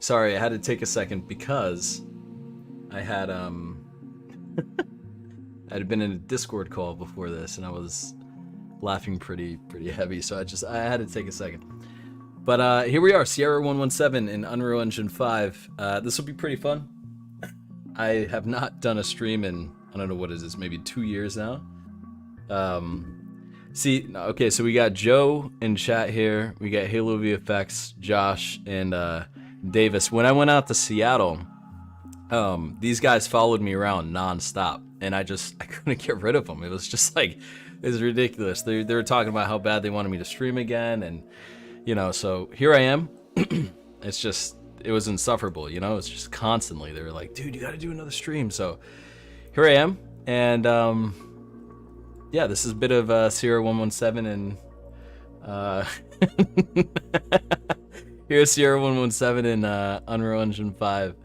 Sorry, I had to take a second because I had I'd been in a Discord call before this and I was laughing pretty heavy, so I had to take a second. But here we are, Sierra 117 in Unreal Engine 5. This will be pretty fun. I have not done a stream in, I don't know what it is, maybe 2 years now. Okay, so we got Joe in chat here. We got Halo VFX, Josh, and Davis. When I went out to Seattle, these guys followed me around nonstop, and I couldn't get rid of them. It was just like, it was ridiculous. They were talking about how bad they wanted me to stream again, and so here I am. It was insufferable, it's just constantly, they were like, dude, you gotta do another stream. So here I am, and yeah, this is a bit of Sierra 117 and here's Sierra 117 in Unreal Engine 5.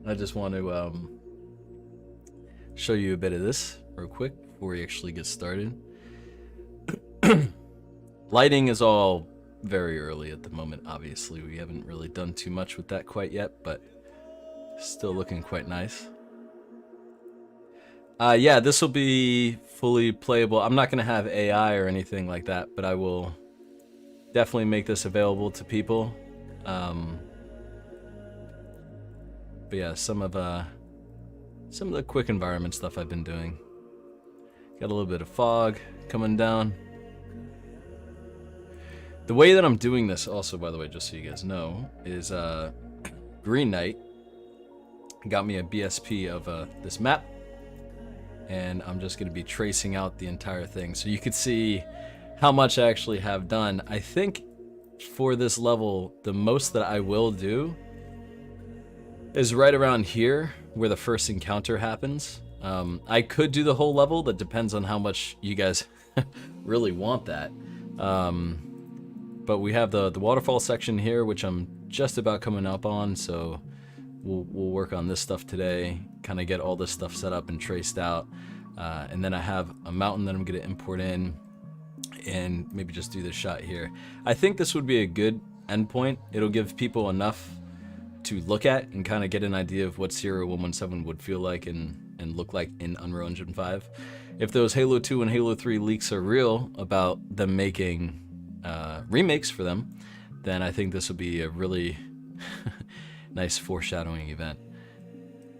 I just want to show you a bit of this real quick before we actually get started. Lighting is all very early at the moment, obviously. We haven't really done too much with that quite yet, but still looking quite nice. Yeah, this will be fully playable. I'm not going to have AI or anything like that, but I will definitely make this available to people. But yeah, some of the quick environment stuff I've been doing. Got a little bit of fog coming down. The way that I'm doing this also, by the way, just so you guys know, is Green Knight got me a BSP of this map, and I'm just going to be tracing out the entire thing so you could see how much I actually have done. I think for this level, the most that I will do is right around here where the first encounter happens. I could do the whole level. That depends on how much you guys really want that. But we have the waterfall section here, which I'm just about coming up on, so we'll work on this stuff today, kind of get all this stuff set up and traced out. And then I have a mountain that I'm going to import in and maybe just do this shot here. I think this would be a good endpoint. It'll give people enough to look at and kind of get an idea of what Sierra 117 would feel like and look like in Unreal Engine 5. If those Halo 2 and Halo 3 leaks are real about them making remakes for them, then I think this will be a really nice foreshadowing event.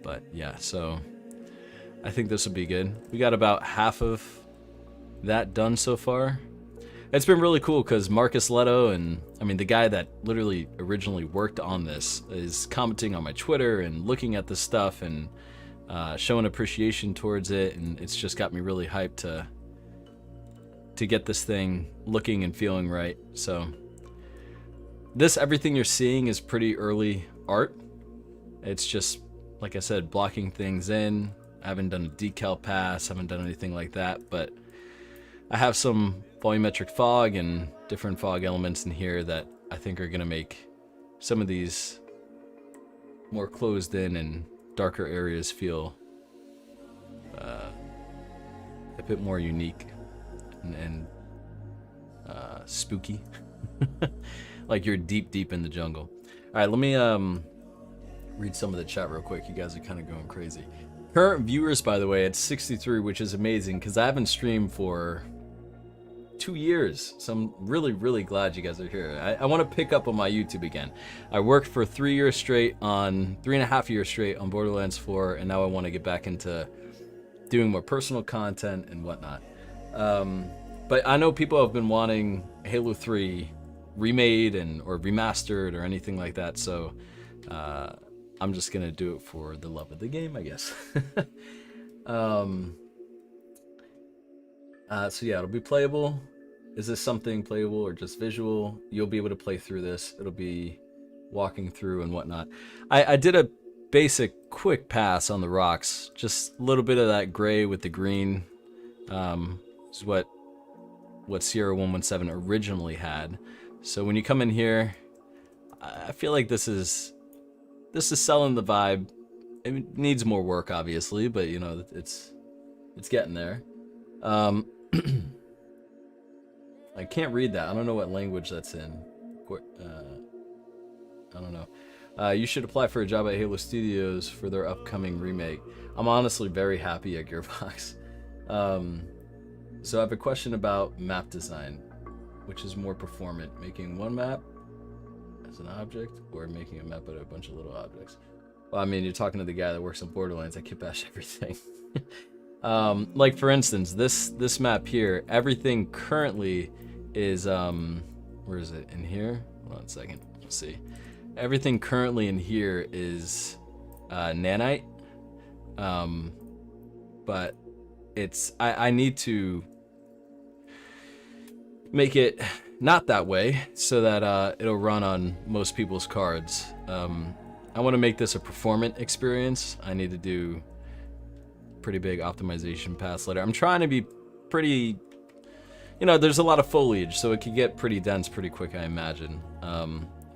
But yeah, so I think this will be good. We got about half of that done so far. It's been really cool because Marcus Leto, and I mean the guy that literally originally worked on this, is commenting on my Twitter and looking at this stuff and showing appreciation towards it, and it's just got me really hyped to get this thing looking and feeling right. So everything you're seeing is pretty early art. It's just, like I said, blocking things in. I haven't done a decal pass, haven't done anything like that, but I have some volumetric fog and different fog elements in here that I think are gonna make some of these more closed in and darker areas feel a bit more unique and spooky. Like you're deep in the jungle. All right, let me read some of the chat real quick. You guys are kind of going crazy. Current viewers, by the way, at 63, which is amazing because I haven't streamed for 2 years, so I'm really glad you guys are here. I want to pick up on my YouTube again. I worked for 3.5 years straight on Borderlands 4, and now I want to get back into doing more personal content and whatnot. But I know people have been wanting Halo 3 remade or remastered or anything like that, so I'm just gonna do it for the love of the game, I guess. So yeah, it'll be playable. Is this something playable or just visual? You'll be able to play through this. It'll be walking through and whatnot. I did a basic quick pass on the rocks, just a little bit of that gray with the green. Is what Sierra 117 originally had. So when you come in here, I feel like this is selling the vibe. It needs more work, obviously, but you know, it's getting there. I can't read that. I don't know what language that's in. I don't know. You should apply for a job at Halo Studios for their upcoming remake. I'm honestly very happy at Gearbox. So I have a question about map design. Which is more performant, making one map as an object or making a map out of a bunch of little objects? Well, I mean, you're talking to the guy that works on Borderlands. I kit bash everything. Like for instance, this map here, everything currently is where is it? In here? Hold on a second. Let's see. Everything currently in here is nanite. But it's I need to make it not that way so that it'll run on most people's cards. I want to make this a performant experience. I need to do pretty big optimization paths later. I'm trying to be pretty, you know, there's a lot of foliage, so it could get pretty dense pretty quick, I imagine.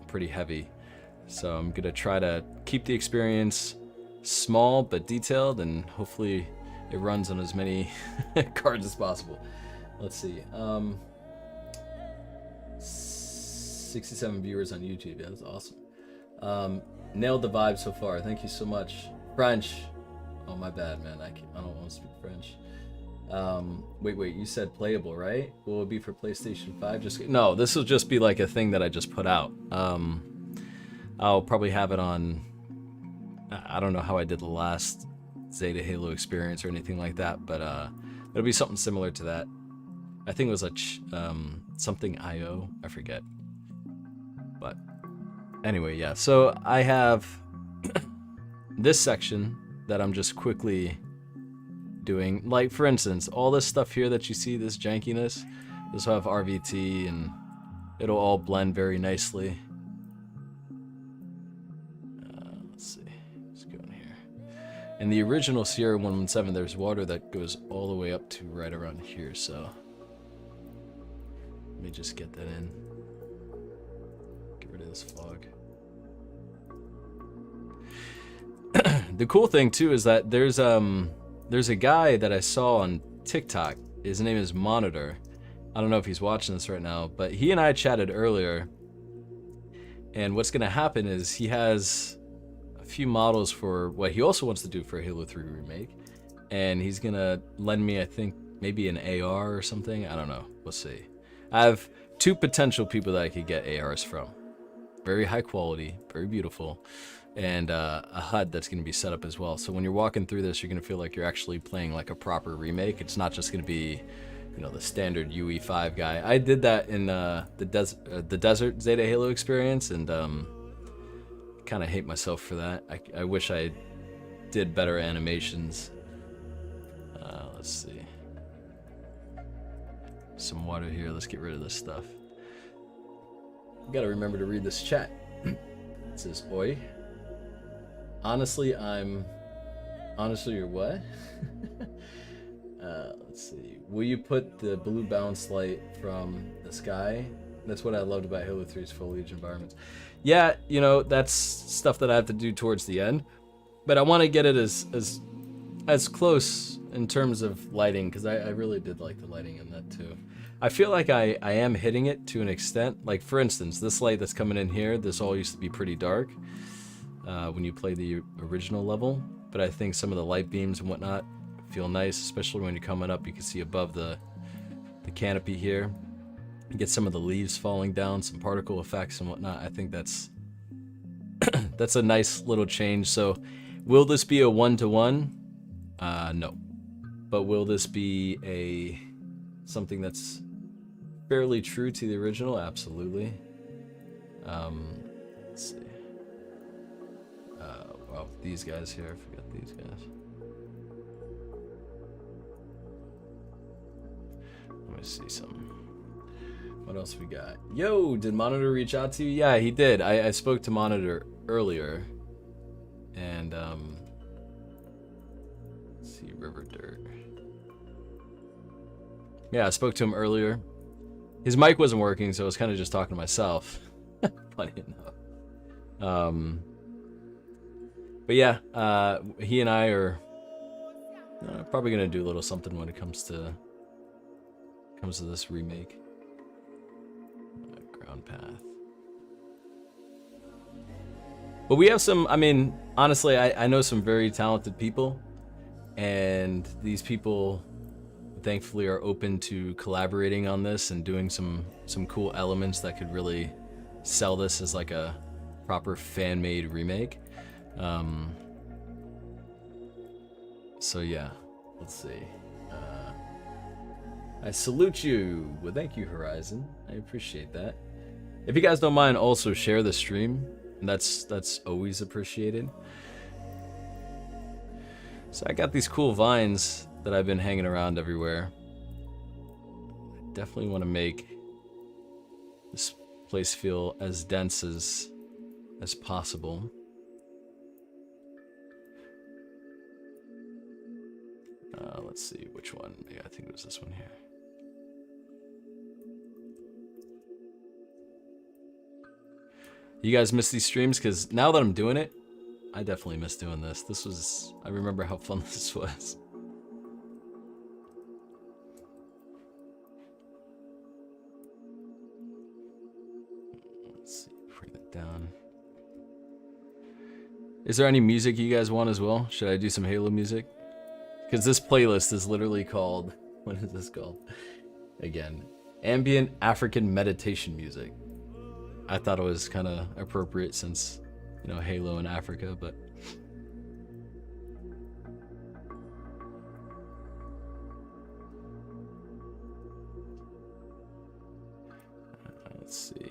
Pretty heavy. So I'm gonna try to keep the experience small but detailed, and hopefully it runs on as many cards as possible. Let's see. 67 viewers on YouTube. Yeah, that's awesome. Nailed the vibe so far. Thank you so much. French. Oh, my bad, man. I don't want to speak French. Wait. You said playable, right? Will it be for PlayStation 5? No, this will just be like a thing that I just put out. I'll probably have it on. I don't know how I did the last Zeta Halo experience or anything like that, but it'll be something similar to that. I think it was like something IO. I forget. But anyway, yeah. So I have this section that I'm just quickly doing. Like, for instance, all this stuff here that you see, this jankiness, this will have RVT, and it'll all blend very nicely. Let's see. Let's go in here. In the original Sierra 117, there's water that goes all the way up to right around here, so let me just get that in. Get rid of this fog. The cool thing too is that there's a guy that I saw on TikTok. His name is Monitor. I don't know if he's watching this right now, but he and I chatted earlier. And what's gonna happen is he has a few models for what he also wants to do for Halo 3 Remake. And he's gonna lend me, I think, maybe an AR or something. I don't know. We'll see. I have two potential people that I could get ARs from. Very high quality, very beautiful, and a HUD that's going to be set up as well. So when you're walking through this, you're going to feel like you're actually playing like a proper remake. It's not just going to be, you know, the standard UE5 guy. I did that in the Desert Zeta Halo experience, and kind of hate myself for that. I wish I did better animations. Let's see. Some water here. Let's get rid of this stuff. Gotta remember to read this chat. It says, oi. Honestly, you're what? Let's see. Will you put the blue bounce light from the sky? That's what I loved about Halo 3's foliage environments. Yeah, you know, that's stuff that I have to do towards the end. But I want to get it as close in terms of lighting, because I really did like the lighting in that too. I feel like I am hitting it to an extent. Like, for instance, this light that's coming in here, this all used to be pretty dark when you play the original level. But I think some of the light beams and whatnot feel nice, especially when you're coming up. You can see above the canopy here. You get some of the leaves falling down, some particle effects and whatnot. I think that's that's a nice little change. So will this be a one-to-one? No. But will this be something that's fairly true to the original? Absolutely. Let's see. Well, these guys here. I forgot these guys. Let me see something. What else we got? Yo, did Monitor reach out to you? Yeah, he did. I spoke to Monitor earlier. And, let's see, River Dirt. Yeah, I spoke to him earlier. His mic wasn't working, so I was kind of just talking to myself. Funny enough. But yeah, he and I are probably gonna do a little something when it comes to this remake. Ground path. But we have some, I mean, honestly, I know some very talented people, and these people thankfully are open to collaborating on this and doing some cool elements that could really sell this as like a proper fan-made remake. So yeah, let's see. I salute you. Well, thank you, Horizon. I appreciate that. If you guys don't mind, also share the stream. That's always appreciated. So I got these cool vines that I've been hanging around everywhere. I definitely want to make this place feel as dense as possible. Let's see which one. Yeah, I think it was this one here. You guys miss these streams? Because now that I'm doing it, I definitely miss doing this. This was, I remember how fun this was. Let's see, bring that down. Is there any music you guys want as well? Should I do some Halo music? Because this playlist is literally called, what is this called? Again, ambient African meditation music. I thought it was kind of appropriate since, you know, Halo in Africa, but let's see.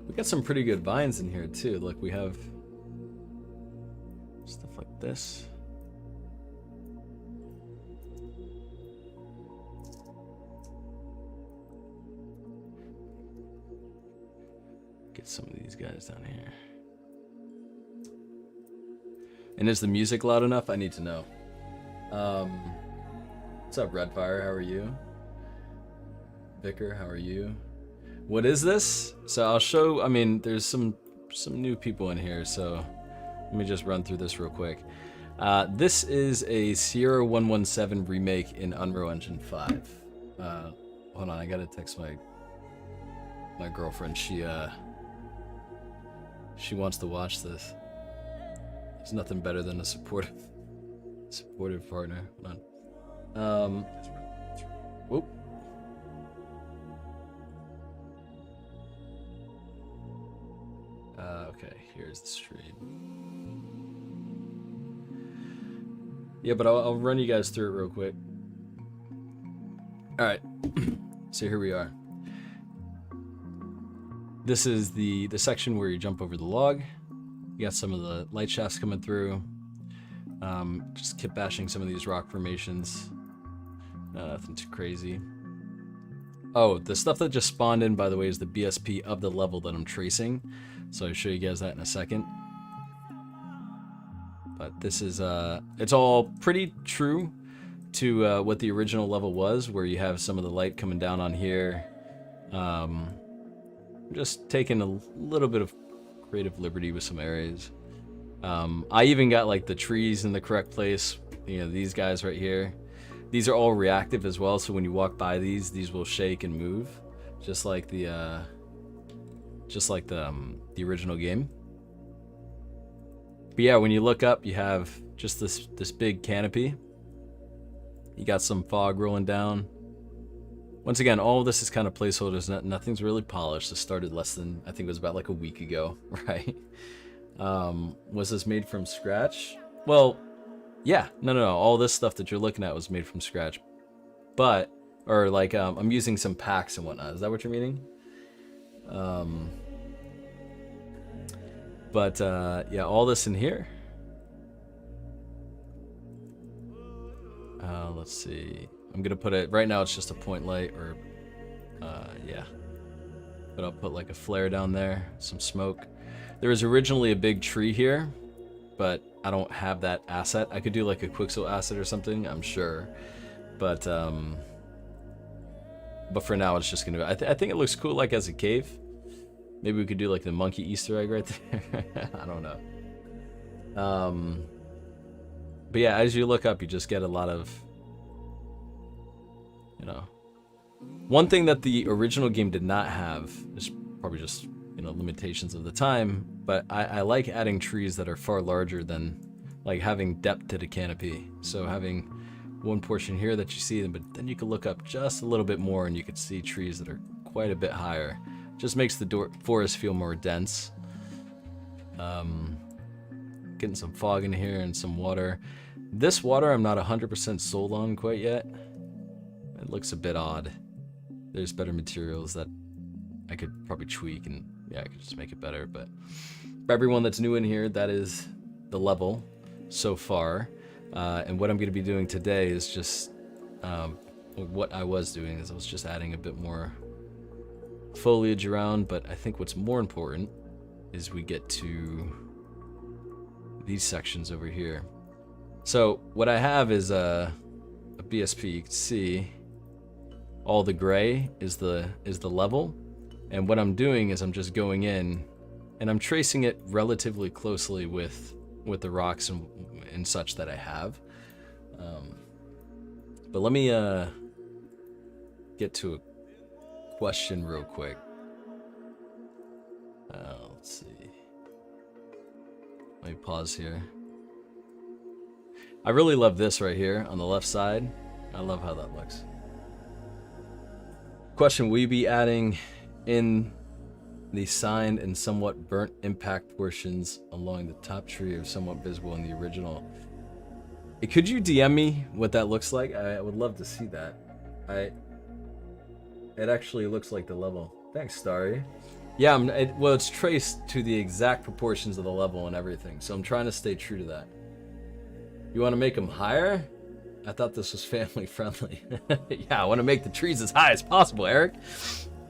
We got some pretty good vines in here too. Like we have stuff like this. Get some of these guys down here. And is the music loud enough? I need to know. What's up, Redfire? How are you? Vicar, how are you? What is this? So I'll show, I mean, there's some new people in here, so let me just run through this real quick. This is a Sierra 117 remake in Unreal Engine 5. Hold on, I gotta text my girlfriend. She wants to watch this. There's nothing better than a supportive partner. Hold on. Whoop. Okay, here's the stream. Yeah, but I'll run you guys through it real quick. All right, so here we are. This is the section where you jump over the log. You got some of the light shafts coming through. Just keep bashing some of these rock formations. Nothing too crazy. Oh, the stuff that just spawned in, by the way, is the BSP of the level that I'm tracing. So I'll show you guys that in a second. But this is, it's all pretty true to what the original level was, where you have some of the light coming down on here. Just taking a little bit of creative liberty with some areas. I even got like the trees in the correct place. You know, these guys right here. These are all reactive as well, so when you walk by these will shake and move, just like the original game. But yeah, when you look up, you have just this big canopy. You got some fog rolling down. Once again, all of this is kind of placeholders. Nothing's really polished. This started less than, I think it was about like a week ago, right? Was this made from scratch? Well, yeah, no. All this stuff that you're looking at was made from scratch. But, or like, I'm using some packs and whatnot. Is that what you're meaning? Yeah, all this in here. Let's see. I'm gonna put it, right now it's just a point light, or, yeah. But I'll put like a flare down there, some smoke. There was originally a big tree here, but I don't have that asset. I could do like a Quixel asset or something, I'm sure. But for now it's just gonna, I think it looks cool like as a cave. Maybe we could do like the monkey Easter egg right there. I don't know. But yeah, as you look up, you just get a lot of, you know. One thing that the original game did not have is probably just, you know, limitations of the time, but I like adding trees that are far larger than, like, having depth to the canopy. So having one portion here that you see, but then you can look up just a little bit more and you can see trees that are quite a bit higher. Just makes the forest feel more dense. Getting some fog in here and some water. This water I'm not 100% sold on quite yet. It looks a bit odd. There's better materials that I could probably tweak, and yeah, I could just make it better. But for everyone that's new in here, that is the level so far. And what I'm going to be doing today is just what I was doing is I was just adding a bit more foliage around. But I think what's more important is we get to these sections over here. So what I have is a BSP. You can see all the gray is the level, and what I'm doing is I'm just going in and I'm tracing it relatively closely with the rocks and such that I have. But let me get to a question real quick. Let's see. Let me pause here. I really love this right here on the left side. I love how that looks. Question, will you be adding in the signed and somewhat burnt impact portions along the top tree are somewhat visible in the original? Could you DM me what that looks like? I would love to see that. It actually looks like the level. Thanks, Starry. Yeah, well, it's traced to the exact proportions of the level and everything, so I'm trying to stay true to that. You want to make them higher? I thought this was family friendly. Yeah, I want to make the trees as high as possible, Eric.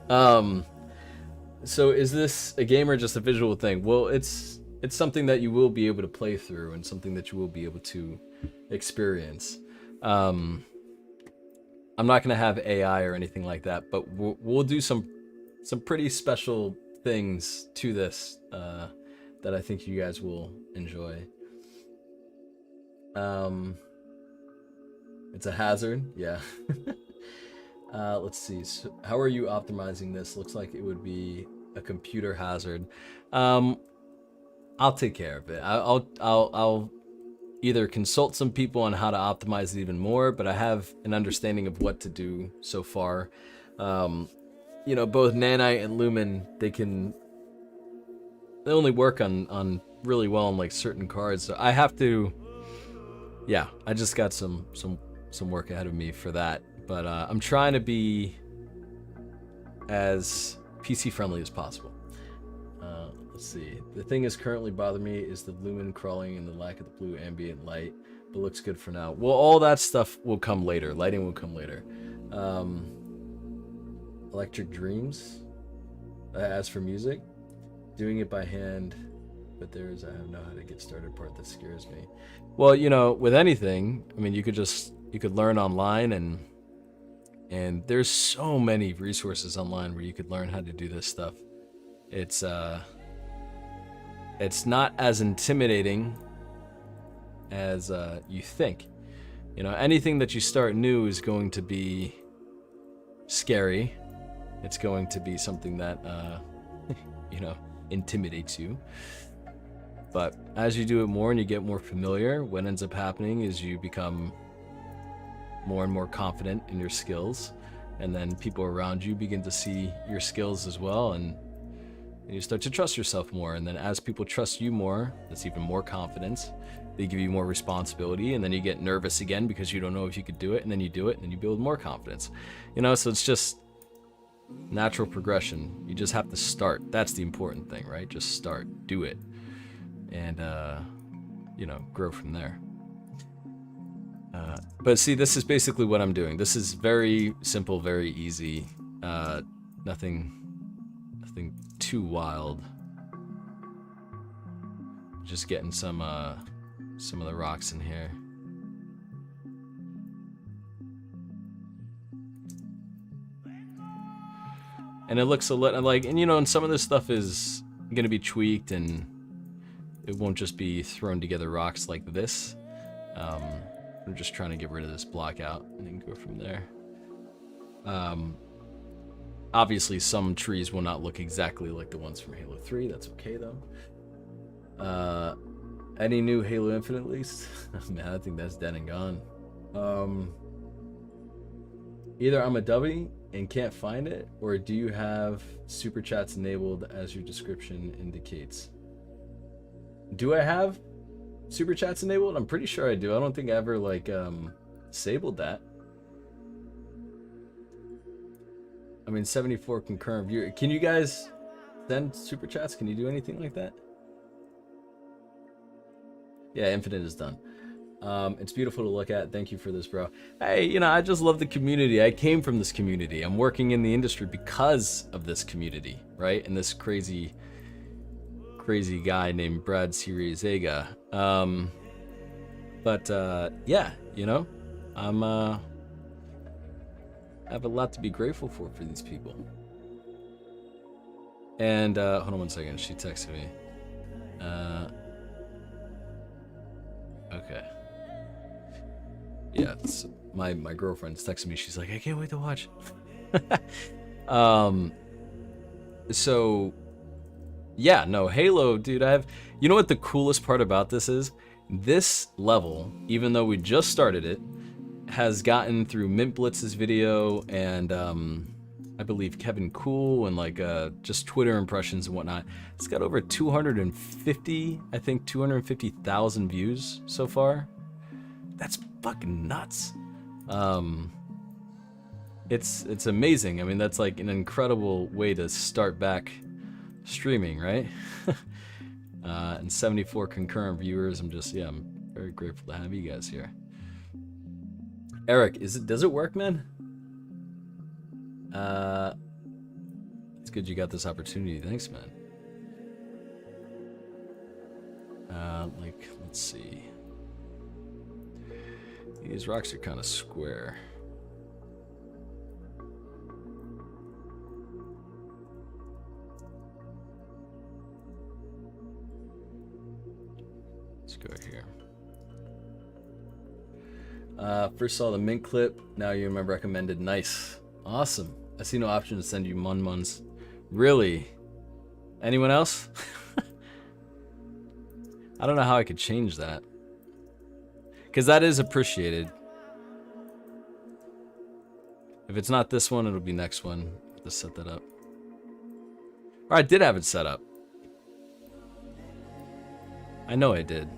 So is this a game or just a visual thing? Well, it's something that you will be able to play through and something that you will be able to experience. I'm not going to have AI or anything like that, but we'll do some pretty special things to this that I think you guys will enjoy. It's a hazard, yeah. Let's see. So how are you optimizing this? Looks like it would be a computer hazard. I'll take care of it. I'll either consult some people on how to optimize it even more, but I have an understanding of what to do so far. You know, both Nanite and Lumen, they only work on really well on like certain cards. So I have to, yeah, I just got some work ahead of me for that. But I'm trying to be as PC friendly as possible. Let's see. The thing is currently bothering me is the lumen crawling and the lack of the blue ambient light, but looks good for now. Well, all that stuff will come later. Lighting will come later. Electric Dreams. As for music, doing it by hand, but I don't know how to get started part that scares me. Well, you know, with anything, I mean, you could learn online, and there's so many resources online where you could learn how to do this stuff. It's not as intimidating as you think. You know, anything that you start new is going to be scary. It's going to be something that you know, intimidates you. But as you do it more and you get more familiar, what ends up happening is you become more and more confident in your skills, and then people around you begin to see your skills as well, and you start to trust yourself more. And then as people trust you more, that's even more confidence. They give you more responsibility, and then you get nervous again because you don't know if you could do it, and then you do it, and then you build more confidence. You know, so it's just natural progression. You just have to start. That's the important thing, right? Just start, do it, and you know, grow from there. But see, this is basically what I'm doing. This is very simple, very easy. Nothing too wild. Just getting some of the rocks in here. And it looks a little like, and you know, and some of this stuff is gonna be tweaked, and it won't just be thrown together rocks like this. I'm just trying to get rid of this block out and then go from there. Obviously, some trees will not look exactly like the ones from Halo 3. That's okay, though. Any new Halo Infinite leaks? Man, I think that's dead and gone. Either I'm a dummy and can't find it, or do you have super chats enabled as your description indicates? Do I have super chats enabled? I'm pretty sure I do. I don't think I ever like disabled that. I mean, 74 concurrent viewer. Can you guys send super chats? Can you do anything like that? Yeah, Infinite is done. It's beautiful to look at. Thank you for this, bro. Hey, you know, I just love the community. I came from this community. I'm working in the industry because of this community, right? And this crazy guy named Brad Siriusega. Yeah, you know, I have a lot to be grateful for these people. And hold on one second. She texted me. Okay. Yeah, it's my girlfriend's texting me. She's like, I can't wait to watch. So yeah, no, Halo, dude, you know what the coolest part about this is? This level, even though we just started it, has gotten through Mint Blitz's video and I believe Kevin Cool and like just Twitter impressions and whatnot. It's got over 250,000 views so far. That's fucking nuts. It's amazing. I mean, that's like an incredible way to start back streaming, right? And 74 concurrent viewers. I'm very grateful to have you guys here. Eric, does it work, man? It's good you got this opportunity. Thanks, man. Let's see. These rocks are kind of square. Let's go here. First saw the mint clip. Now you're my recommended. Nice. Awesome. I see no option to send you mun-muns. Really? Anyone else? I don't know how I could change that. Because that is appreciated. If it's not this one, it'll be next one. Just set that up. Or I did have it set up. I know I did.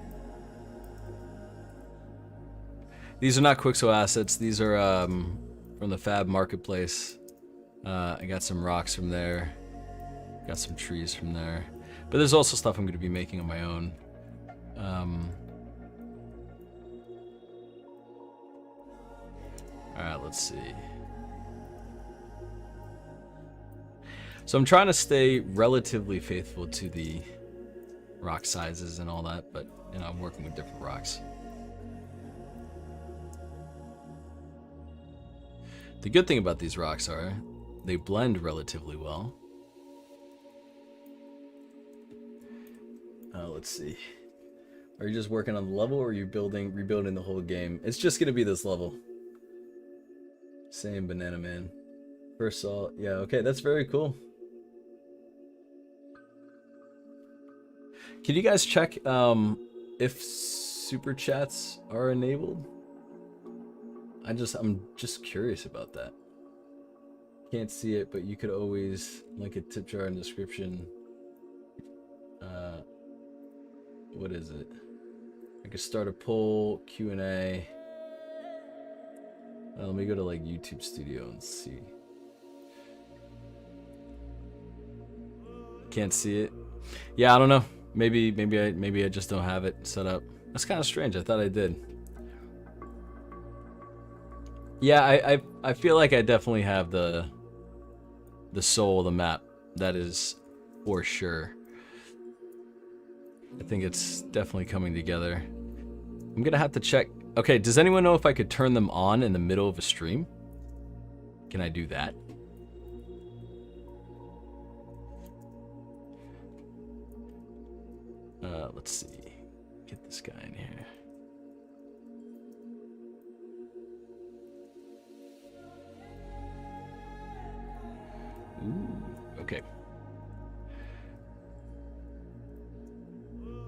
These are not Quixo assets. These are from the Fab Marketplace. I got some rocks from there. Got some trees from there. But there's also stuff I'm going to be making on my own. Alright, let's see. So I'm trying to stay relatively faithful to the rock sizes and all that, but you know, I'm working with different rocks. The good thing about these rocks are they blend relatively well. Let's see. Are you just working on the level, or are you rebuilding the whole game? It's just gonna be this level. Same, Banana Man. First saw, yeah, okay, that's very cool. Can you guys check if super chats are enabled? I'm just curious about that. Can't see it, but you could always link a tip jar in the description. What is it? I could start a poll, Q&A. Let me go to like YouTube Studio and see. Can't see it. Yeah, I don't know. Maybe I just don't have it set up. That's kind of strange. I thought I did. Yeah, I feel like I definitely have the soul of the map. That is for sure. I think it's definitely coming together. I'm gonna have to check. Okay, does anyone know if I could turn them on in the middle of a stream? Can I do that? Let's see. Get this guy in here. Okay.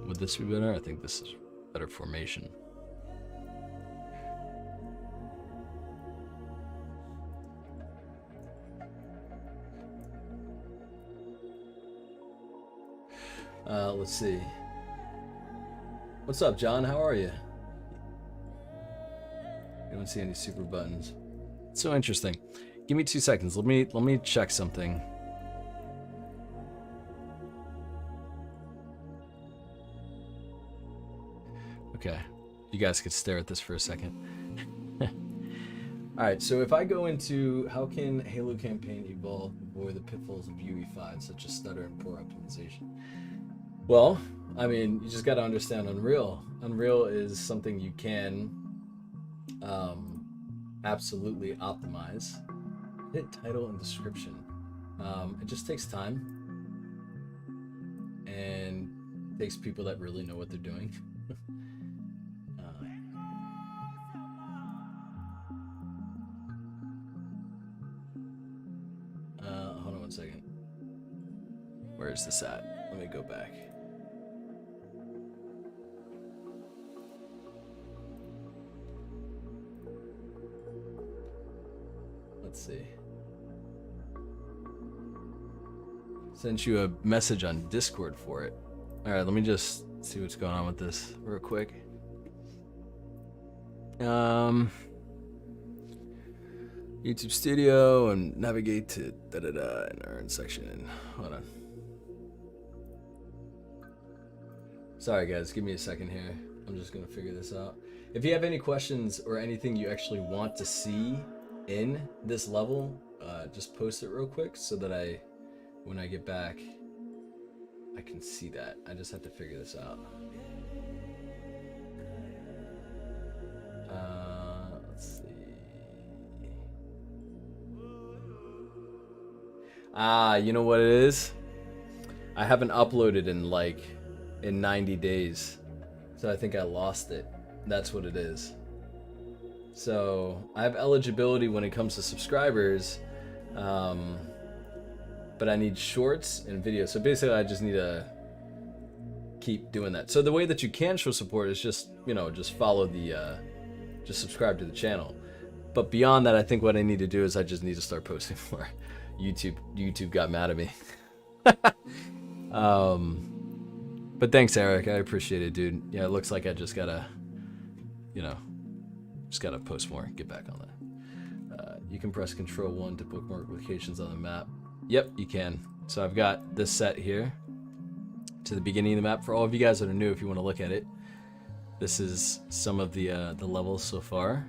Would this be better? I think this is better formation. Let's see. What's up, John? How are you? I don't see any super buttons. It's so interesting. Give me 2 seconds. Let me check something. Okay. You guys could stare at this for a second. Alright, so if I go into how can Halo campaign evolve avoid the pitfalls of UE5, such as stutter and poor optimization? Well, I mean, you just got to understand Unreal. Unreal is something you can absolutely optimize. Hit title and description. It just takes time and takes people that really know what they're doing. Hold on 1 second. Where is this at? Let me go back. Let's see. Sent you a message on Discord for it. Alright, let me just see what's going on with this real quick. YouTube Studio and navigate to and earn section. Hold on. Sorry guys, give me a second here. I'm just gonna figure this out. If you have any questions or anything you actually want to see in this level, just post it real quick so that when I get back, I can see that. I just have to figure this out. Let's see. You know what it is? I haven't uploaded in 90 days. So I think I lost it. That's what it is. So I have eligibility when it comes to subscribers, but I need shorts and videos. So basically I just need to keep doing that. So the way that you can show support is just, just follow just subscribe to the channel. But beyond that, I think what I need to do is I just need to start posting more. YouTube got mad at me. But thanks, Eric. I appreciate it, dude. Yeah, it looks like I just gotta, just gotta post more, get back on that. You can press Control-1 to bookmark locations on the map. Yep, you can. So I've got this set here to the beginning of the map. For all of you guys that are new, if you want to look at it, this is some of the levels so far.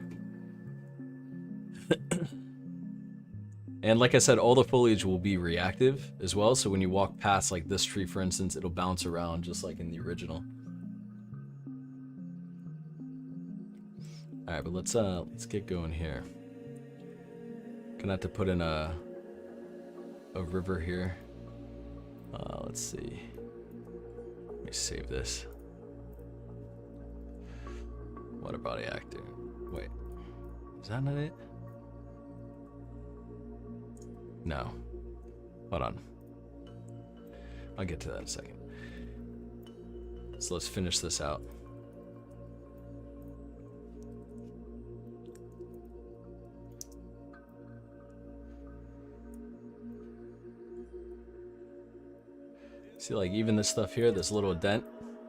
And like I said, all the foliage will be reactive as well. So when you walk past like this tree, for instance, it'll bounce around just like in the original. All right, but let's get going here. Gonna have to put in a river here. Let's see. Let me save this. Water body actor. Wait, is that not it? No. Hold on. I'll get to that in a second. So let's finish this out. See, like even this stuff here, this little dent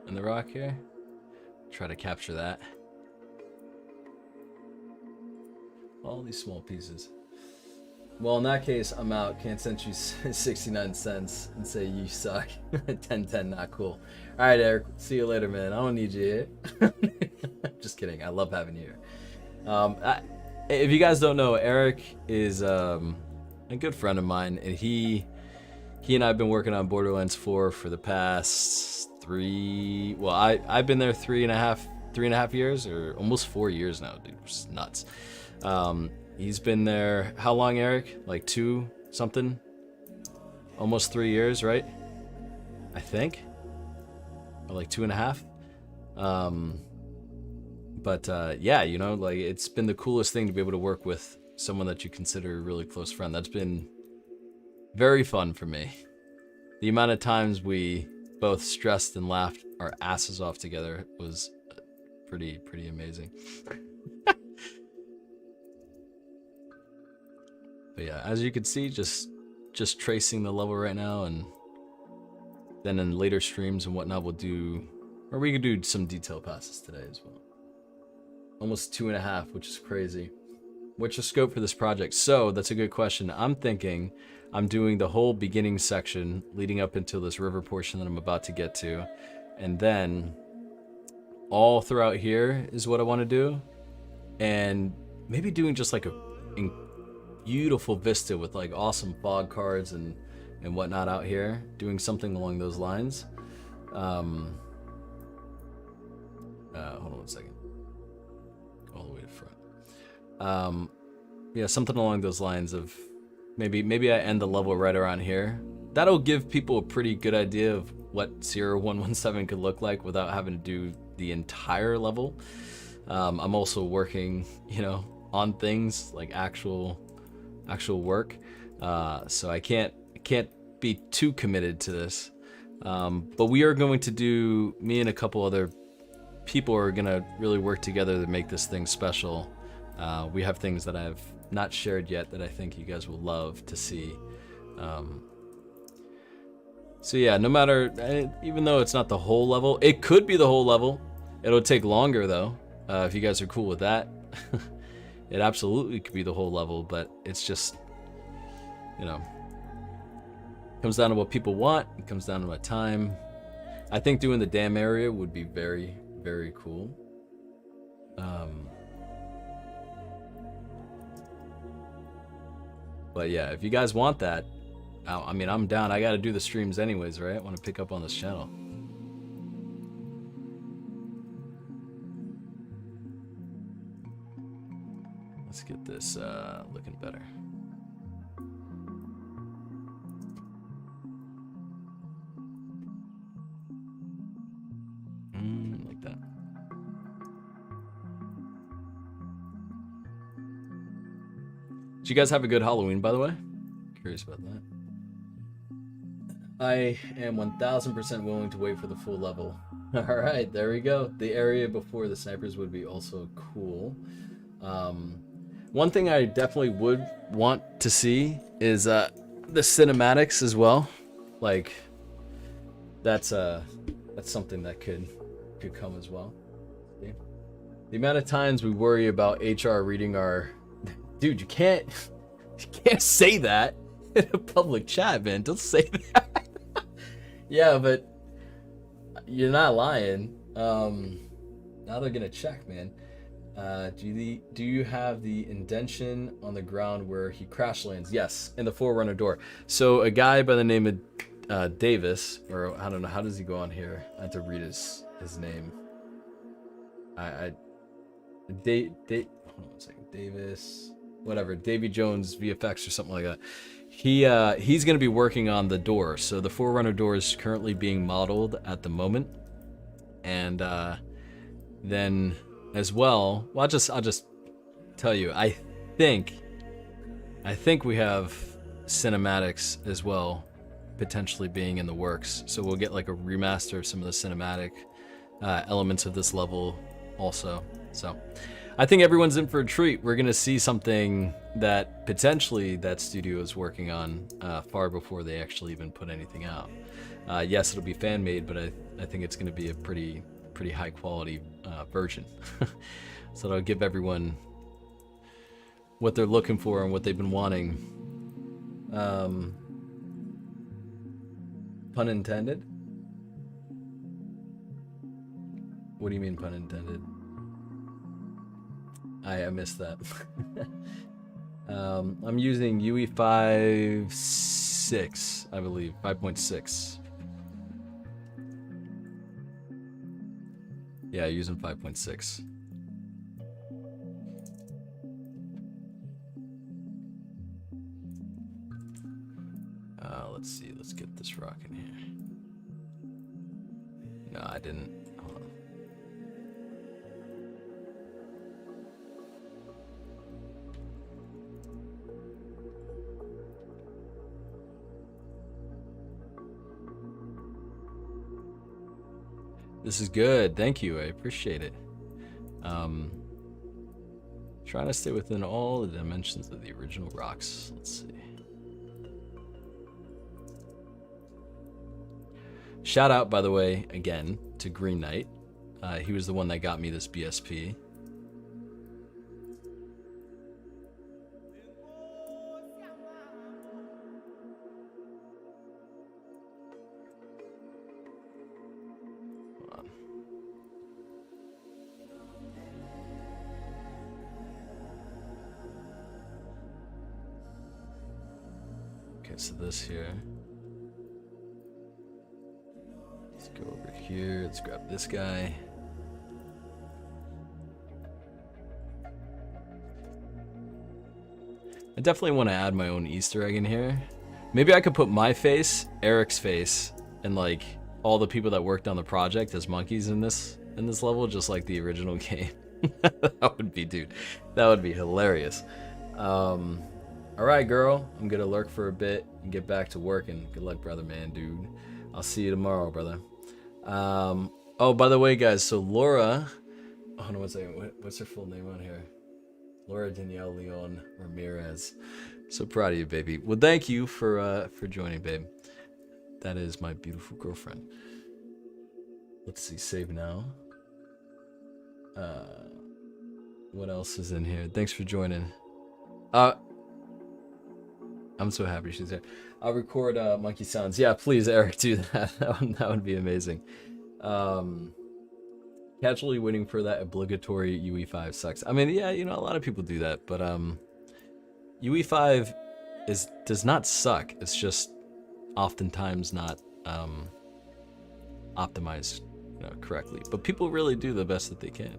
in the rock here. Try to capture that. All these small pieces. Well, in that case, I'm out. Can't send you 69 cents and say you suck. 10-10, not cool. All right, Eric. See you later, man. I don't need you here. Just kidding. I love having you here. If you guys don't know, Eric is a good friend of mine, and he and I have been working on Borderlands 4 for the past I've been there three and a half years, or almost 4 years now, dude. It's nuts. He's been there, how long, Eric? Like 2 something? Almost 3 years, right? I think. Or like 2.5. Yeah, like it's been the coolest thing to be able to work with someone that you consider a really close friend. That's been Very fun for me. The amount of times we both stressed and laughed our asses off together was pretty amazing. But yeah, as you can see, just tracing the level right now, and then in later streams and whatnot, we'll do, or we could do some detail passes today as well. Almost 2.5, which is crazy. What's your scope for this project? So that's a good question. I'm thinking I'm doing the whole beginning section leading up until this river portion that I'm about to get to, and then all throughout here is what I want to do, and maybe doing just like a beautiful vista with like awesome fog cards and whatnot out here, doing something along those lines. Hold on 1 second. All the way to front. Yeah, something along those lines of maybe I end the level right around here. That'll give people a pretty good idea of what Sierra 117 could look like without having to do the entire level. I'm also working, you know, on things like actual work, so I can't be too committed to this. But we are going to do, me and a couple other people are gonna really work together to make this thing special. We have things that I've not shared yet that I think you guys will love to see. So yeah, no matter, even though it's not the whole level, it could be the whole level. It'll take longer though, if you guys are cool with that. It absolutely could be the whole level, but it's just, you know, it comes down to what people want. It comes down to my time. I think doing the dam area would be very, very cool. But yeah, if you guys want that, I mean, I'm down. I got to do the streams anyways, right? I want to pick up on this channel. Let's get this looking better. Like that. Did you guys have a good Halloween, by the way? Curious about that. I am 1000% willing to wait for the full level. All right, there we go. The area before the snipers would be also cool. One thing I definitely would want to see is the cinematics as well. Like, that's something that could come as well. Yeah. The amount of times we worry about HR reading our, dude, you can't say that in a public chat, man. Don't say that. Yeah, but you're not lying. Now they're gonna check, man. Do you have the indention on the ground where he crash lands? Yes, in the Forerunner door. So a guy by the name of Davis, or I don't know, how does he go on here? I have to read his name. Hold on 1 second. Davis, whatever, Davy Jones VFX or something like that. He's gonna be working on the door. So the Forerunner door is currently being modeled at the moment, and then as well, I'll just tell you, I think we have cinematics as well, potentially being in the works. So we'll get like a remaster of some of the cinematic elements of this level also. So I think everyone's in for a treat. We're gonna see something that potentially that studio is working on far before they actually even put anything out. Yes, it'll be fan made, but I think it's gonna be a pretty high quality version. So that'll give everyone what they're looking for and what they've been wanting. Pun intended? What do you mean pun intended? I missed that. I'm using UE 5.6, I believe, 5.6. Yeah, using 5.6. Let's see, let's get this rock in here. No, I didn't. Hold on. This is good. Thank you. I appreciate it. Trying to stay within all the dimensions of the original rocks. Let's see. Shout out, by the way, again, to Green Knight. He was the one that got me this BSP. Okay, so this here. Let's go over here. Let's grab this guy. I definitely want to add my own Easter egg in here. Maybe I could put my face, Eric's face, and like all the people that worked on the project as monkeys in this level, just like the original game. That would be, dude. That would be hilarious. Alright, girl. I'm gonna lurk for a bit and get back to working. Good luck, brother, man, dude. I'll see you tomorrow, brother. Oh, by the way, guys, so Laura... Oh, no, one second. What's her full name on here? Laura Danielle Leon Ramirez. So proud of you, baby. Well, thank you for joining, babe. That is my beautiful girlfriend. Let's see, save now. What else is in here? Thanks for joining. I'm so happy she's there. I'll record monkey sounds. Yeah, please, Eric, do that. That would be amazing. Casually waiting for that obligatory UE5 sucks. I mean, yeah, you know, a lot of people do that, but UE5 does not suck. It's just oftentimes not optimized, you know, correctly. But people really do the best that they can.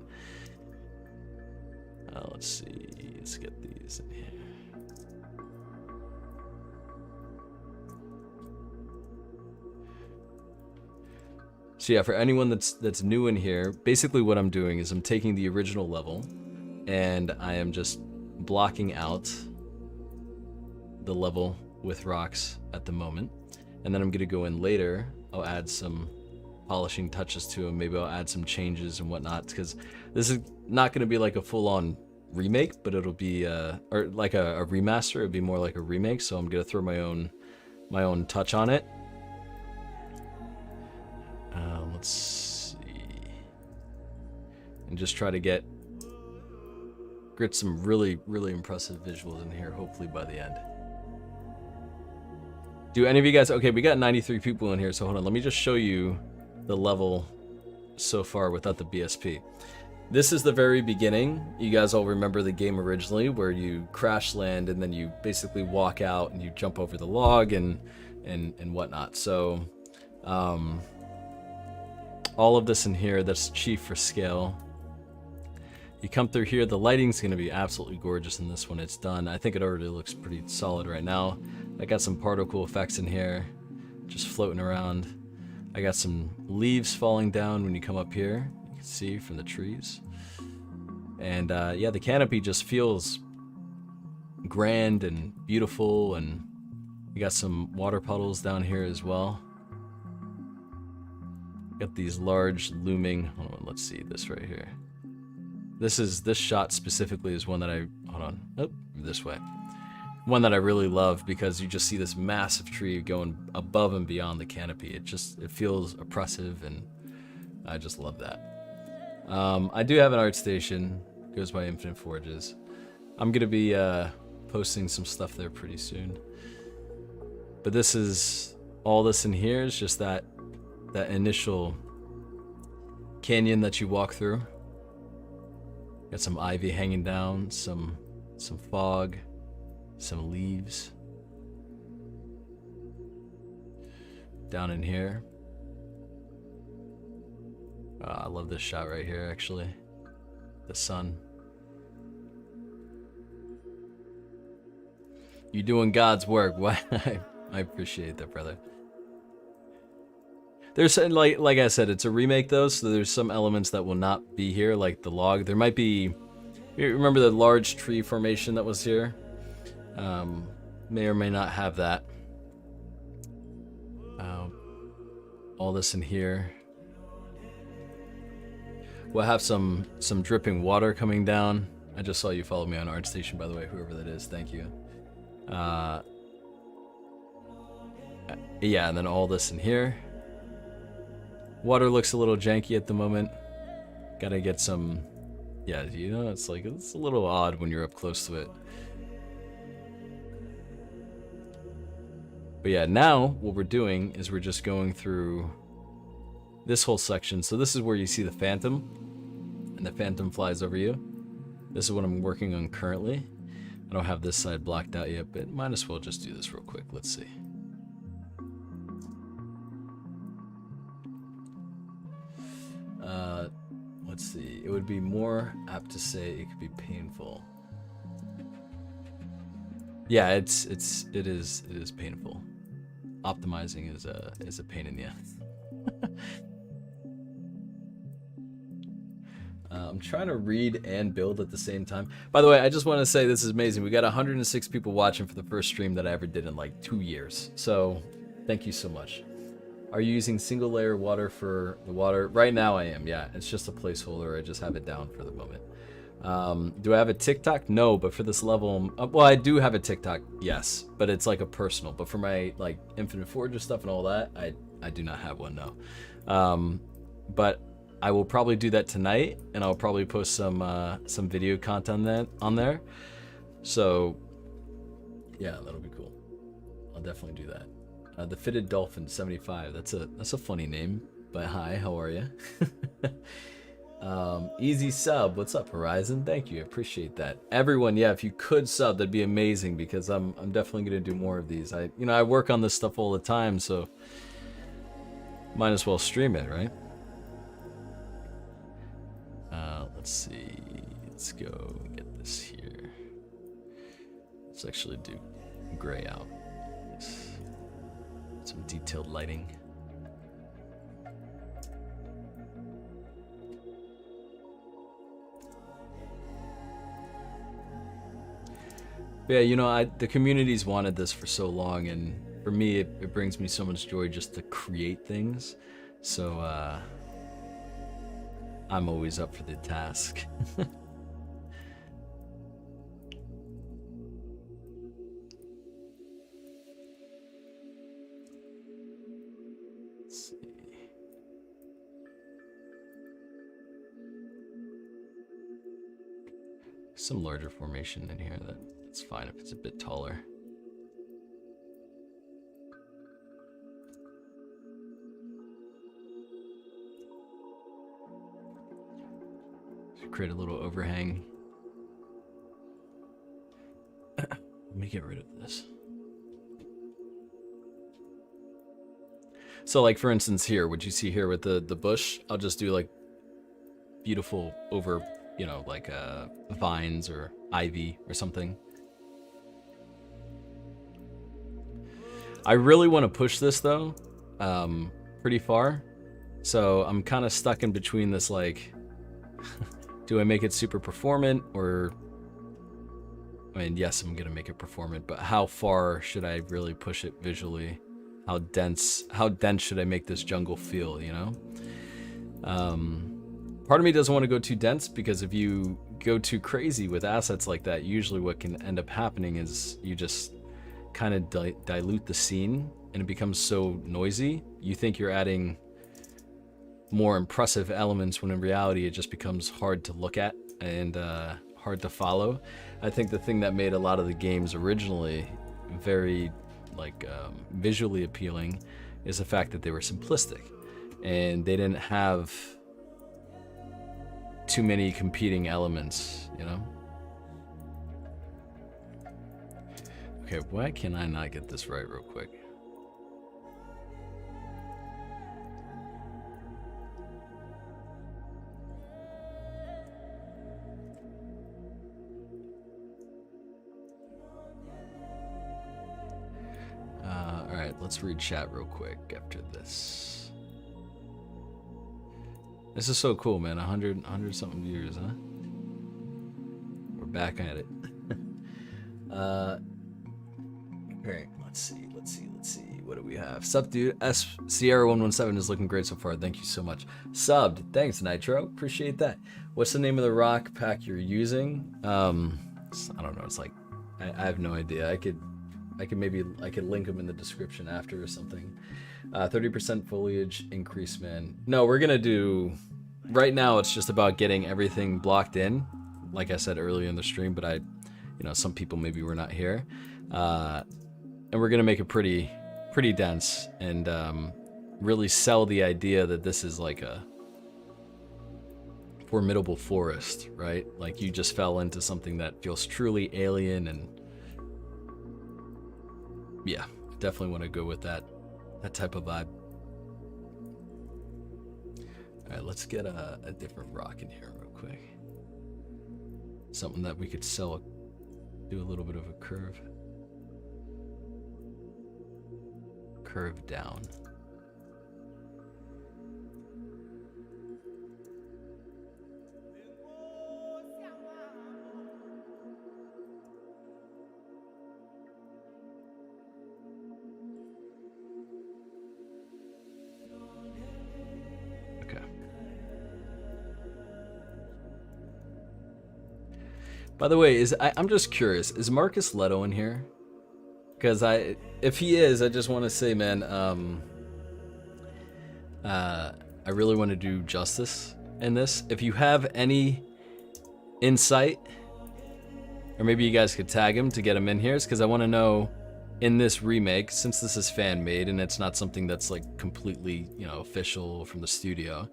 Let's see. Let's get these in here. So yeah, for anyone that's new in here, basically what I'm doing is I'm taking the original level and I am just blocking out the level with rocks at the moment. And then I'm gonna go in later, I'll add some polishing touches to them, maybe I'll add some changes and whatnot, because this is not gonna be like a full-on remake, but it'll be or like a remaster. It'd be more like a remake, so I'm gonna throw my own touch on it. Let's see, and just try to get some really impressive visuals in here, hopefully by the end. Do any of you guys, okay, we got 93 people in here, so hold on, let me just show you the level so far without the BSP. This is the very beginning. You guys all remember the game originally where you crash land and then you basically walk out and you jump over the log and whatnot. So all of this in here, that's chief for scale. You come through here, the lighting's gonna be absolutely gorgeous in this one. It's done. I think it already looks pretty solid right now. I got some particle effects in here, just floating around. I got some leaves falling down when you come up here. You can see from the trees. And yeah, the canopy just feels grand and beautiful, and you got some water puddles down here as well. Got these large looming, hold on, let's see this right here. This shot specifically is one that this way. One that I really love because you just see this massive tree going above and beyond the canopy. It feels oppressive, and I just love that. I do have an art station, goes by Infinite Forges. I'm gonna be posting some stuff there pretty soon. But this is, all this in here is just that initial canyon that you walk through. Got some ivy hanging down, some fog, some leaves. Down in here. I love this shot right here, actually. The sun. You're doing God's work. I appreciate that, brother. There's, like I said, it's a remake though, so there's some elements that will not be here, like the log. There might be, you remember the large tree formation that was here? May or may not have that. All this in here. We'll have some dripping water coming down. I just saw you follow me on ArtStation, by the way, whoever that is. Thank you. Yeah, and then all this in here. Water looks a little janky at the moment. Gotta get some... Yeah, you know, it's like, it's a little odd when you're up close to it. But yeah, now what we're doing is we're just going through this whole section. So this is where you see the phantom, and the phantom flies over you. This is what I'm working on currently. I don't have this side blocked out yet, but might as well just do this real quick. Let's see. Let's see. It would be more apt to say it could be painful. Yeah, it is painful. Optimizing is a pain in the ass. I'm trying to read and build at the same time. By the way, I just want to say this is amazing. We got 106 people watching for the first stream that I ever did in like 2 years. So thank you so much. Are you using single layer water for the water? Right now I am, yeah. It's just a placeholder. I just have it down for the moment. Do I have a TikTok? No, but for this level, well, I do have a TikTok, yes. But it's like a personal. But for my like Infinite Forager stuff and all that, I do not have one, no. But I will probably do that tonight, and I'll probably post some video content on there. So yeah, that'll be cool. I'll definitely do that. The Fitted Dolphin 75. That's a funny name. But hi, how are you? Easy sub. What's up, Horizon? Thank you. I appreciate that. Everyone, yeah, if you could sub, that'd be amazing, because I'm definitely gonna do more of these. I work on this stuff all the time, so might as well stream it, right? Let's see. Let's go get this here. Let's actually do gray out. Some detailed lighting. Yeah, you know, the community's wanted this for so long, and for me, it brings me so much joy just to create things. So, I'm always up for the task. Let's see. Some larger formation in here that's fine if it's a bit taller. Create a little overhang. Let me get rid of this. So like for instance here, what you see here with the bush, I'll just do like beautiful over, you know, like vines or ivy or something. I really want to push this though, pretty far. So I'm kind of stuck in between this, like, do I make it super performant, or, I mean, yes, I'm gonna make it performant, but how far should I really push it visually? How dense should I make this jungle feel, you know? Part of me doesn't want to go too dense, because if you go too crazy with assets like that, usually what can end up happening is you just kind of dilute the scene, and it becomes so noisy. You think you're adding more impressive elements, when in reality it just becomes hard to look at and hard to follow. I think the thing that made a lot of the games originally very visually appealing is the fact that they were simplistic, and they didn't have too many competing elements, you know? Okay, why can I not get this right real quick? Alright, let's read chat real quick after this. This is so cool, man. 100 something viewers, huh? We're back at it. Okay, let's see. What do we have? Sup, dude? S Sierra 117 is looking great so far. Thank you so much. Subbed. Thanks, Nitro. Appreciate that. What's the name of the rock pack you're using? I don't know. It's like I have no idea. I could link them in the description after or something. 30% foliage increase, man. No, we're gonna do. Right now, it's just about getting everything blocked in. Like I said earlier in the stream, but some people maybe were not here, and we're gonna make it pretty dense and really sell the idea that this is like a formidable forest, right? Like you just fell into something that feels truly alien, and yeah, definitely want to go with that type of vibe. All right, let's get a different rock in here real quick. Something that we could sell, do a little bit of a curve down. By the way, I'm just curious, is Marcus Leto in here? Because if he is, I just want to say, man, I really want to do justice in this. If you have any insight, or maybe you guys could tag him to get him in here, because I want to know in this remake, since this is fan made and it's not something that's like completely, official from the studio,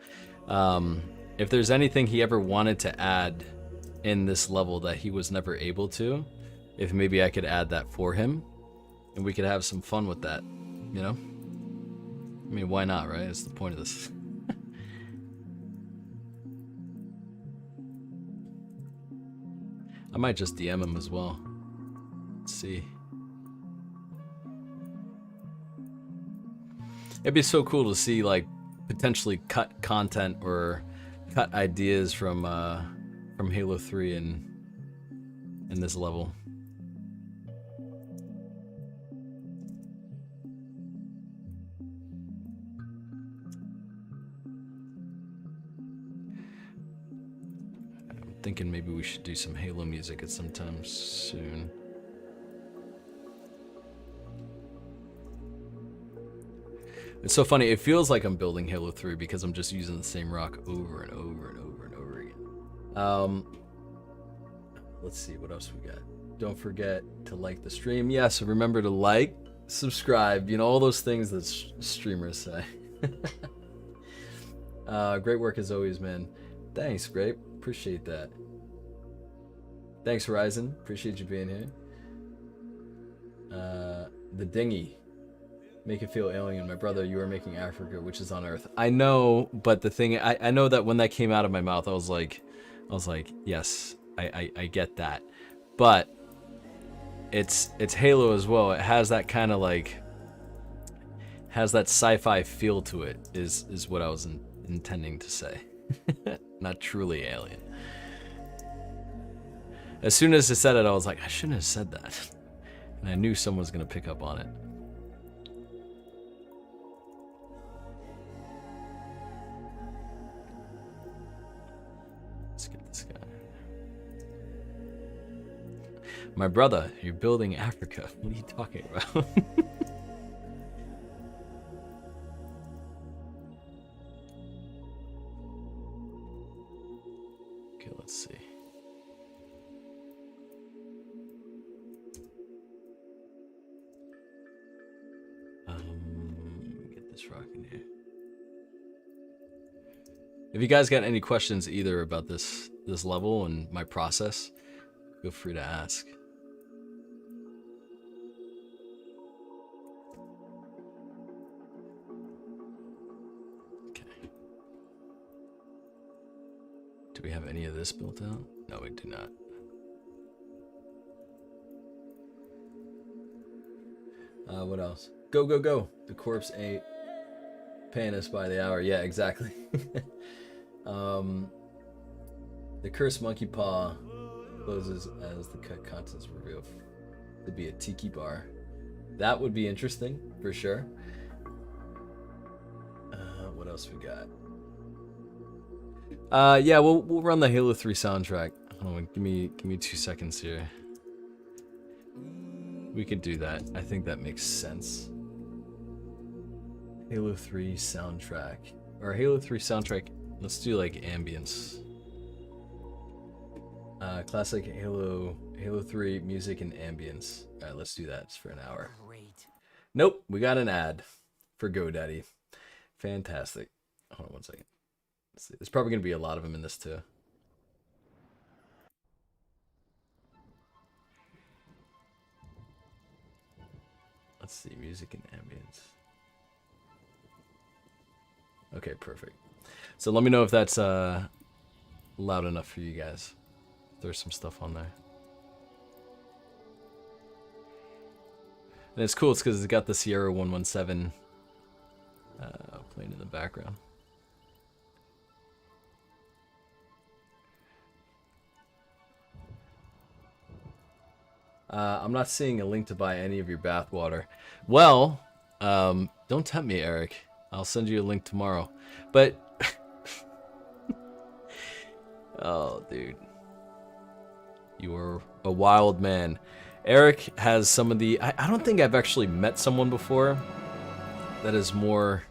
if there's anything he ever wanted to add in this level that he was never able to, if maybe I could add that for him and we could have some fun with that, I mean, why not, right? That's the point of this. I might just DM him as well. Let's see. It'd be so cool to see, like, potentially cut content or cut ideas from Halo 3 in this level. I'm thinking maybe we should do some Halo music at some time soon. It's so funny, it feels like I'm building Halo 3 because I'm just using the same rock over and over and over and over again. Let's see what else we got. Don't forget to like the stream. Yeah, so remember to like, subscribe, all those things that streamers say. Great work as always, man. Thanks, Grape. Appreciate that. Thanks, Horizon. Appreciate you being here. The dinghy. Make it feel alien. My brother, you are making Africa, which is on Earth. I know, but the thing, I know that when that came out of my mouth, I was like, yes, I get that. But it's Halo as well. It has that kind of like, has that sci-fi feel to it, is what I was intending to say. Not truly alien. As soon as I said it, I was like, I shouldn't have said that. And I knew someone was going to pick up on it. Let's get this guy. My brother, you're building Africa. What are you talking about? Okay, let's see. Get this rock in here. If you guys got any questions either about this level and my process, feel free to ask. Okay. Do we have any of this built out? No, we do not. What else? Go, go, go. The corpse ain't paying us by the hour. Yeah, exactly. The cursed monkey paw closes as the cut contents reveal to be a tiki bar. That would be interesting for sure. What else we got? Yeah, we'll run the Halo 3 soundtrack. Hold on, give me 2 seconds here. We could do that. I think that makes sense. Halo 3 soundtrack. Or Halo 3 soundtrack, let's do like ambience. Classic Halo 3 music and ambience. Alright, let's do that. It's for an hour. Great. Nope, we got an ad for GoDaddy. Fantastic. Hold on 1 second. Let's see. There's probably going to be a lot of them in this too. Let's see, music and ambience. Okay, perfect. So let me know if that's loud enough for you guys. There's some stuff on there. And it's cool, it's because it's got the Sierra 117 playing in the background. I'm not seeing a link to buy any of your bathwater. Well, don't tempt me, Eric. I'll send you a link tomorrow. But, oh, dude. You are a wild man. Eric has some of the... I don't think I've actually met someone before that is more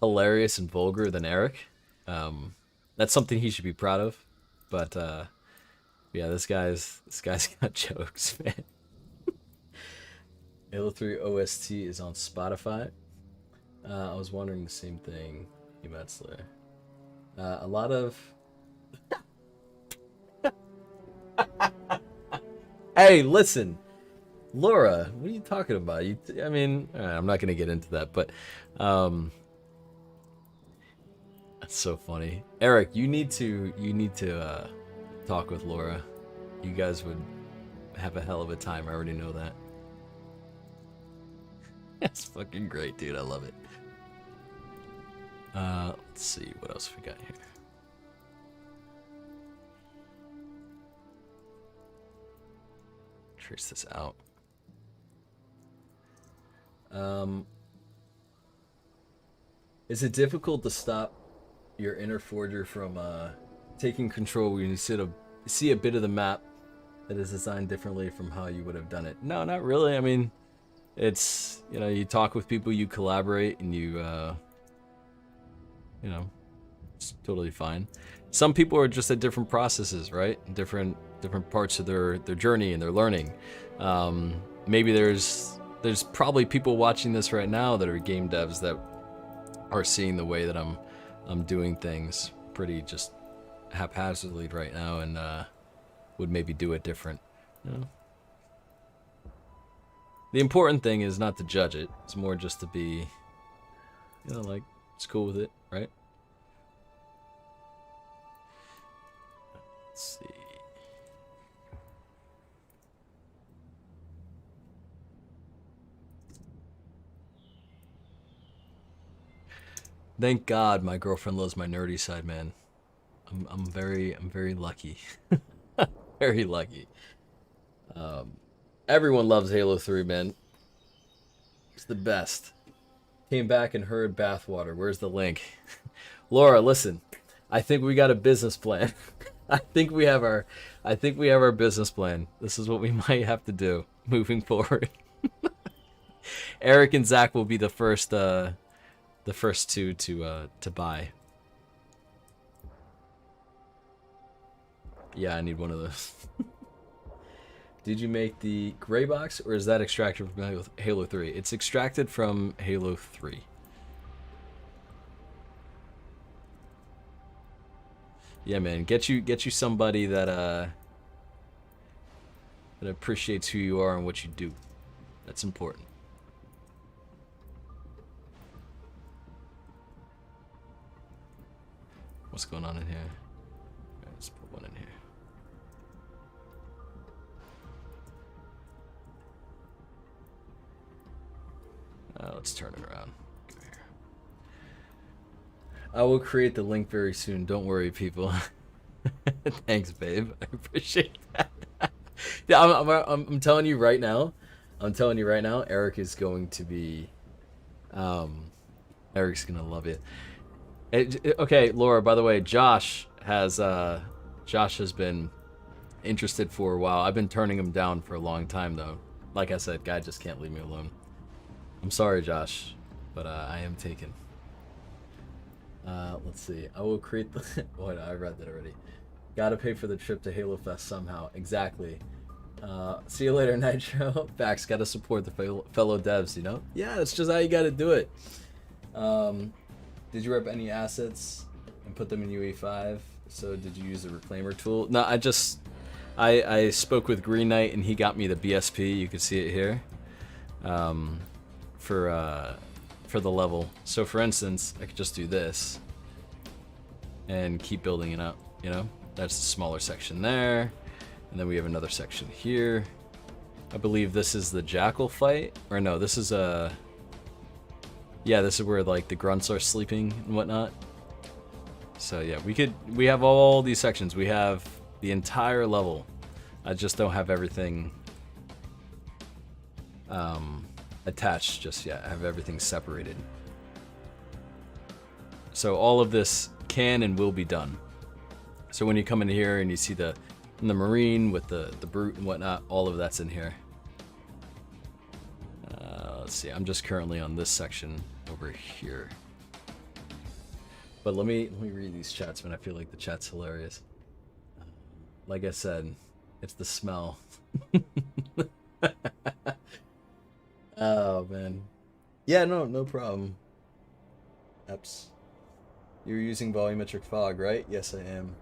hilarious and vulgar than Eric. That's something he should be proud of. But, yeah, this guy's got jokes, man. Halo 3 OST is on Spotify. I was wondering the same thing, Metzler. A lot of... Hey, listen, Laura, what are you talking about? I mean, I'm not gonna get into that, but that's so funny. Eric, you need to talk with Laura. You guys would have a hell of a time. I already know that. That's fucking great, dude. I love it. Let's see what else we got here. Trace this out. Is it difficult to stop your inner forger from taking control when you see a bit of the map that is designed differently from how you would have done it? No, not really. I mean, it's, you know, you talk with people, you collaborate, and you know, it's totally fine. Some people are just at different processes, right? Different parts of their journey and their learning. Maybe there's probably people watching this right now that are game devs that are seeing the way that I'm doing things pretty just haphazardly right now, and would maybe do it different. You know? The important thing is not to judge it. It's more just to be, you know, like, it's cool with it, right? Let's see. Thank God my girlfriend loves my nerdy side, man. I'm very lucky. Very lucky. Everyone loves Halo 3, man. It's the best. Came back and heard bathwater. Where's the link? Laura, listen. I think we got a business plan. I think we have our business plan. This is what we might have to do moving forward. Eric and Zach will be the first two to buy. Yeah, I need one of those. Did you make the gray box, or is that extracted from Halo 3? It's extracted from Halo 3. Yeah, man, get you somebody that appreciates who you are and what you do. That's important. What's going on in here? Right, let's put one in here. Let's turn it around. Come here. I will create the link very soon. Don't worry, people. Thanks, babe. I appreciate that. Yeah, I'm telling you right now. I'm telling you right now, Eric is going to be, Eric's gonna love it. Okay, Laura. By the way, Josh has been interested for a while. I've been turning him down for a long time though. Like I said, guy just can't leave me alone. I'm sorry, Josh, but I am taken. Let's see. I will create the. What? I read that already. Gotta pay for the trip to Halo Fest somehow. Exactly. See you later, Nitro. Facts. Gotta support the fellow devs. You know. Yeah, that's just how you gotta do it. Did you rep any assets and put them in UE5? So did you use the reclaimer tool? No, I spoke with Green Knight and he got me the BSP. You can see it here. For the level. So for instance, I could just do this and keep building it up, you know? That's the smaller section there. And then we have another section here. I believe this is the Jackal fight. Or no, this is yeah, this is where like the grunts are sleeping and whatnot. So yeah, we have all these sections. We have the entire level. I just don't have everything attached just yet. I have everything separated. So all of this can and will be done. So when you come in here and you see the marine with the brute and whatnot, all of that's in here. Let's see, I'm just currently on this section over here. But let me read these chats, man. I feel like the chat's hilarious. Like I said, it's the smell. Oh man. Yeah, no problem. Eps. You're using volumetric fog, right? Yes, I am.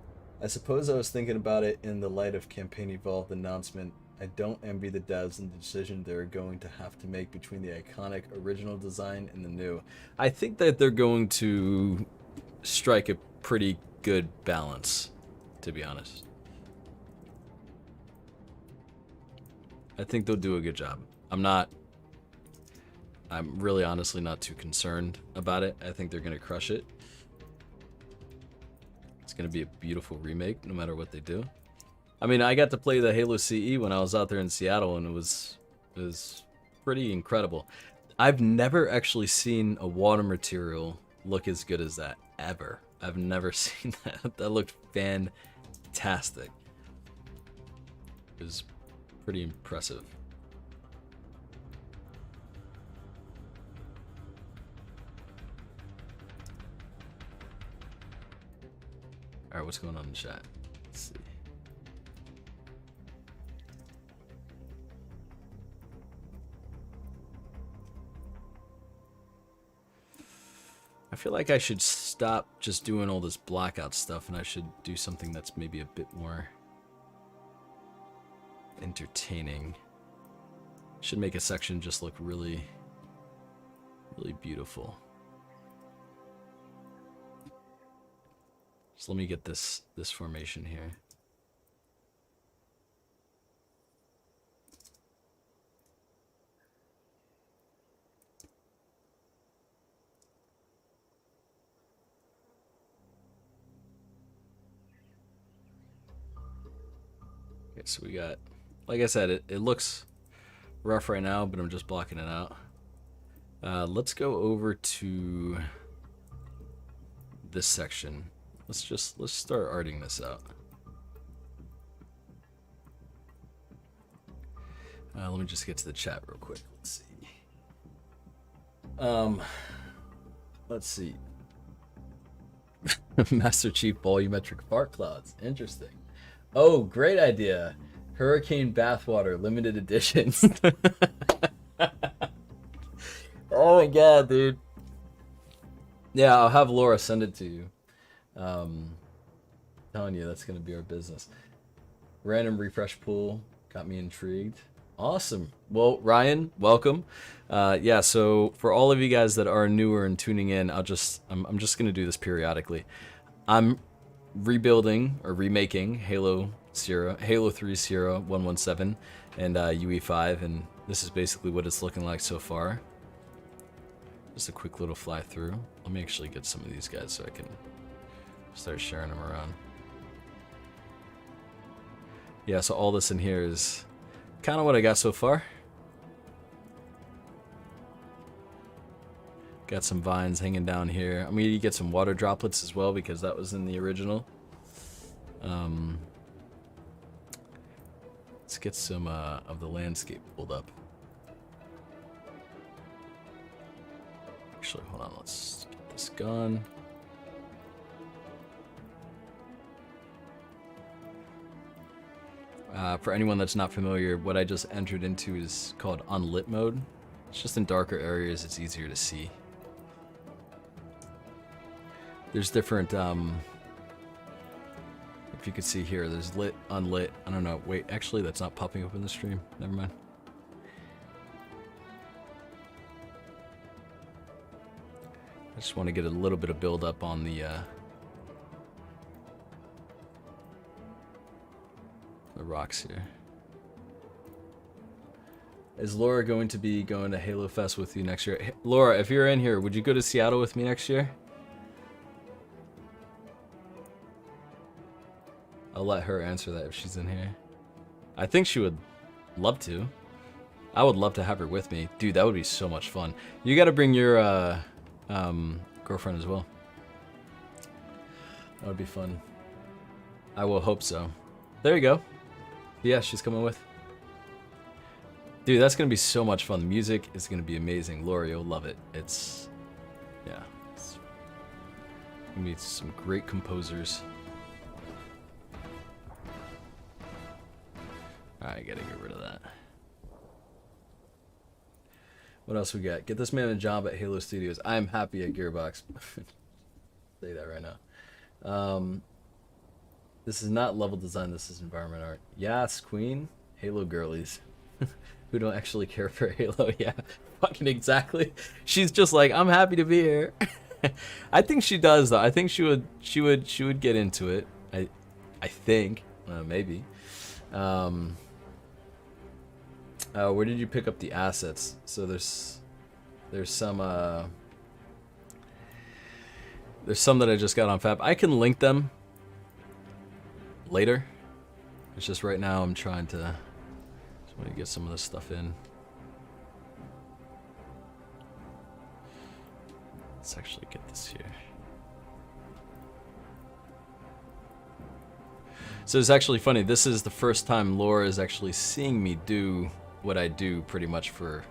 I suppose I was thinking about it in the light of Campaign Evolved announcement. I don't envy the devs and the decision they're going to have to make between the iconic original design and the new. I think that they're going to strike a pretty good balance, to be honest. I think they'll do a good job. I'm really honestly not too concerned about it. I think they're going to crush it. It's going to be a beautiful remake no matter what they do. I mean, I got to play the Halo CE when I was out there in Seattle, and it was pretty incredible. I've never actually seen a water material look as good as that, ever. I've never seen that. That looked fantastic. It was pretty impressive. Alright, what's going on in the chat? Let's see. I feel like I should stop just doing all this blackout stuff and I should do something that's maybe a bit more entertaining. Should make a section just look really, really beautiful. So let me get this formation here. Okay, so we got, like I said, it looks rough right now, but I'm just blocking it out. Let's go over to this section. Let's start arting this out. Let me just get to the chat real quick. Let's see. Master Chief volumetric fart clouds. Interesting. Oh, great idea. Hurricane bathwater limited editions. Oh my god, dude. Yeah, I'll have Laura send it to you. Telling you that's gonna be our business. Random refresh pool got me intrigued. Awesome. Well, Ryan, welcome. Yeah, so for all of you guys that are newer and tuning in, I'm just gonna do this periodically. I'm rebuilding or remaking Halo 3 Sierra 117 and UE5, and this is basically what it's looking like so far. Just a quick little fly through. Let me actually get some of these guys so I can start sharing them around. Yeah, so all this in here is kind of what I got so far. Got some vines hanging down here. I'm gonna get some water droplets as well because that was in the original. Let's get some of the landscape pulled up. Actually, hold on. Let's get this gone. For anyone that's not familiar, what I just entered into is called unlit mode. It's just in darker areas, it's easier to see. There's different, if you could see here, there's lit, unlit, I don't know, wait, actually that's not popping up in the stream, never mind. I just want to get a little bit of build up on the rocks here. Is Laura going to be going to Halo Fest with you next year? Hey, Laura, if you're in here, would you go to Seattle with me next year? I'll let her answer that if she's in here. I think she would love to. I would love to have her with me. Dude, that would be so much fun. You gotta bring your girlfriend as well. That would be fun. I will hope so. There you go. Yeah, she's coming with. Dude, that's gonna be so much fun. The music is gonna be amazing. Lori, you'll love it. It's, yeah. It's gonna be some great composers. Alright, gotta get rid of that. What else we got? Get this man a job at Halo Studios. I'm happy at Gearbox. Say that right now. This is not level design, this is environment art. Yes, Queen. Halo girlies. Who don't actually care for Halo. Yeah, fucking exactly. She's just like, I'm happy to be here. I think she does though. I think she would get into it. I think. Maybe. Where did you pick up the assets? So there's some that I just got on Fab. I can link them later. It's just right now I'm trying to get some of this stuff in. Let's actually get this here. So it's actually funny. This is the first time Laura is actually seeing me do what I do pretty much for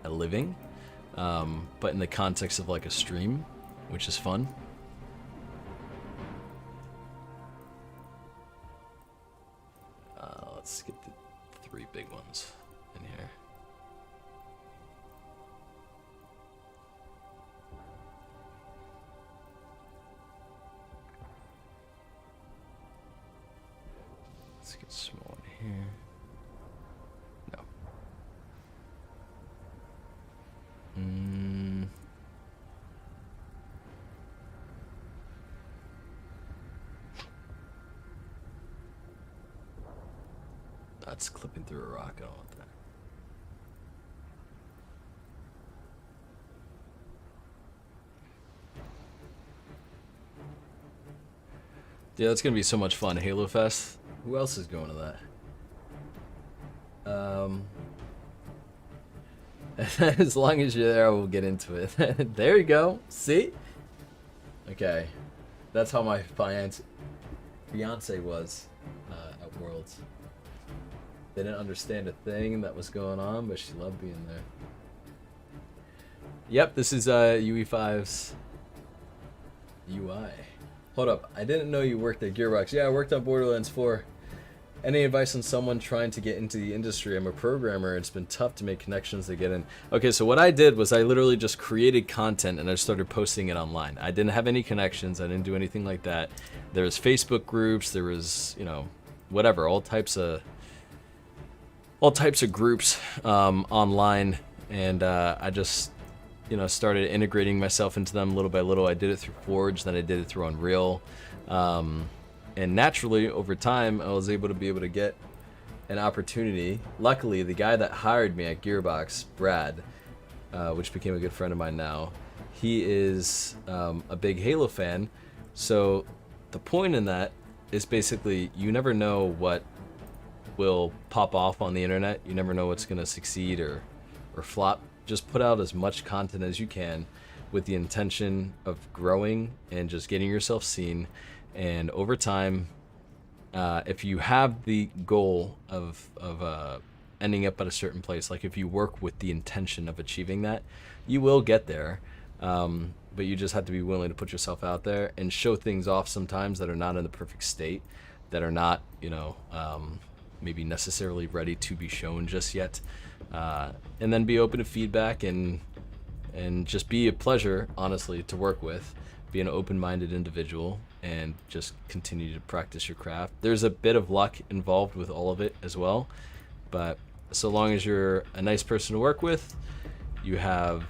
a living, but in the context of like a stream, which is fun. Let's get the 3 big ones in here. Let's get some more in here. No. That's clipping through a rock. I don't want that. Yeah, that's gonna be so much fun. Halo Fest. Who else is going to that? As long as you're there, we'll get into it. There you go. See? Okay. That's how my fiance was at Worlds. They didn't understand a thing that was going on, but she loved being there. Yep, this is UE5's UI. Hold up, I didn't know you worked at Gearbox. Yeah, I worked on Borderlands 4. Any advice on someone trying to get into the industry? I'm a programmer, and it's been tough to make connections to get in. Okay, so what I did was I literally just created content and I started posting it online. I didn't have any connections, I didn't do anything like that. There was Facebook groups, there was, you know, whatever, all types of groups online, and I just, you know, started integrating myself into them little by little. I did it through Forge, then I did it through Unreal, and naturally over time I was able to get an opportunity. Luckily, the guy that hired me at Gearbox, Brad, which became a good friend of mine now, he is a big Halo fan. So the point in that is basically you never know what will pop off on the internet. You never know what's going to succeed or flop. Just put out as much content as you can, with the intention of growing and just getting yourself seen. And over time, if you have the goal of ending up at a certain place, like if you work with the intention of achieving that, you will get there. But you just have to be willing to put yourself out there and show things off sometimes that are not in the perfect state, that are not, maybe necessarily ready to be shown just yet. And then be open to feedback and just be a pleasure, honestly, to work with. Be an open-minded individual and just continue to practice your craft. There's a bit of luck involved with all of it as well, but so long as you're a nice person to work with, you have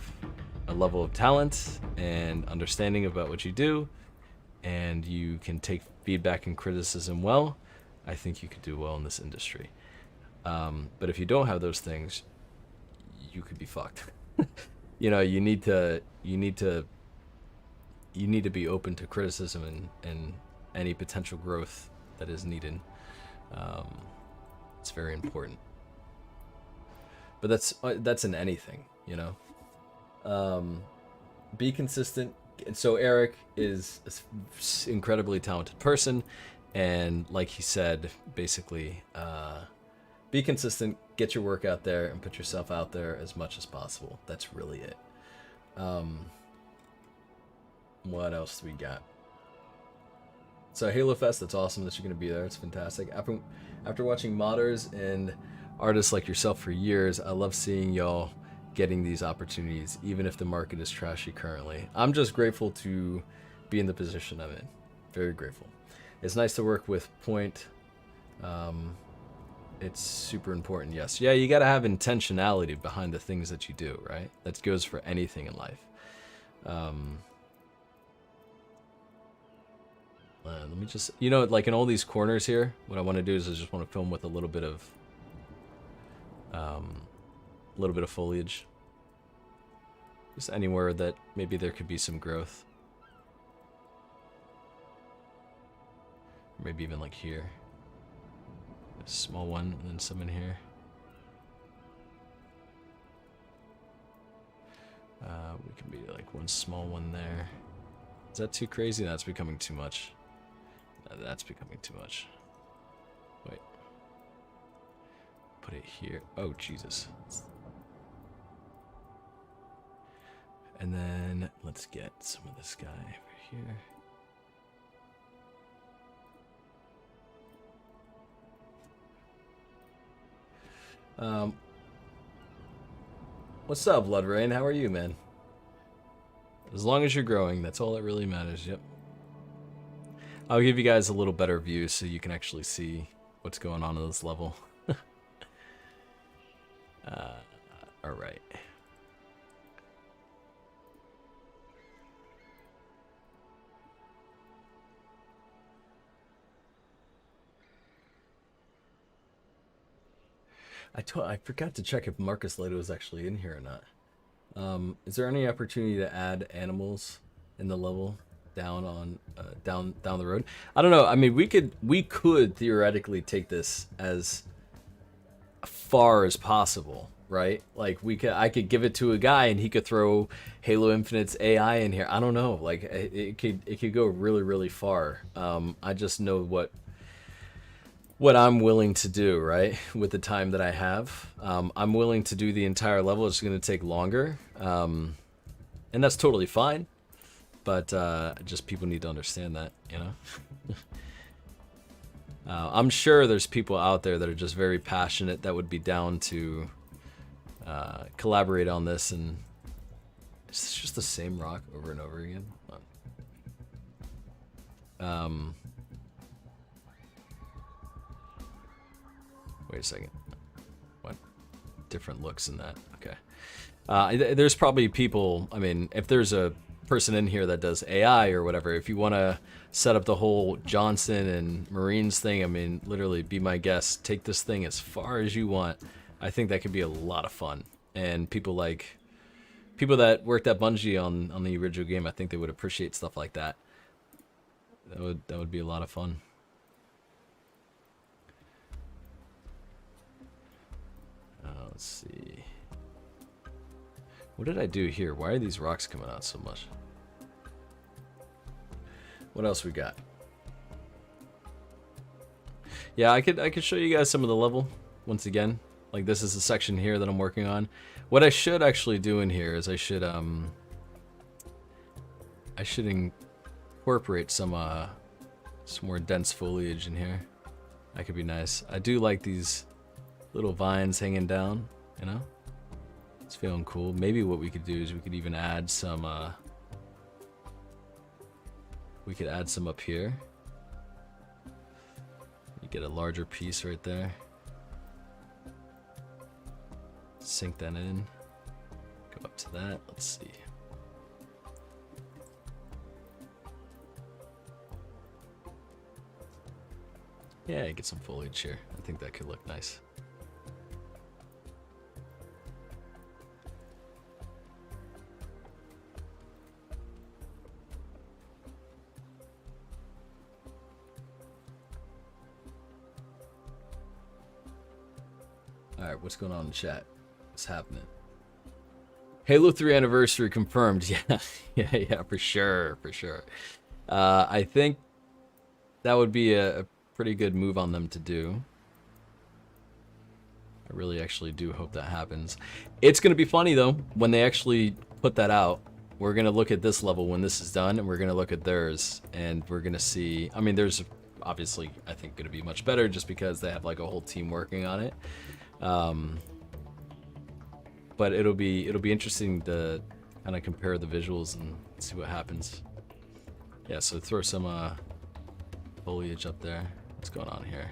a level of talent and understanding about what you do, and you can take feedback and criticism well, I think you could do well in this industry. But if you don't have those things, you could be fucked. You need to be open to criticism and any potential growth that is needed. It's very important. But that's in anything, be consistent. And so Eric is an incredibly talented person, and like he said, basically, be consistent, get your work out there, and put yourself out there as much as possible. That's really it. What else do we got? So Halo Fest, that's awesome that you're going to be there. It's fantastic. After watching modders and artists like yourself for years, I love seeing y'all getting these opportunities, even if the market is trashy currently. I'm just grateful to be in the position I'm in. Very grateful. It's nice to work with Point. It's super important, yes. Yeah, you got to have intentionality behind the things that you do, right? That goes for anything in life. Let me just, like in all these corners here, what I want to do is I just want to film with a little bit of foliage. Just anywhere that maybe there could be some growth. Or maybe even like here. A small one and then some in here. We can be like one small one there. Is that too crazy? That's becoming too much. That's becoming too much. Wait. Put it here. Oh, Jesus. And then let's get some of this guy over here. What's up, Blood Rain? How are you, man? As long as you're growing, that's all that really matters. Yep. I'll give you guys a little better view so you can actually see what's going on in this level. All right. I forgot to check if Marcus Leto is actually in here or not. Is there any opportunity to add animals in the level down on down the road? I don't know. I mean, we could theoretically take this as far as possible, right? Like I could give it to a guy and he could throw Halo Infinite's AI in here. I don't know. Like it could go really, really far. I just know what I'm willing to do, right? With the time that I have. I'm willing to do the entire level. It's going to take longer. And that's totally fine. But just people need to understand that, I'm sure there's people out there that are just very passionate that would be down to collaborate on this. And it's just the same rock over and over again. Wait a second. What? Different looks in that. Okay. There's probably people, I mean, if there's a person in here that does AI or whatever, if you want to set up the whole Johnson and Marines thing, I mean, literally be my guest. Take this thing as far as you want. I think that could be a lot of fun. And people that worked at Bungie on the original game, I think they would appreciate stuff like that. That would be a lot of fun. Let's see. What did I do here? Why are these rocks coming out so much? What else we got? Yeah, I could show you guys some of the level once again. Like this is the section here that I'm working on. What I should actually do in here is I should incorporate some more dense foliage in here. That could be nice. I do like these little vines hanging down, you know? It's feeling cool. Maybe what we could do is we could even add some we could add some up here. You get a larger piece right there. Sink that in. Go up to that. Let's see. Yeah, get some foliage here. I think that could look nice. Alright, what's going on in the chat? What's happening? Halo 3 anniversary confirmed. Yeah, yeah, for sure, for sure. I think that would be a pretty good move on them to do. I really actually do hope that happens. It's going to be funny, though, when they actually put that out. We're going to look at this level when this is done, and we're going to look at theirs, and we're going to see... I mean, there's obviously, I think, going to be much better just because they have, like, a whole team working on it. But it'll be interesting to kind of compare the visuals and see what happens. Yeah, so throw some foliage up there. What's going on here?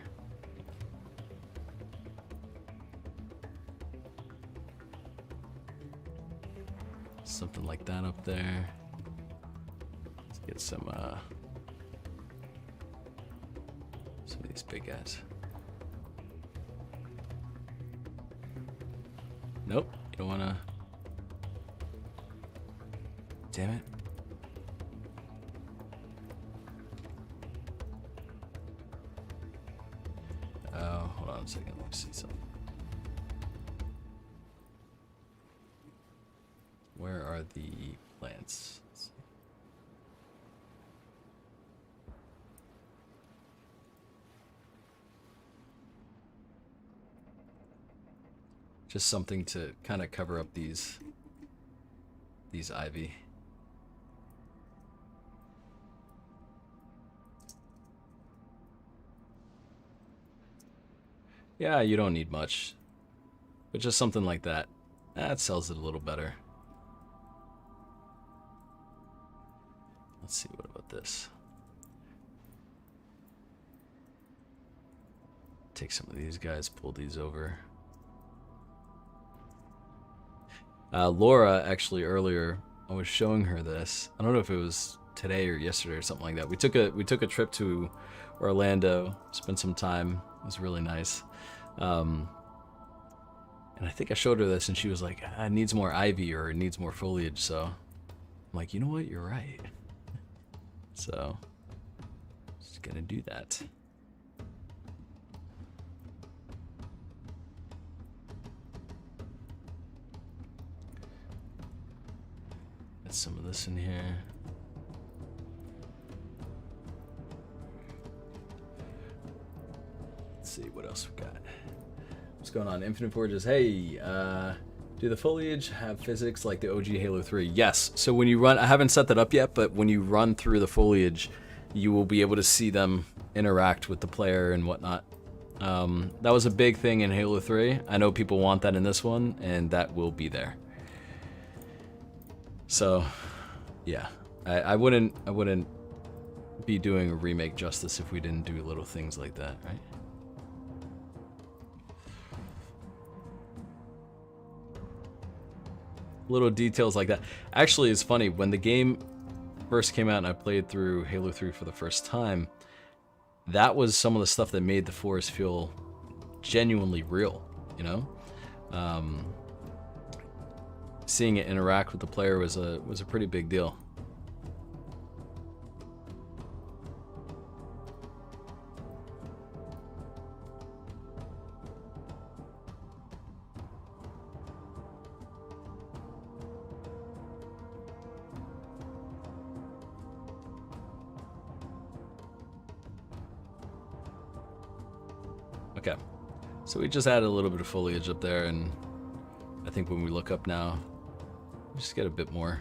Something like that up there. Let's get some of these big guys. Nope, you don't wanna. Damn it. Oh, hold on a second, let me see something. Where are the plants? Let's see. Just something to kind of cover up these ivy. Yeah, you don't need much, but just something like that. That sells it a little better. Let's see, what about this? Take some of these guys, pull these over. Laura, actually, earlier, I was showing her this. I don't know if it was today or yesterday or something like that. We took a trip to Orlando, spent some time. It was really nice. And I think I showed her this, and she was like, "It needs more ivy or it needs more foliage." So I'm like, you know what? You're right. So just gonna do that. Get some of this in here. Let's see what else we got. What's going on? Infinite Forges. Hey, do the foliage have physics like the OG Halo 3? Yes. So when you run, I haven't set that up yet, but when you run through the foliage, you will be able to see them interact with the player and whatnot. That was a big thing in Halo 3. I know people want that in this one, and that will be there. So, yeah, I wouldn't be doing a remake justice if we didn't do little things like that, right? Little details like that. Actually, it's funny, when the game first came out and I played through Halo 3 for the first time, that was some of the stuff that made the forest feel genuinely real, you know? Seeing it interact with the player was a pretty big deal. Okay. So we just added a little bit of foliage up there, and I think when we look up now, we just get a bit more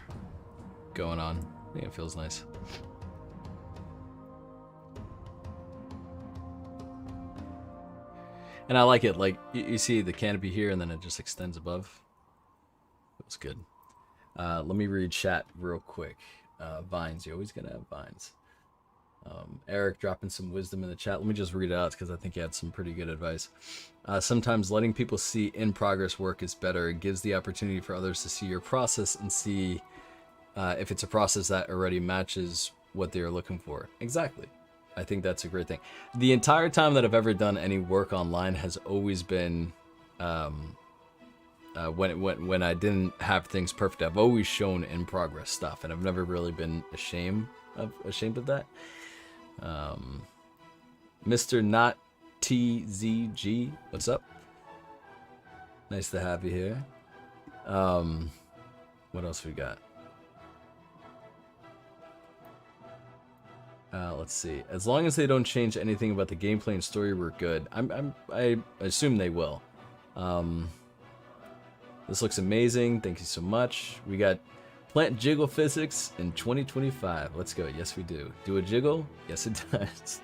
going on. I think it feels nice. And I like it, like, you see the canopy here, and then it just extends above. Feels good. Let me read chat real quick. Vines, you're always gonna have vines. Eric dropping some wisdom in the chat. Let me just read it out because I think he had some pretty good advice. Sometimes letting people see in progress work is better. It gives the opportunity for others to see your process and see if it's a process that already matches what they're looking for. Exactly. I think that's a great thing. The entire time that I've ever done any work online has always been when I didn't have things perfect. I've always shown in progress stuff, and I've never really been ashamed of that. Mr. Not TZG, what's up? Nice to have you here. What else we got? Let's see. As long as they don't change anything about the gameplay and story, we're good. I assume they will. This looks amazing. Thank you so much. We got plant jiggle physics in 2025. Let's go. Yes, we do. Do a jiggle? Yes, it does.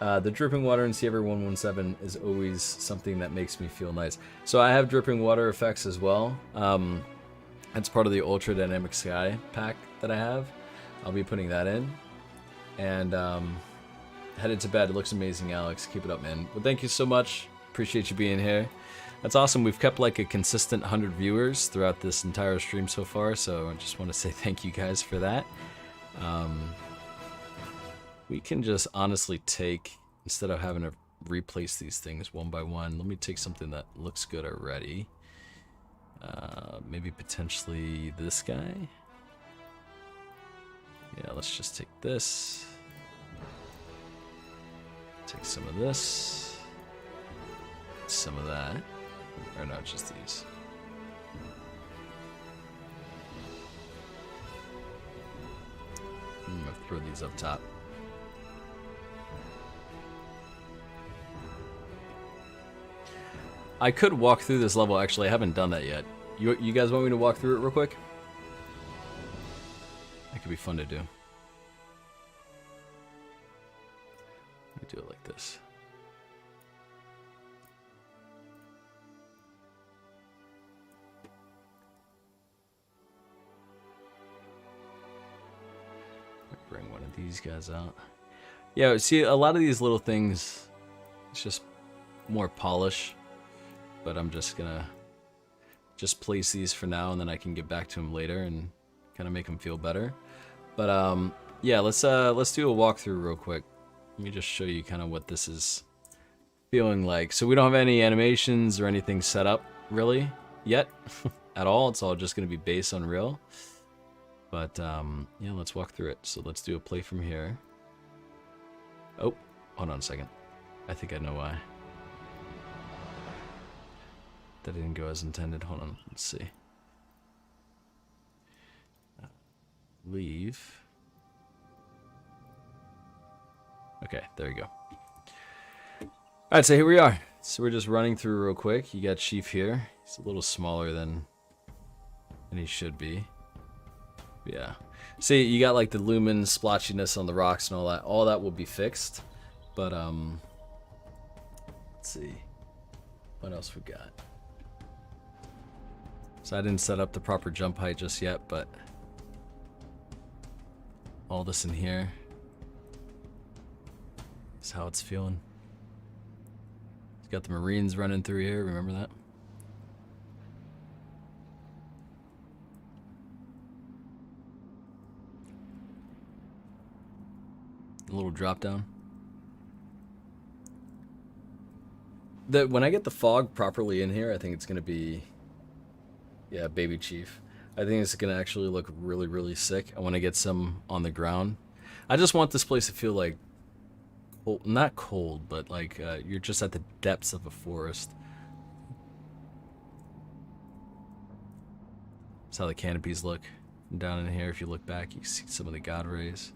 The dripping water in Siever 117 is always something that makes me feel nice. So I have dripping water effects as well. That's part of the Ultra Dynamic Sky pack that I have. I'll be putting that in. And headed to bed. It looks amazing, Alex. Keep it up, man. Well, thank you so much. Appreciate you being here. That's awesome. We've kept like a consistent 100 viewers throughout this entire stream so far, so I just want to say thank you guys for that. We can just honestly take, instead of having to replace these things one by one, let me take something that looks good already. Maybe potentially this guy. Yeah, let's just take this. Take some of this. Some of that. Or not just these. I'm gonna throw these up top. I could walk through this level. Actually, I haven't done that yet. You guys want me to walk through it real quick? That could be fun to do. Let me do it like this. Bring one of these guys out. Yeah, see, a lot of these little things, it's just more polish. But I'm just gonna place these for now, and then I can get back to them later and kind of make them feel better. But yeah, let's do a walkthrough real quick. Let me just show you kind of what this is feeling like. So we don't have any animations or anything set up really yet at all. It's all just gonna be based on Unreal. But yeah, let's walk through it. So let's do a play from here. Oh, hold on a second. I think I know why. That didn't go as intended. Hold on, let's see. Leave. Okay, there you go. Alright, so here we are. So we're just running through real quick. You got Chief here. He's a little smaller than he should be. Yeah. See, you got like the lumen splotchiness on the rocks and all that. All that will be fixed. But let's see. What else we got? So I didn't set up the proper jump height just yet, but all this in here is how it's feeling. It's got the Marines running through here, remember that? A little drop down. When I get the fog properly in here, I think it's gonna be, yeah, Baby Chief. I think it's gonna actually look really, really sick. I want to get some on the ground. I just want this place to feel like, well, not cold, but like you're just at the depths of a forest. That's how the canopies look down in here. If you look back, you can see some of the god rays.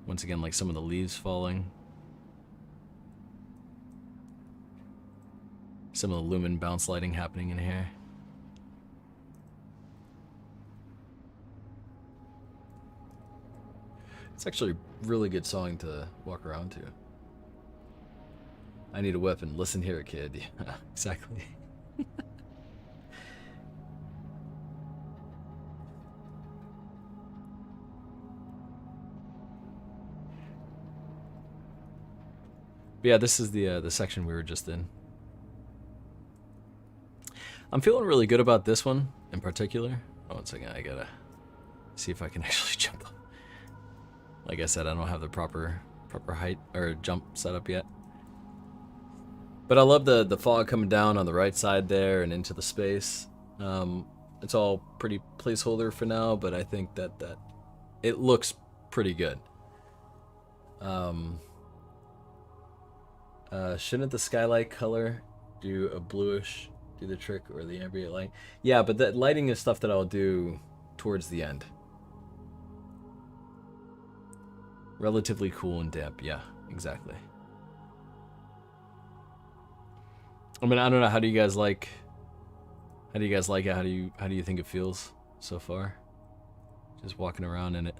Once again, like some of the leaves falling. Some of the lumen bounce lighting happening in here. It's actually a really good song to walk around to. I need a weapon. Listen here, kid. Yeah, exactly. But yeah, this is the section we were just in. I'm feeling really good about this one in particular. Oh, 1 second, I gotta see if I can actually jump up. Like I said, I don't have the proper height or jump set up yet. But I love the fog coming down on the right side there and into the space. It's all pretty placeholder for now, but I think that it looks pretty good. Shouldn't the skylight color do a bluish, do the trick, or the ambient light? Yeah, but that lighting is stuff that I'll do towards the end. Relatively cool and damp, yeah, exactly. I mean, I don't know, how do you guys like it? How do you think it feels so far? Just walking around in it.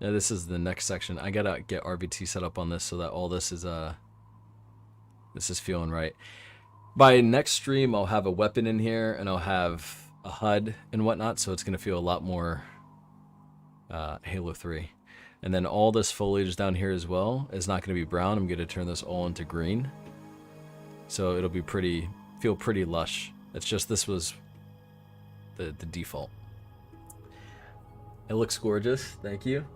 Yeah, this is the next section. I gotta get RVT set up on this so that all this is feeling right. By next stream, I'll have a weapon in here and I'll have a HUD and whatnot, so it's gonna feel a lot more Halo 3. And then all this foliage down here as well is not gonna be brown. I'm gonna turn this all into green, so it'll be feel pretty lush. It's just this was the default. It looks gorgeous. Thank you.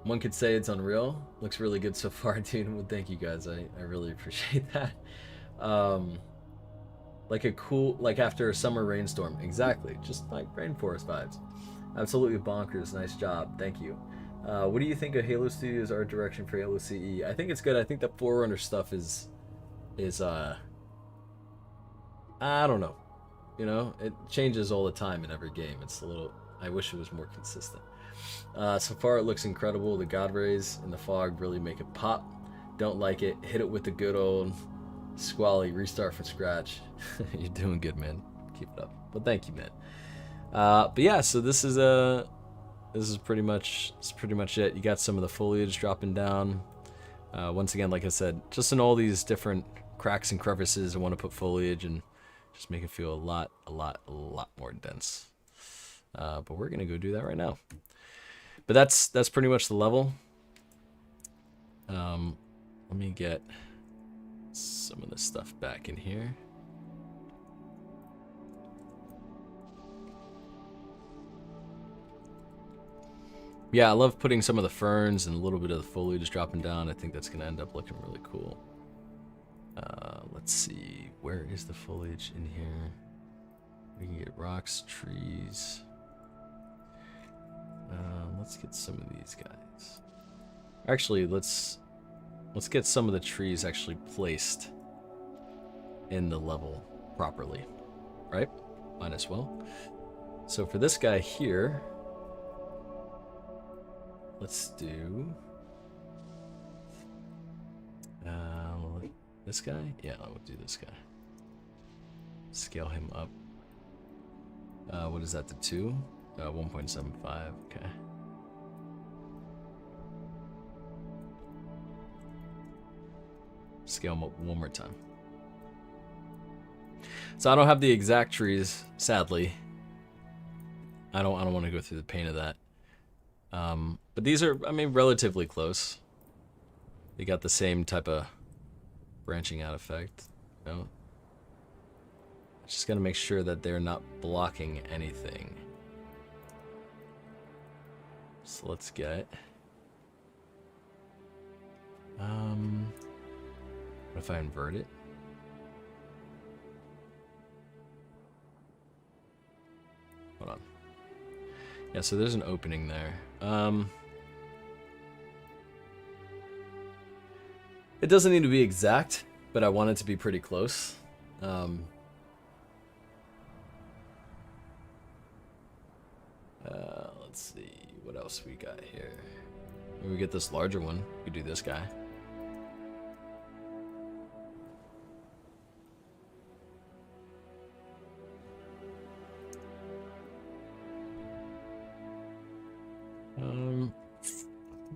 One could say it's unreal. Looks really good so far, dude. Well, thank you guys. I really appreciate that. Like a cool, like after a summer rainstorm. Exactly. Just like rainforest vibes. Absolutely bonkers. Nice job. Thank you. What do you think of Halo Studios' art direction for Halo CE? I think it's good. I think the Forerunner stuff is I don't know. You know, it changes all the time in every game. It's a little, I wish it was more consistent. So far it looks incredible. The God rays in the fog really make it pop. Don't like it. Hit it with the good old squally restart from scratch. You're doing good, man. Keep it up. But thank you, man. But yeah, so this is pretty much it. You got some of the foliage dropping down. Once again, like I said, just in all these different cracks and crevices, I want to put foliage and just make it feel a lot more dense. But we're gonna go do that right now. But that's pretty much the level. Let me get some of this stuff back in here. Yeah, I love putting some of the ferns and a little bit of the foliage dropping down. I think that's gonna end up looking really cool. Let's see, where is the foliage in here? We can get rocks, trees. Let's get some of these guys. Actually, let's get some of the trees actually placed in the level properly, right? Might as well. So for this guy here, let's do this guy. Yeah, I'll do this guy. Scale him up. What is that, the 2? 1.75, okay. Scale them up one more time. So I don't have the exact trees, sadly. I don't want to go through the pain of that. But these are, I mean, relatively close. They got the same type of branching out effect. You know? Just gotta make sure that they're not blocking anything. So let's get what if I invert it? Hold on. Yeah, so there's an opening there. It doesn't need to be exact, but I want it to be pretty close. Let's see. what else we got here. Maybe we get this larger one. We could do this guy.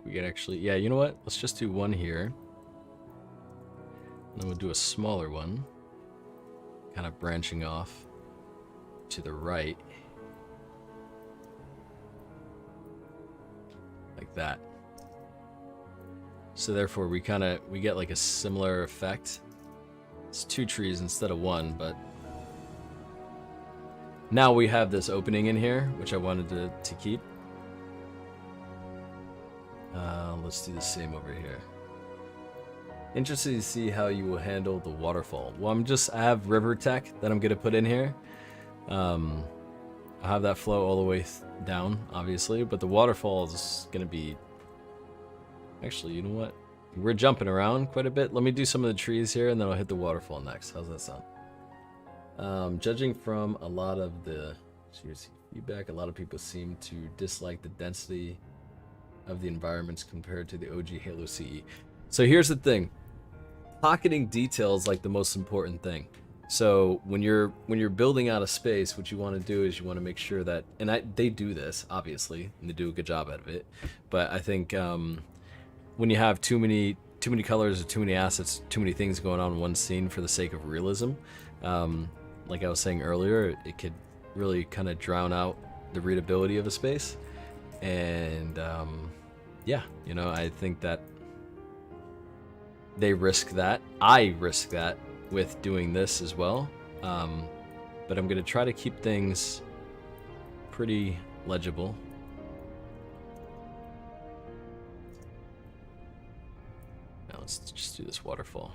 We could actually, yeah, you know what? Let's just do one here. And then we'll do a smaller one, kind of branching off to the right. Like that. So therefore we get like a similar effect. It's 2 trees instead of 1, but now we have this opening in here, which I wanted to keep. Let's do the same over here. Interested to see how you will handle the waterfall. Well, I have river tech that I'm gonna put in here. I'll have that flow all the way down, obviously, but the waterfall is gonna be... Actually, you know what? We're jumping around quite a bit. Let me do some of the trees here, and then I'll hit the waterfall next. How's that sound? Judging from a lot of the feedback, a lot of people seem to dislike the density of the environments compared to the OG Halo CE. So here's the thing. Pocketing detail is like the most important thing. So when you're building out a space, what you want to do is you want to make sure that, and they do this obviously, and they do a good job out of it. But I think when you have too many colors or too many assets, too many things going on in one scene for the sake of realism, like I was saying earlier, it could really kind of drown out the readability of a space. And yeah, you know, I think that they risk that. I risk that with doing this as well. But I'm going to try to keep things pretty legible. Now let's just do this waterfall.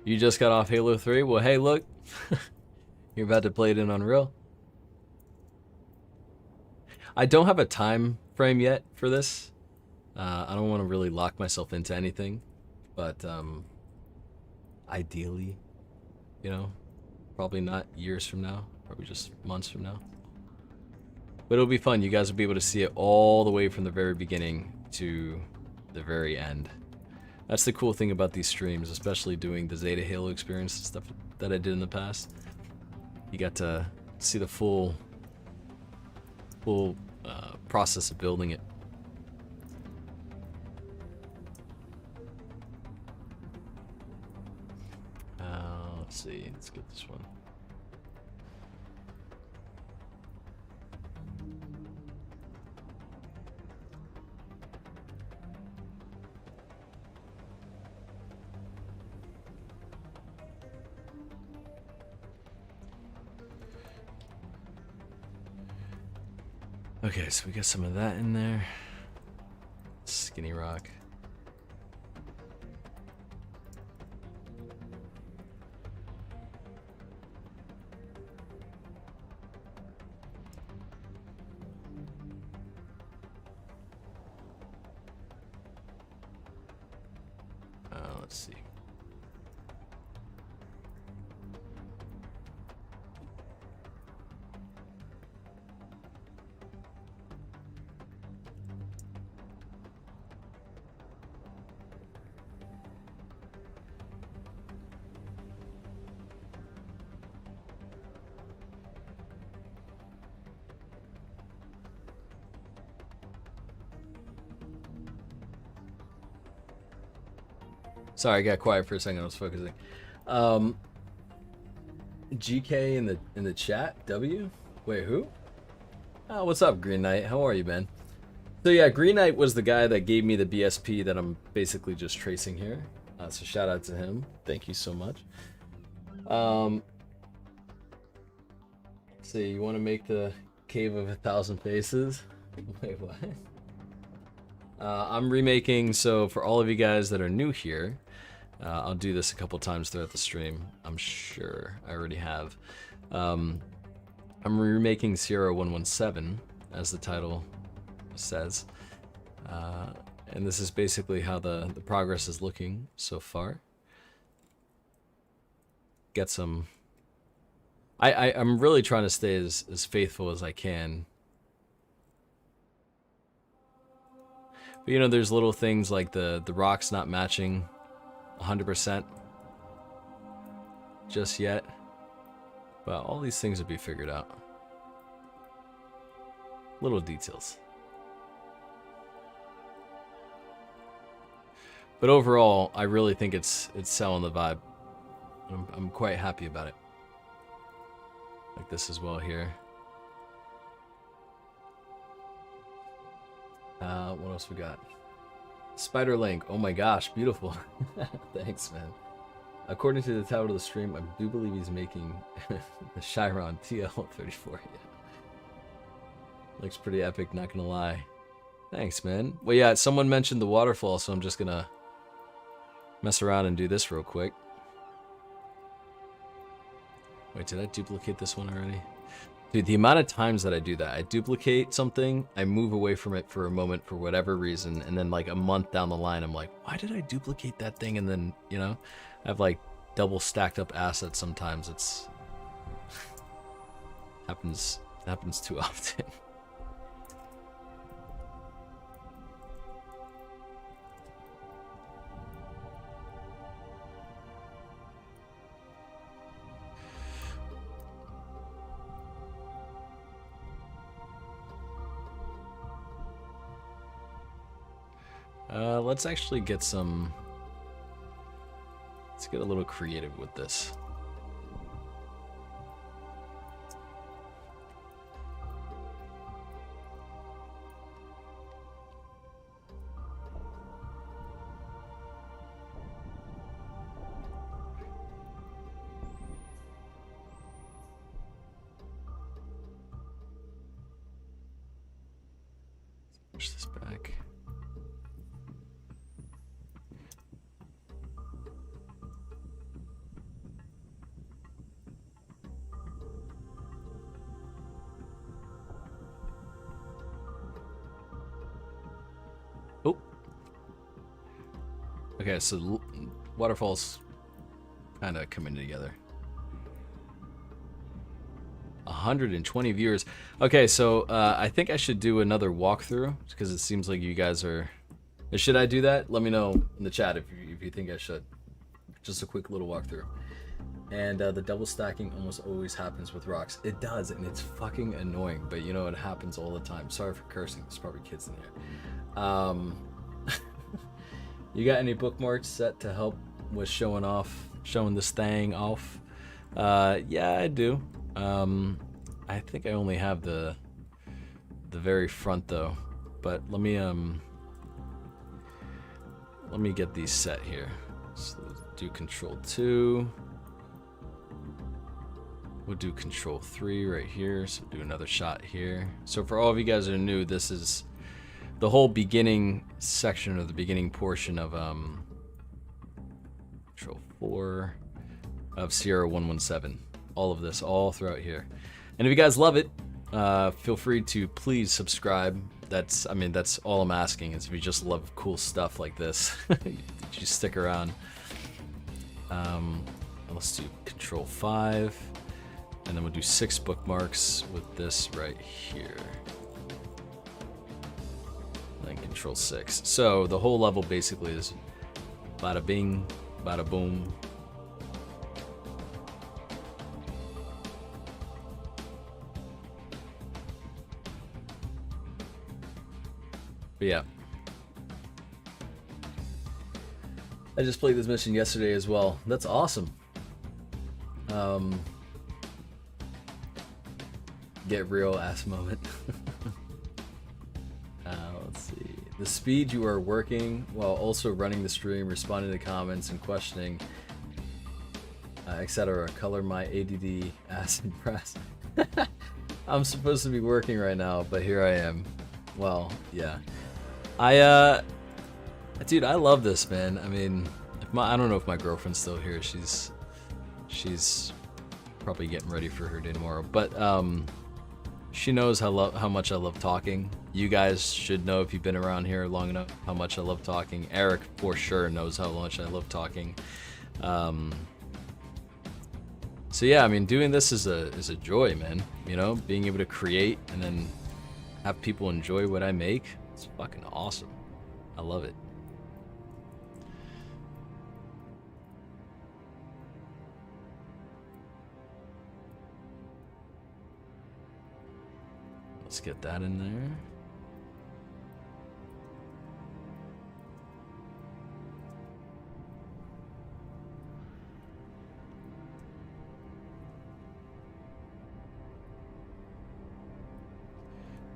You just got off Halo 3? Well, hey, look. You're about to play it in Unreal. I don't have a time frame yet for this. I don't want to really lock myself into anything. But ideally, you know, probably not years from now. Probably just months from now. But it'll be fun. You guys will be able to see it all the way from the very beginning to the very end. That's the cool thing about these streams, especially doing the Zeta Halo experience and stuff that I did in the past. You got to see the full process of building it. Let's see, let's get this one. Okay, so we got some of that in there. Skinny rock. Let's see. Sorry, I got quiet for a second. I was focusing. GK in the chat. W. Wait, who? Oh, what's up, Green Knight? How are you, man? So yeah, Green Knight was the guy that gave me the BSP that I'm basically just tracing here. So shout out to him. Thank you so much. Let's see, you want to make the Cave of 1,000 Faces? Wait, what? I'm remaking, so for all of you guys that are new here, I'll do this a couple times throughout the stream. I'm sure I already have. I'm remaking Sierra 117, as the title says. And this is basically how the progress is looking so far. Get some... I'm really trying to stay as faithful as I can. But you know, there's little things like the rocks not matching 100% just yet. But all these things will be figured out. Little details. But overall, I really think it's selling the vibe. I'm quite happy about it. Like this as well here. What else we got? Spider Link. Oh my gosh, beautiful. Thanks, man. According to the title of the stream, I do believe he's making the Chiron TL34. Yeah. Looks pretty epic, not gonna lie. Thanks, man. Well, yeah, someone mentioned the waterfall, so I'm just gonna mess around and do this real quick. Wait, did I duplicate this one already? Dude, the amount of times that I do that, I duplicate something, I move away from it for a moment for whatever reason, and then like a month down the line, I'm like, why did I duplicate that thing? And then, you know, I have like double stacked up assets sometimes. It's happens too often. Let's actually get some... Let's get a little creative with this. Push this back. Oh. Okay, so Waterfall's kind of coming together. 120 viewers. Okay, so I think I should do another walkthrough because it seems like you guys are... Should I do that? Let me know in the chat if you think I should. Just a quick little walkthrough. And the double stacking almost always happens with rocks. It does, and it's fucking annoying, but you know, it happens all the time. Sorry for cursing, there's probably kids in here. You got any bookmarks set to help with showing this thing off? Yeah, I do. I think I only have the very front though, but let me get these set here. So do Control 2. We'll do Control 3 right here. So do another shot here. So for all of you guys that are new, this is the whole beginning section or the beginning portion of Control 4 of Sierra 117. All of this, all throughout here. And if you guys love it, feel free to please subscribe. That's all I'm asking is if you just love cool stuff like this, you stick around. Let's do Control 5, and then we'll do 6 bookmarks with this right here. And then Control 6. So the whole level basically is bada bing, bada boom. But yeah, I just played this mission yesterday as well. That's awesome. Get real ass moment. Let's see. The speed you are working while also running the stream, responding to comments and questioning, etc. Color my ADD ass and press. I'm supposed to be working right now, but here I am. Well, yeah. Dude, I love this, man. I mean, I don't know if my girlfriend's still here. She's probably getting ready for her day tomorrow. But She knows how much I love talking. You guys should know if you've been around here long enough how much I love talking. Eric for sure knows how much I love talking. So yeah, I mean, doing this is a joy, man. You know, being able to create and then have people enjoy what I make. It's fucking awesome. I love it. Let's get that in there.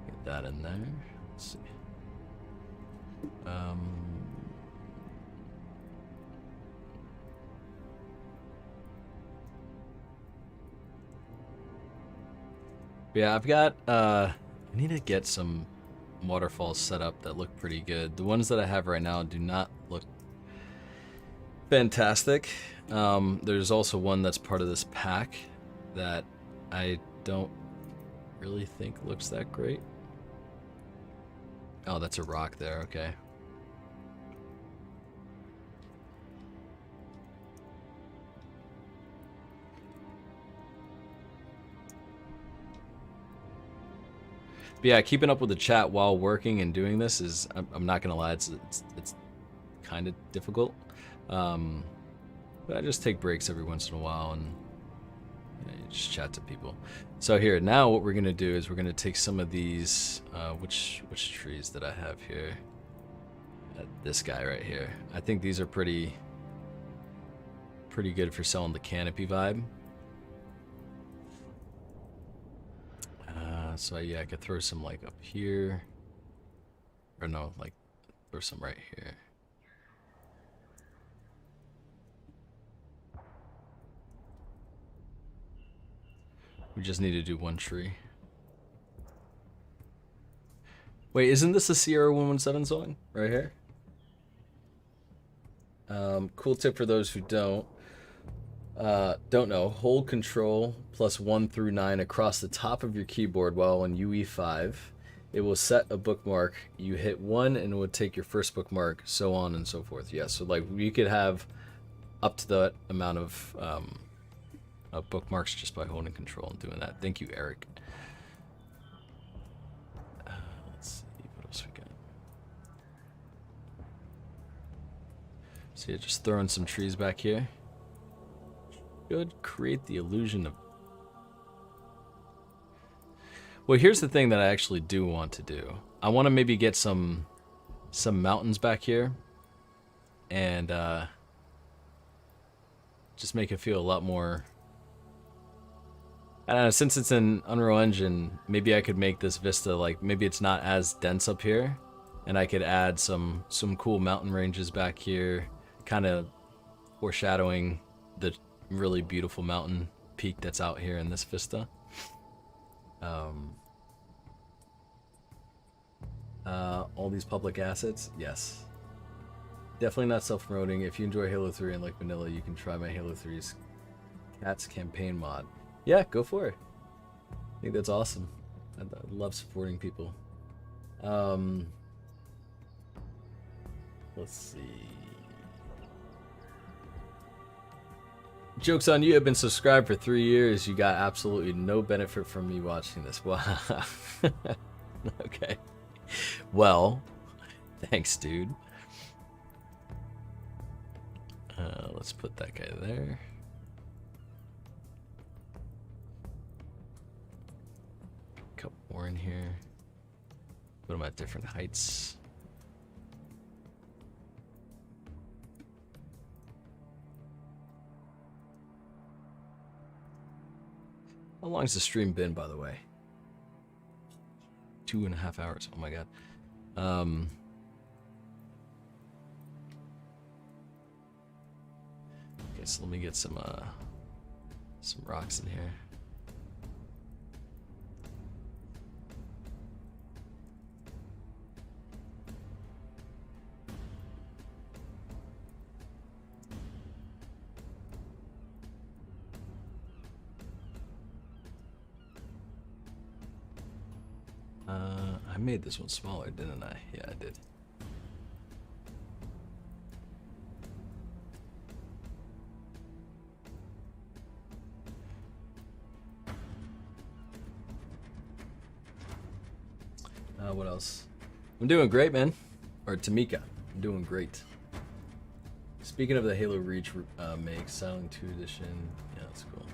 Get that in there. Let's see. Yeah, I've got I need to get some waterfalls set up that look pretty good. The ones that I have right now do not look fantastic. There's also one that's part of this pack that I don't really think looks that great. Oh, that's a rock there, okay. But yeah, keeping up with the chat while working and doing this is, I'm not gonna lie, it's kind of difficult. But I just take breaks every once in a while and you just chat to people. So here, now what we're gonna do is we're gonna take some of these, which trees did I have here? This guy right here. I think these are pretty good for selling the canopy vibe. So yeah, I could throw some like up here, or no, like throw some right here. We just need to do one tree. Wait, isn't this a Sierra 117 song right here? Cool tip for those who don't know. Hold Control plus 1 through 9 across the top of your keyboard while on UE5. It will set a bookmark. You hit 1 and it would take your first bookmark, so on and so forth. Yeah, so like you could have up to that amount of bookmarks just by holding Control and doing that. Thank you, Eric. Let's see, what else we got? So yeah, just throwing some trees back here. Should create the illusion of... Well, here's the thing that I actually do want to do. I want to maybe get some mountains back here and just make it feel a lot more... I don't know, since it's in Unreal Engine, maybe I could make this vista like, maybe it's not as dense up here, and I could add some cool mountain ranges back here, kind of foreshadowing the really beautiful mountain peak that's out here in this vista. All these public assets, yes. Definitely not self-promoting. If you enjoy Halo 3 and like vanilla, you can try my Halo 3's Cats campaign mod. Yeah, go for it. I think that's awesome. I love supporting people. Let's see. Joke's on you, I've been subscribed for 3 years. You got absolutely no benefit from me watching this. Wow. Okay. Well, thanks, dude. Let's put that guy there. Couple more in here. Put them at different heights. How long's the stream been, by the way? 2.5 hours. Oh my god. Okay, so let me get some rocks in here. made this one smaller, didn't I? Yeah, I did. What else? I'm doing great, man. Or Tamika, I'm doing great. Speaking of the Halo Reach make, Silent 2 edition. Yeah, that's cool.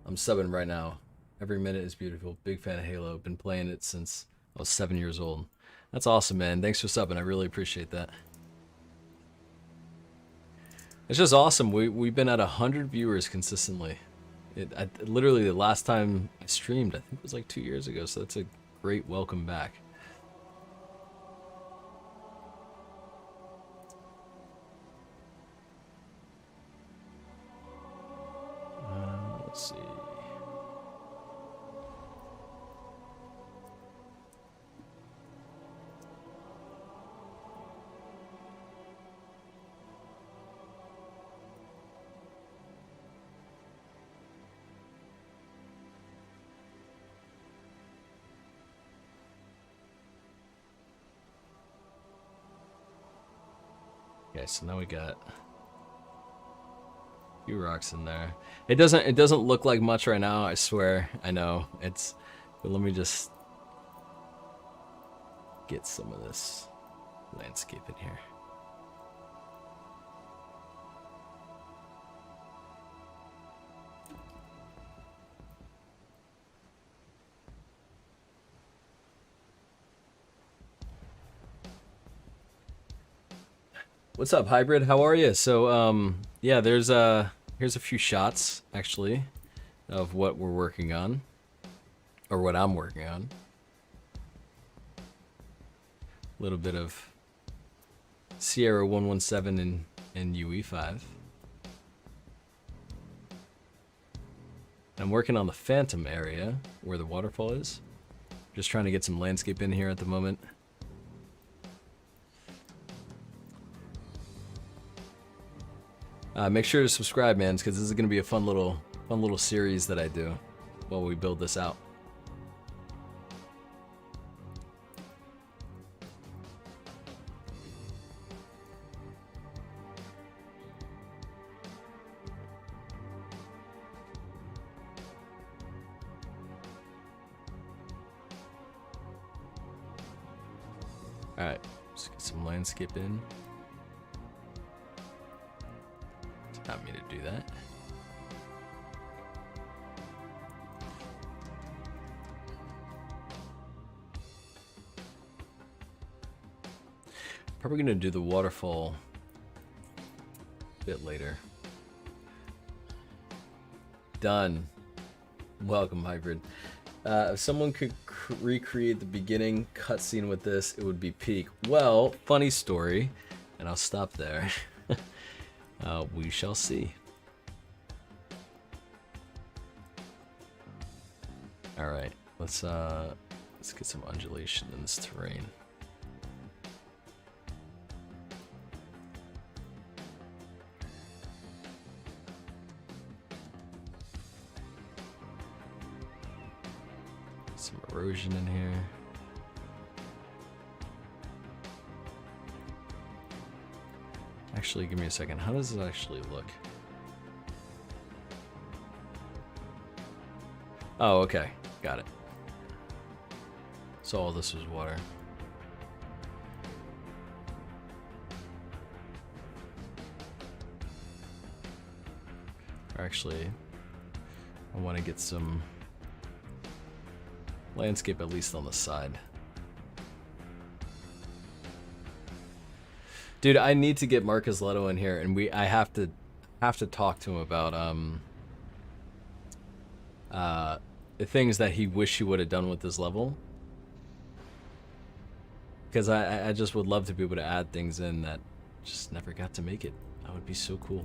I'm subbing right now. Every minute is beautiful. Big fan of Halo. Been playing it since I was 7 years old. That's awesome, man. Thanks for subbing. I really appreciate that. It's just awesome. We've been at 100 viewers consistently. Literally the last time I streamed, I think it was like 2 years ago. So that's a great welcome back. Let's see. Okay, so now we got a few rocks in there. It doesn't look like much right now, I swear. I know. But let me just get some of this landscape in here. What's up, Hybrid? How are you? So, yeah, here's a few shots, actually, of what we're working on, or what I'm working on. A little bit of Sierra 117 and UE5. I'm working on the Phantom area, where the waterfall is. Just trying to get some landscape in here at the moment. Make sure to subscribe, man, because this is going to be a fun little series that I do while we build this out. All right, let's get some landscape in. Not me to do that. Probably gonna do the waterfall a bit later. Done. Welcome, Hybrid. If someone could recreate the beginning cutscene with this, it would be peak. Well, funny story, and I'll stop there. We shall see. All right, let's get some undulation in this terrain. Some erosion in here. Actually, give me a second. How does it actually look? Oh, okay. Got it. So all this was water. Actually, I want to get some landscape at least on the side. Dude, I need to get Marcus Leto in here, and I have to talk to him about the things that he wished he would have done with this level. Because I just would love to be able to add things in that just never got to make it. That would be so cool.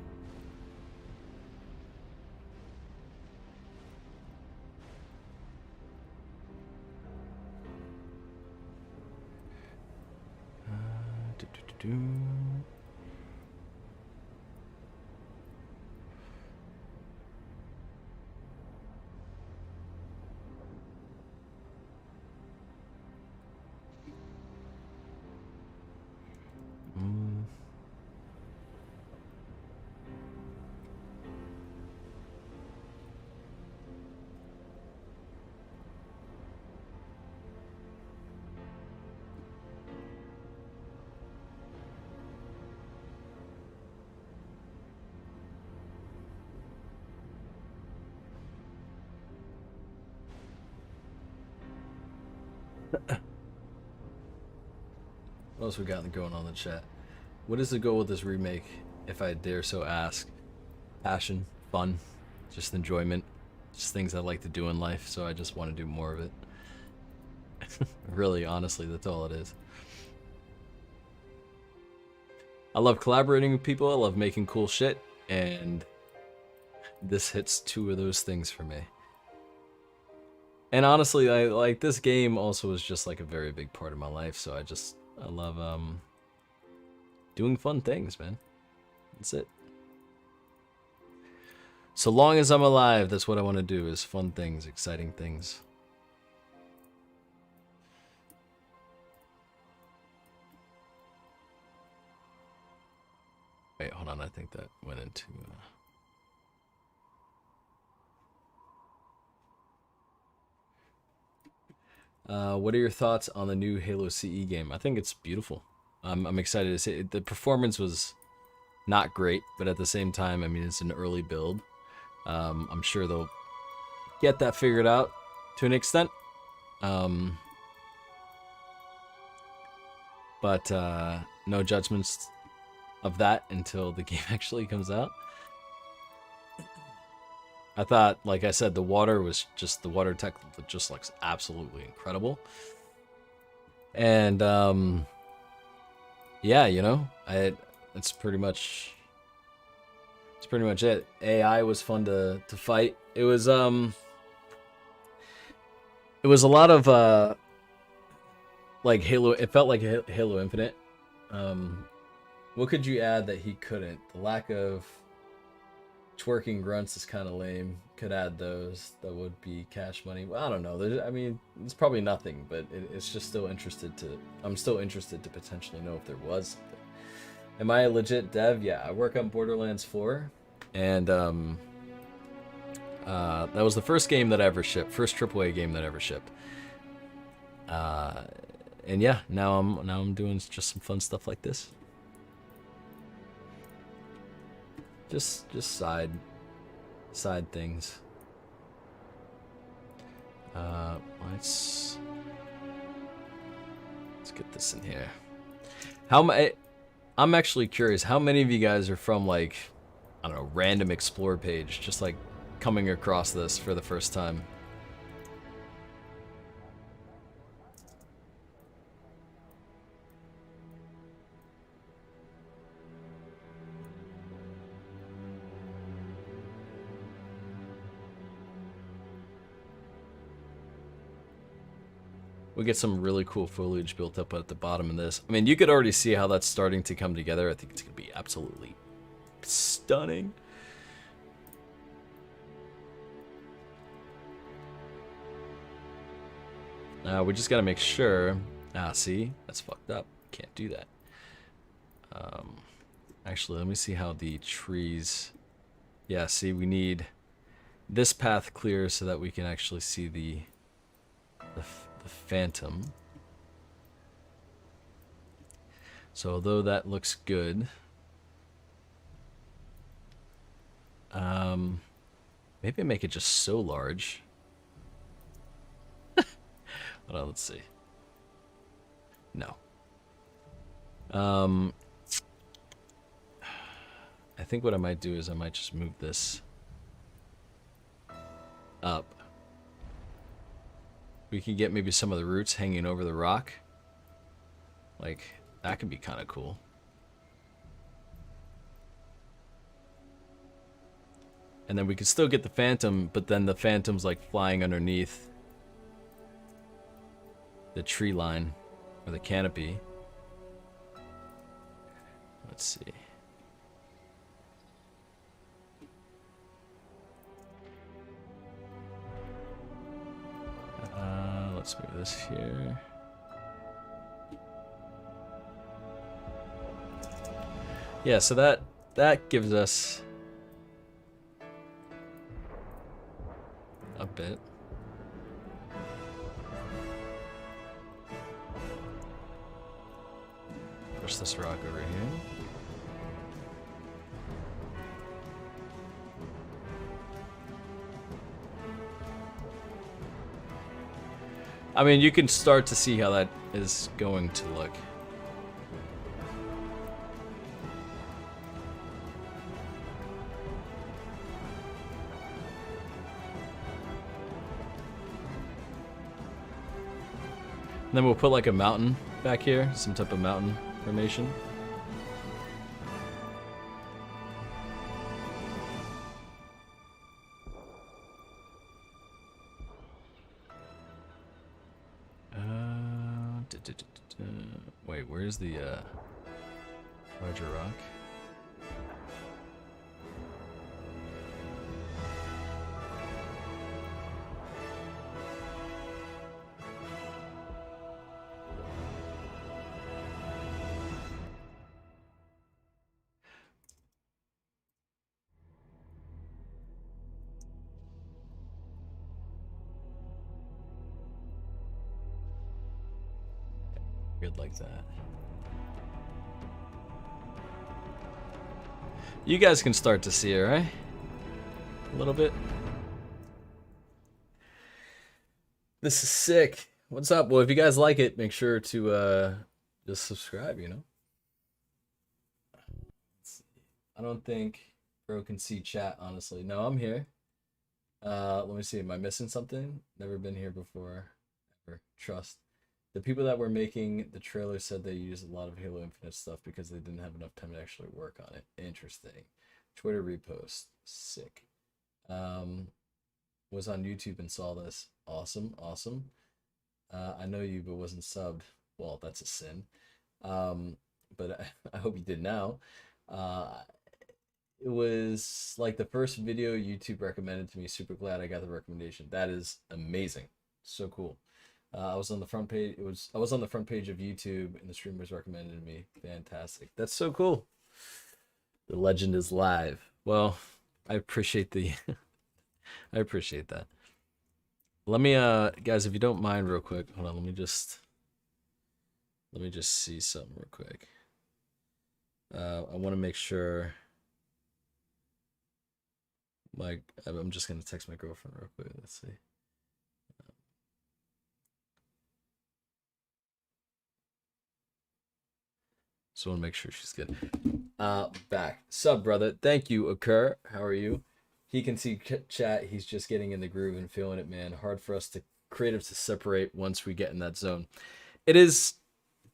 What else we got going on in the chat? What is the goal with this remake, if I dare so ask? Passion, fun, just enjoyment, just things I like to do in life, so I just want to do more of it. Really, honestly, that's all it is. I love collaborating with people, I love making cool shit, and this hits two of those things for me. And honestly, I like this game also is just like a very big part of my life, so I love doing fun things, man. That's it. So long as I'm alive, that's what I want to do, is fun things, exciting things. Wait, hold on, I think that went into... what are your thoughts on the new Halo CE game? I think it's beautiful. I'm excited to see it. The performance was not great, but at the same time, I mean, it's an early build. I'm sure they'll get that figured out to an extent. But no judgments of that until the game actually comes out. I thought, like I said, the water tech just looks absolutely incredible. And yeah, you know, it's pretty much it. AI was fun to fight. It was a lot of like Halo. It felt like Halo Infinite. What could you add that he couldn't? The lack of twerking grunts is kind of lame. Could add those. That would be cash money. Well, I don't know. I mean, it's probably nothing, but it's just still I'm still interested to potentially know if there was something. Am I a legit dev? Yeah, I work on Borderlands 4, and that was the first game that I ever shipped, first AAA game that I ever shipped. And yeah, now I'm doing just some fun stuff like this. Just side things. Let's get this in here. I'm actually curious, how many of you guys are from, like, I don't know, random explore page, just like coming across this for the first time? We get some really cool foliage built up at the bottom of this. I mean, you could already see how that's starting to come together. I think it's going to be absolutely stunning. We just got to make sure... see? That's fucked up. Can't do that. Actually, let me see how the trees... Yeah, see, we need this path clear so that we can actually see the phantom. So although that looks good, maybe make it just so large. Hold on, let's see. No. I think what I might do is I might just move this up. We can get maybe some of the roots hanging over the rock. Like, that could be kind of cool. And then we could still get the phantom, but then the phantom's like flying underneath the tree line or the canopy. Let's see. Let's move this here. Yeah, so that gives us a bit. Push this rock over here. I mean, you can start to see how that is going to look. And then we'll put like a mountain back here, some type of mountain formation. Wait, where's the larger rock? Good like that. You guys can start to see it, right? A little bit. This is sick. What's up? Well, if you guys like it, make sure to just subscribe, you know? I don't think bro can see chat, honestly. No, I'm here. Let me see. Am I missing something? Never been here before. Ever. Trust. The people that were making the trailer said they used a lot of Halo Infinite stuff because they didn't have enough time to actually work on it. Interesting. Twitter repost. Sick. Was on YouTube and saw this. Awesome. Awesome. I know you, but wasn't subbed. Well, that's a sin. But I hope you did now. It was like the first video YouTube recommended to me. Super glad I got the recommendation. That is amazing. So cool. I was on the front page. I was on the front page of YouTube, and the streamers recommended me. Fantastic. That's so cool. The legend is live. Well, I appreciate the. I appreciate that. Let me, guys, if you don't mind, real quick. Hold on. Let me just see something real quick. I want to make sure. I'm just gonna text my girlfriend real quick. Let's see. So I want to make sure she's good. Back. Sub, brother. Thank you, Occur. How are you? He can see chat. He's just getting in the groove and feeling it, man. Hard for us to creatives to separate once we get in that zone. It is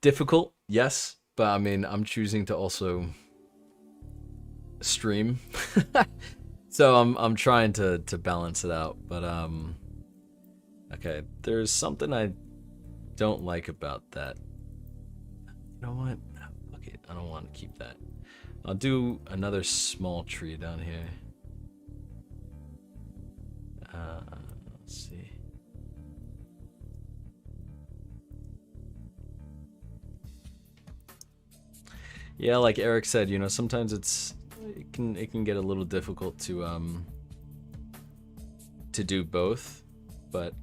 difficult, yes, but I mean, I'm choosing to also stream. So I'm trying to balance it out, but okay, there's something I don't like about that. You know what? Fuck it, I don't want to keep that. I'll do another small tree down here. Let's see. Yeah, like Eric said, you know, sometimes it can get a little difficult to do both, but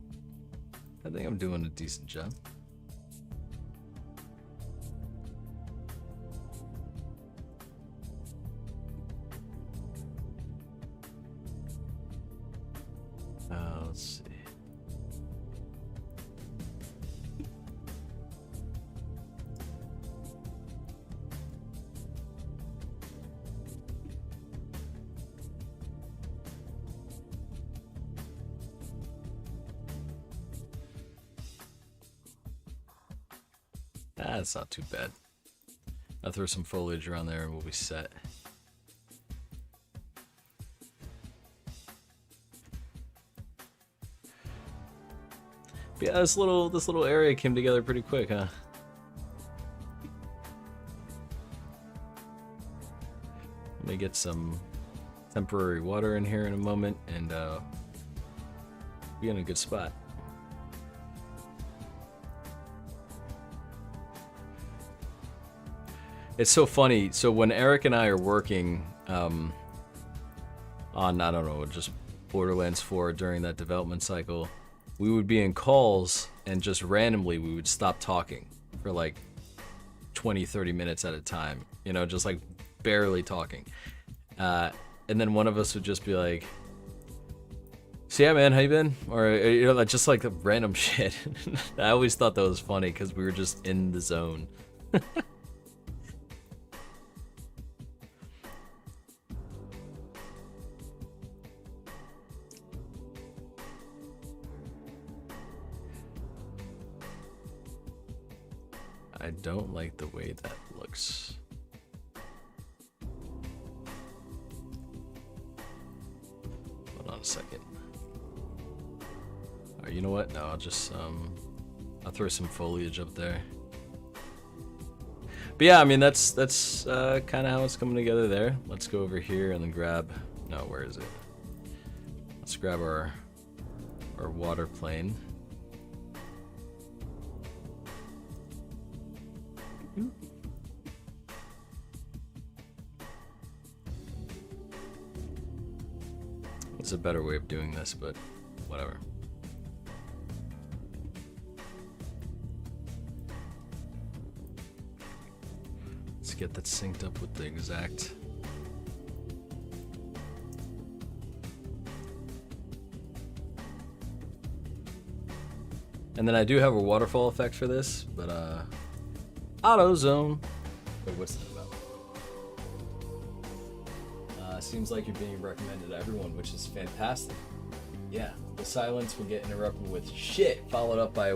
I think I'm doing a decent job. Let's see. That's not too bad. I'll throw some foliage around there and we'll be set. But yeah, this little area came together pretty quick, huh? Let me get some temporary water in here in a moment and be in a good spot. It's so funny. So when Eric and I are working on, I don't know, just Borderlands 4 during that development cycle, we would be in calls and just randomly we would stop talking for like 20-30 minutes at a time, you know, just like barely talking. And then one of us would just be like, So yeah, man, how you been? Or you know, like, just like the random shit. I always thought that was funny because we were just in the zone. I don't like the way that looks. Hold on a second. Alright, you know what? No, I'll just I'll throw some foliage up there. But yeah, I mean that's kind of how it's coming together there. Let's go over here and then grab. No, where is it? Let's grab our water plane. It's a better way of doing this, but whatever. Let's get that synced up with the exact. And then I do have a waterfall effect for this, but auto zone. Wait, what's that about? Seems like you're being recommended to everyone, which is fantastic. Yeah, the silence will get interrupted with shit, followed up by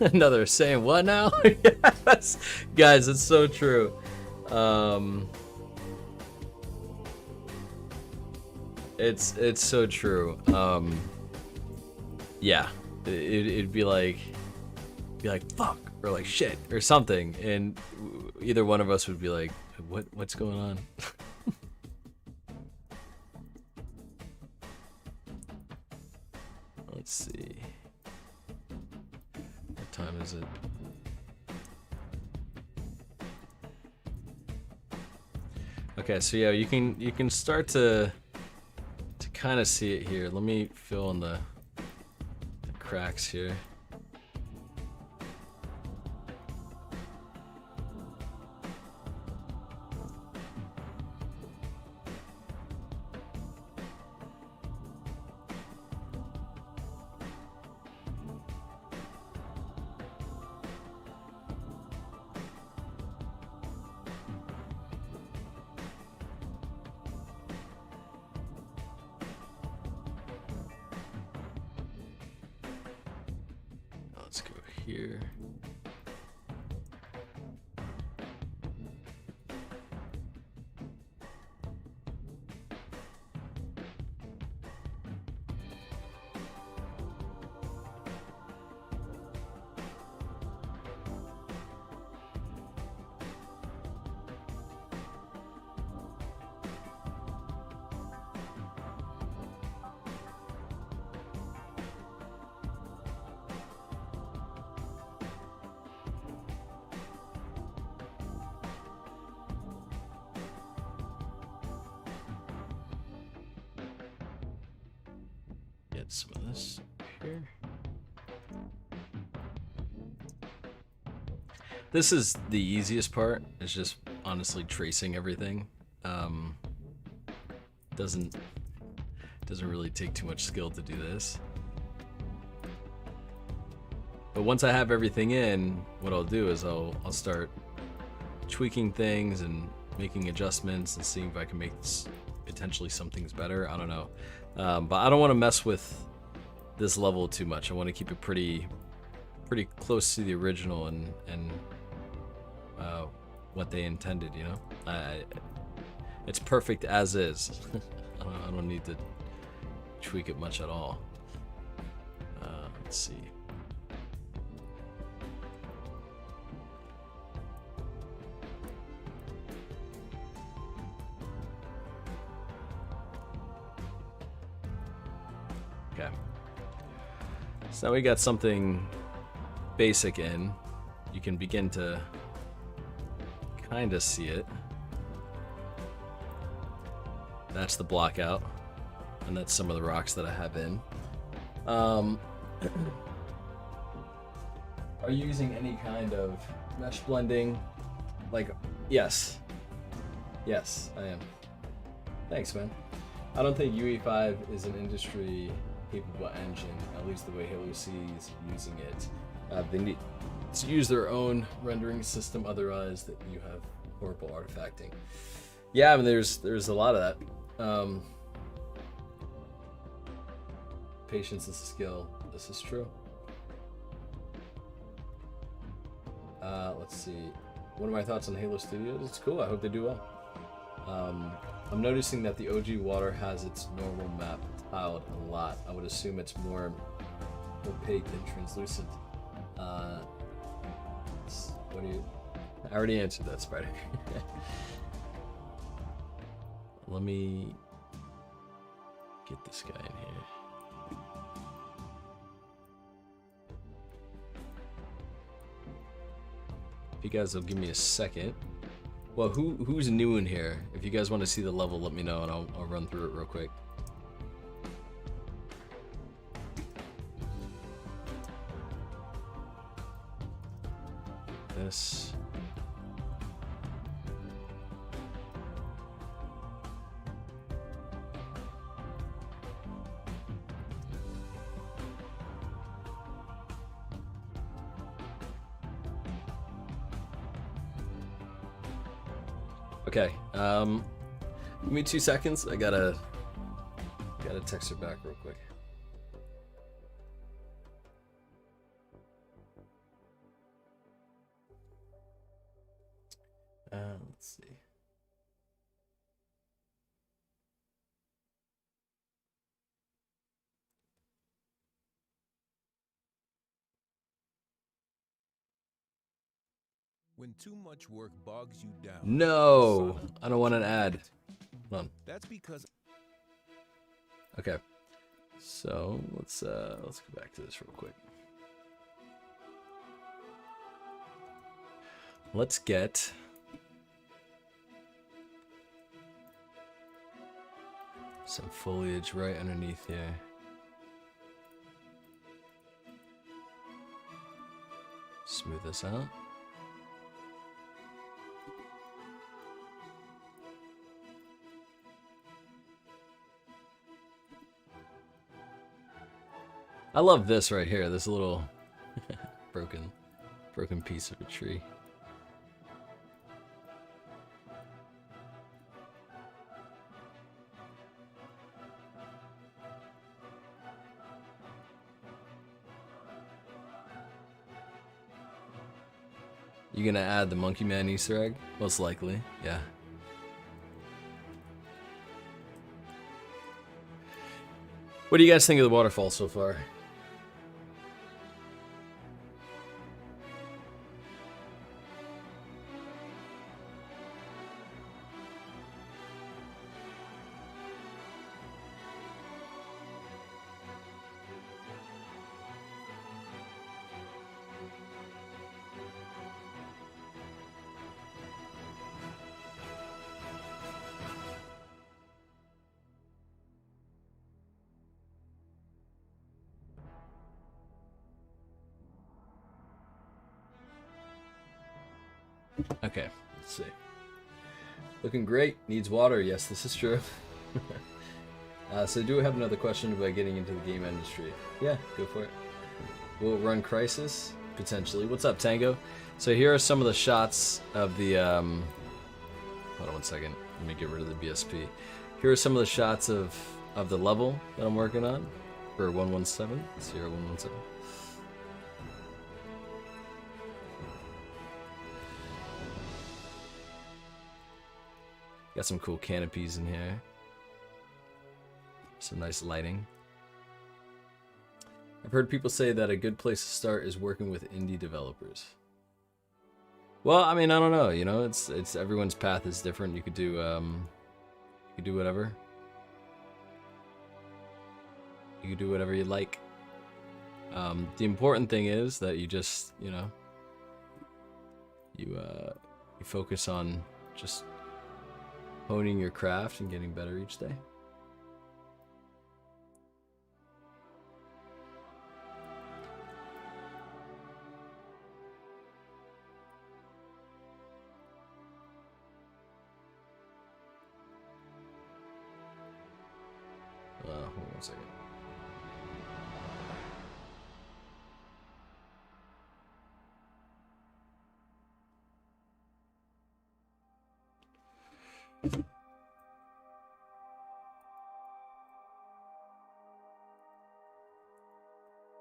another saying what now? Yes, guys, it's so true. It's so true. Yeah, it'd be like fuck or like shit or something, and either one of us would be like, what's going on? Let's see. What time is it? Okay, so yeah, you can start to kind of see it here. Let me fill in the cracks here. Let's go here. Get some of this here. This is the easiest part. It's just honestly tracing everything. Doesn't really take too much skill to do this. But once I have everything in, what I'll do is I'll start tweaking things and making adjustments and seeing if I can make potentially some things better. I don't know. But I don't want to mess with this level too much. I want to keep it pretty close to the original and what they intended, you know? It's perfect as is. I don't need to tweak it much at all. Let's see. Okay. So now we got something basic in. You can begin to kind of see it. That's the block out, and that's some of the rocks that I have in. Are you using any kind of mesh blending? Like, yes. Yes, I am. Thanks, man. I don't think UE5 is an industry capable engine, at least the way Halo sees using it. They need to use their own rendering system, otherwise that you have horrible artifacting. Yeah, I mean, there's a lot of that. Patience is a skill. This is true. Let's see. What are my thoughts on Halo Studios? It's cool. I hope they do well. I'm noticing that the OG water has its normal map tiled a lot. I would assume it's more opaque than translucent. What do you? I already answered that, Spider. Let me get this guy in here. If you guys will give me a second. Well, who's new in here? If you guys want to see the level, let me know and I'll run through it real quick. This. Okay, give me 2 seconds. I gotta text her back real quick. Let's see. When too much work bogs you down. No, I don't want an ad. Hold on. That's because. Okay, so let's go back to this real quick. Let's get some foliage right underneath here. Smooth this out. I love this right here, this little broken piece of a tree. You gonna add the Monkey Man Easter egg? Most likely, yeah. What do you guys think of the waterfall so far? Okay, let's see. Looking great. Needs water. Yes, this is true. So do we have another question about getting into the game industry? Yeah, go for it. Will it run Crisis? Potentially. What's up, Tango? So here are some of the shots of the... hold on 1 second. Let me get rid of the BSP. Here are some of the shots of the level that I'm working on for 117. 0117. Got some cool canopies in here. Some nice lighting. I've heard people say that a good place to start is working with indie developers. Well, I mean, I don't know. You know, it's everyone's path is different. You could do whatever. You could do whatever you like. The important thing is that you just, you know, you focus on just honing your craft and getting better each day. Hold on 1 second.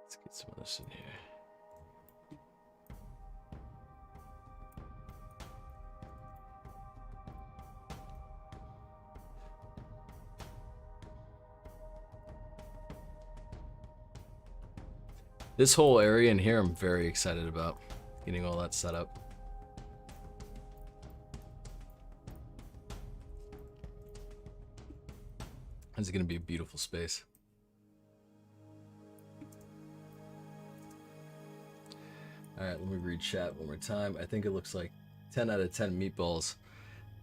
Let's get some of this in here. This whole area in here, I'm very excited about getting all that set up. It's going to be a beautiful space. All right, let me read chat one more time. I think it looks like 10 out of 10 meatballs.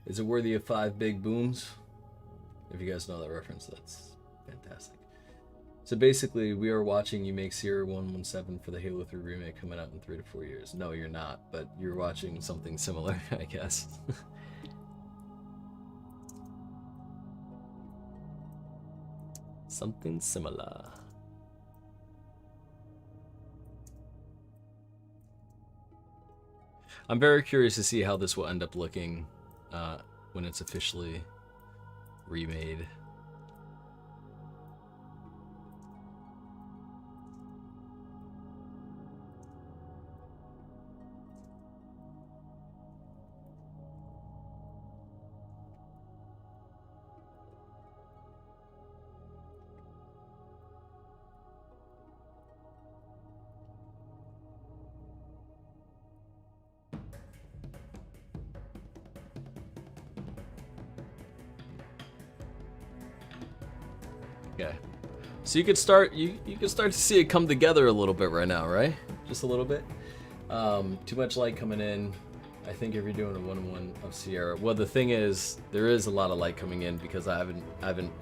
Is it worthy of 5 big booms? If you guys know that reference, that's fantastic. So basically, we are watching you make Sierra 117 for the Halo 3 remake coming out in 3 to 4 years. No, you're not, but you're watching something similar, I guess. Something similar. I'm very curious to see how this will end up looking when it's officially remade. Okay, so you could start you can start to see it come together a little bit right now, right? Just a little bit. Too much light coming in. I think if you're doing a 1-1 of Sierra, well, the thing is, there is a lot of light coming in because I haven't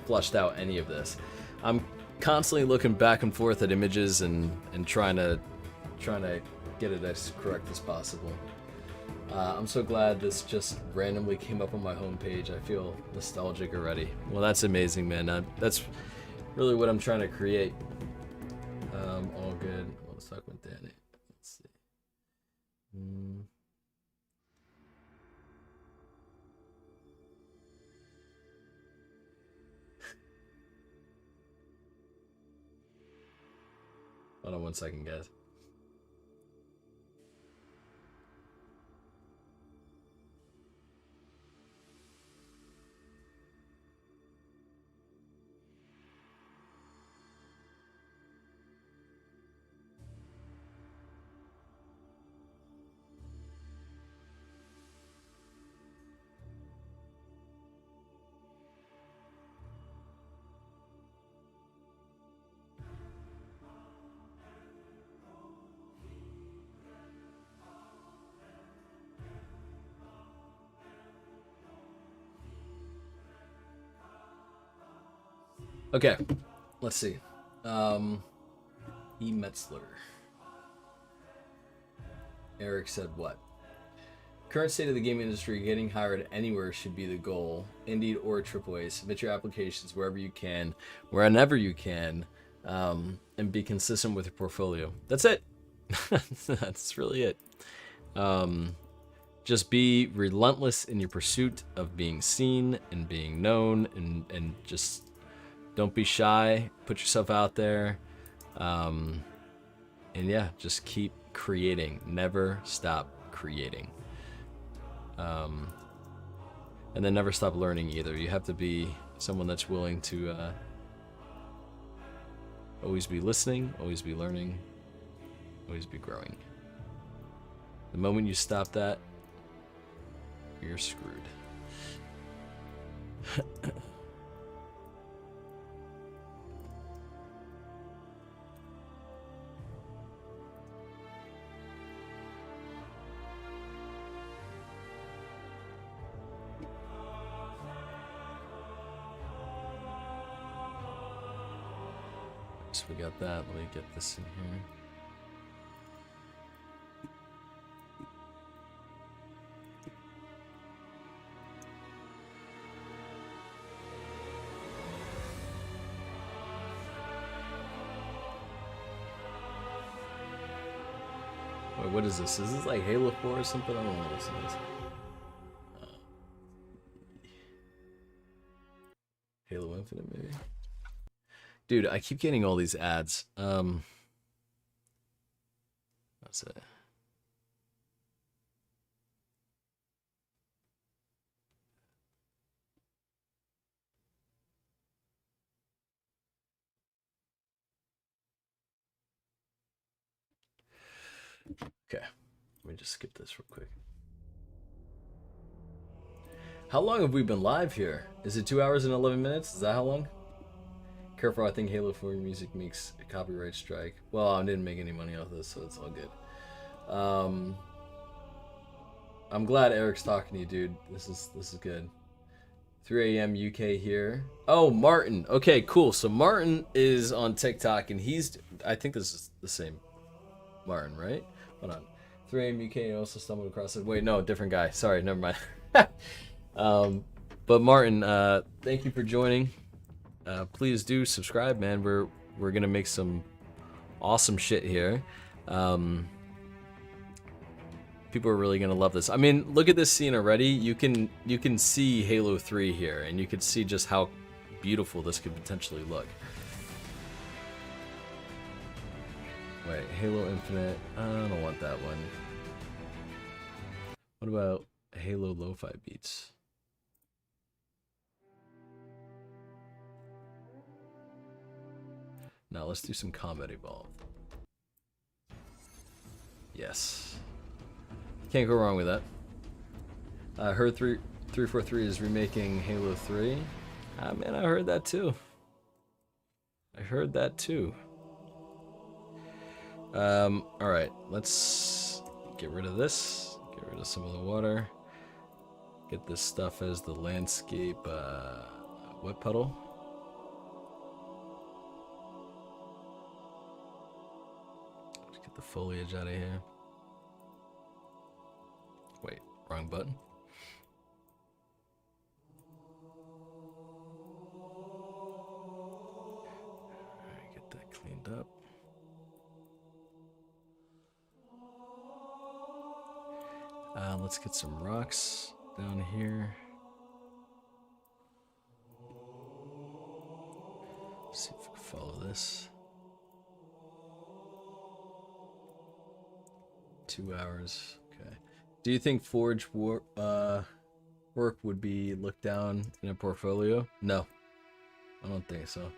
flushed out any of this. I'm constantly looking back and forth at images and trying to get it as correct as possible. I'm so glad this just randomly came up on my homepage. I feel nostalgic already. Well, that's amazing, man. That's really what I'm trying to create. All good. Well, let's talk with Danny. Let's see. Hold on one second, guys. Okay, let's see. E. Metzler. Eric said what? Current state of the game industry, getting hired anywhere should be the goal. Indeed or AAA. Submit your applications wherever you can, whenever you can, and be consistent with your portfolio. That's it. That's really it. Just be relentless in your pursuit of being seen and being known, and just don't be shy. Put yourself out there. And yeah, just keep creating. Never stop creating. And then never stop learning either. You have to be someone that's willing to always be listening, always be learning, always be growing. The moment you stop that, you're screwed. So we got that. Let me get this in here. Wait, what is this? Is this like Halo 4 or something? I don't know what this is. Halo Infinite, maybe? Dude, I keep getting all these ads. That's it. Okay, let me just skip this real quick. How long have we been live here? Is it 2 hours and 11 minutes? Is that how long? Careful, I think Halo 4 music makes a copyright strike. Well, I didn't make any money off this, so it's all good. I'm glad Eric's talking to you, dude. This is good. 3 a.m. UK here. Oh, Martin. Okay, cool. So Martin is on TikTok, and I think this is the same Martin, right? Hold on. 3 a.m. UK, and also stumbled across it. Wait, no, different guy. Sorry, never mind. But Martin, thank you for joining. Please do subscribe, man. We're gonna make some awesome shit here. People are really gonna love this. I mean, look at this scene already. You can see Halo 3 here, and you can see just how beautiful this could potentially look. Wait, Halo Infinite. I don't want that one. What about Halo Lo-Fi Beats? Now let's do some combat evolved. Yes. Can't go wrong with that. I heard 343 is remaking Halo 3. Ah, man, I heard that too. I heard that too. Alright, let's get rid of this. Get rid of some of the water. Get this stuff as the landscape wet puddle. Let's get the foliage out of here. Wait, wrong button. Alright, get that cleaned up. Let's get some rocks down here. See if we can follow this. 2 hours. Okay. Do you think Forge work would be looked down in a portfolio? No, I don't think so.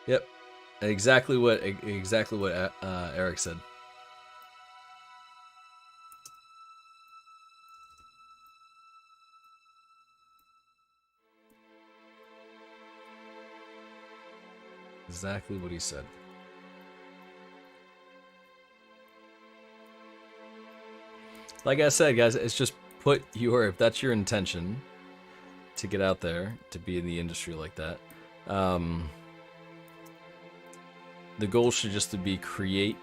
Yep, exactly what Eric said. Exactly what he said. Like I said, guys, it's just if that's your intention to get out there, to be in the industry like that, the goal should just to be create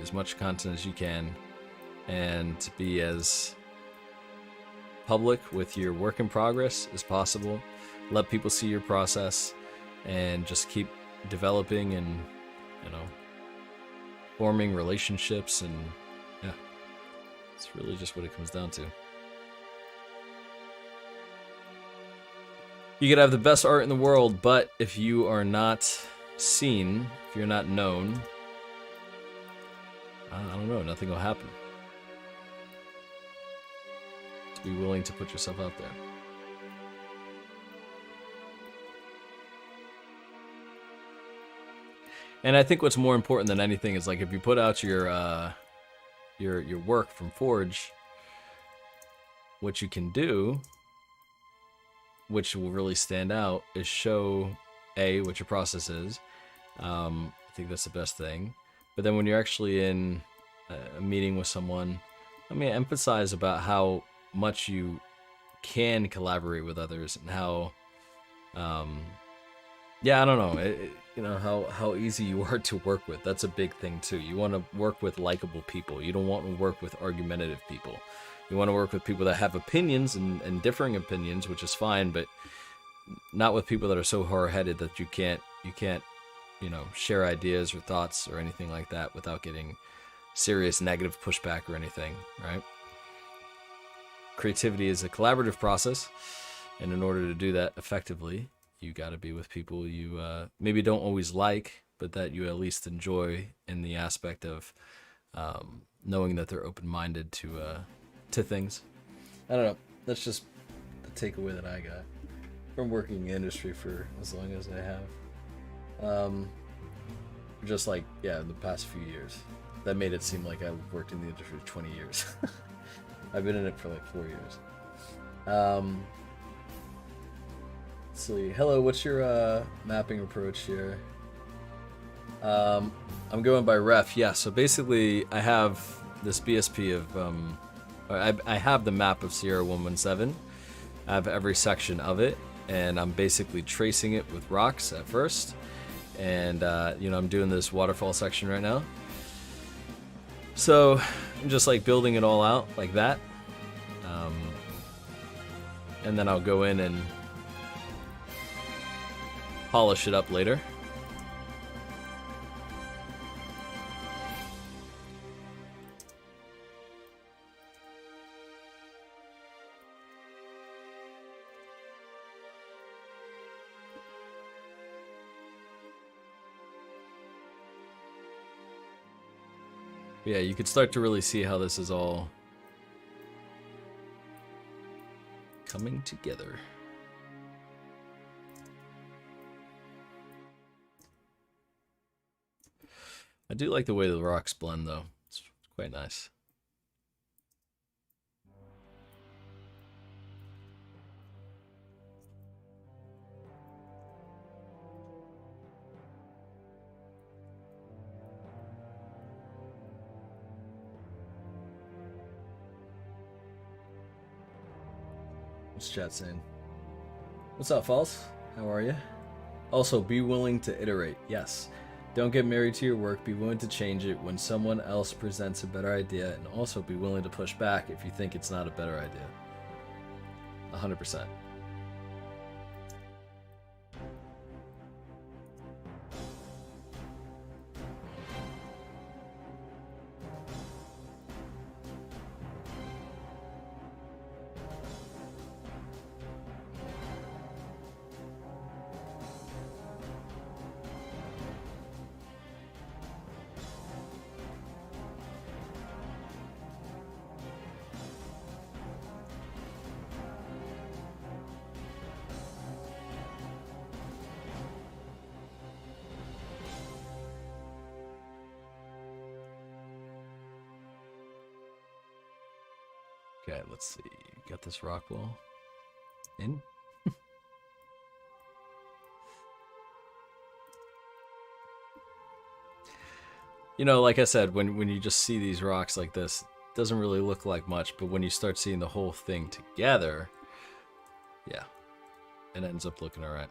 as much content as you can, and to be as public with your work in progress as possible. Let people see your process, and just keep developing and, forming relationships, and yeah. It's really just what it comes down to. You could have the best art in the world, but if you are not seen, if you're not known, I don't know, nothing will happen. To be willing to put yourself out there. And I think what's more important than anything is, like, if you put out your work from Forge, what you can do, which will really stand out, is show what your process is. I think that's the best thing. But then when you're actually in a meeting with someone, emphasize about how much you can collaborate with others, and how I don't know, how easy you are to work with. That's a big thing too. You want to work with likable people. You don't want to work with argumentative people. You want to work with people that have opinions and differing opinions, which is fine, but not with people that are so hard-headed that you can't share ideas or thoughts or anything like that without getting serious negative pushback or anything, right? Creativity is a collaborative process, and in order to do that effectively, you got to be with people you maybe don't always like, but that you at least enjoy in the aspect of knowing that they're open-minded to things. I don't know. That's just the takeaway that I got from working in the industry for as long as I have. Just like, yeah, in the past few years. That made it seem like I've worked in the industry for 20 years. I've been in it for like 4 years. Let's see. Hello, what's your mapping approach here? I'm going by ref. Yeah, so basically I have this BSP of I have the map of Sierra 117. I have every section of it, and I'm basically tracing it with rocks at first. And I'm doing this waterfall section right now. So I'm just like building it all out like that. And then I'll go in and polish it up later. Yeah, you could start to really see how this is all coming together. I do like the way the rocks blend, though. It's quite nice. What's chat saying? What's up, False? How are you? Also, be willing to iterate. Yes. Don't get married to your work. Be willing to change it when someone else presents a better idea, and also be willing to push back if you think it's not a better idea. 100%. Okay, let's see. Got this rock wall in. Like I said, when you just see these rocks like this, it doesn't really look like much, but when you start seeing the whole thing together, yeah, it ends up looking alright.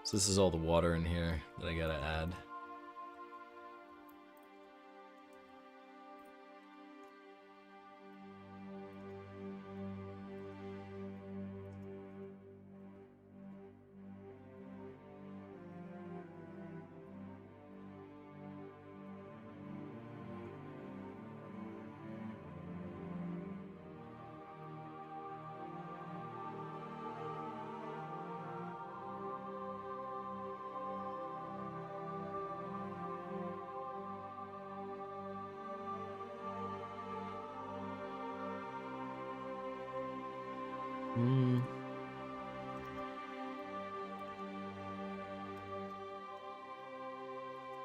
So this is all the water in here that I gotta add.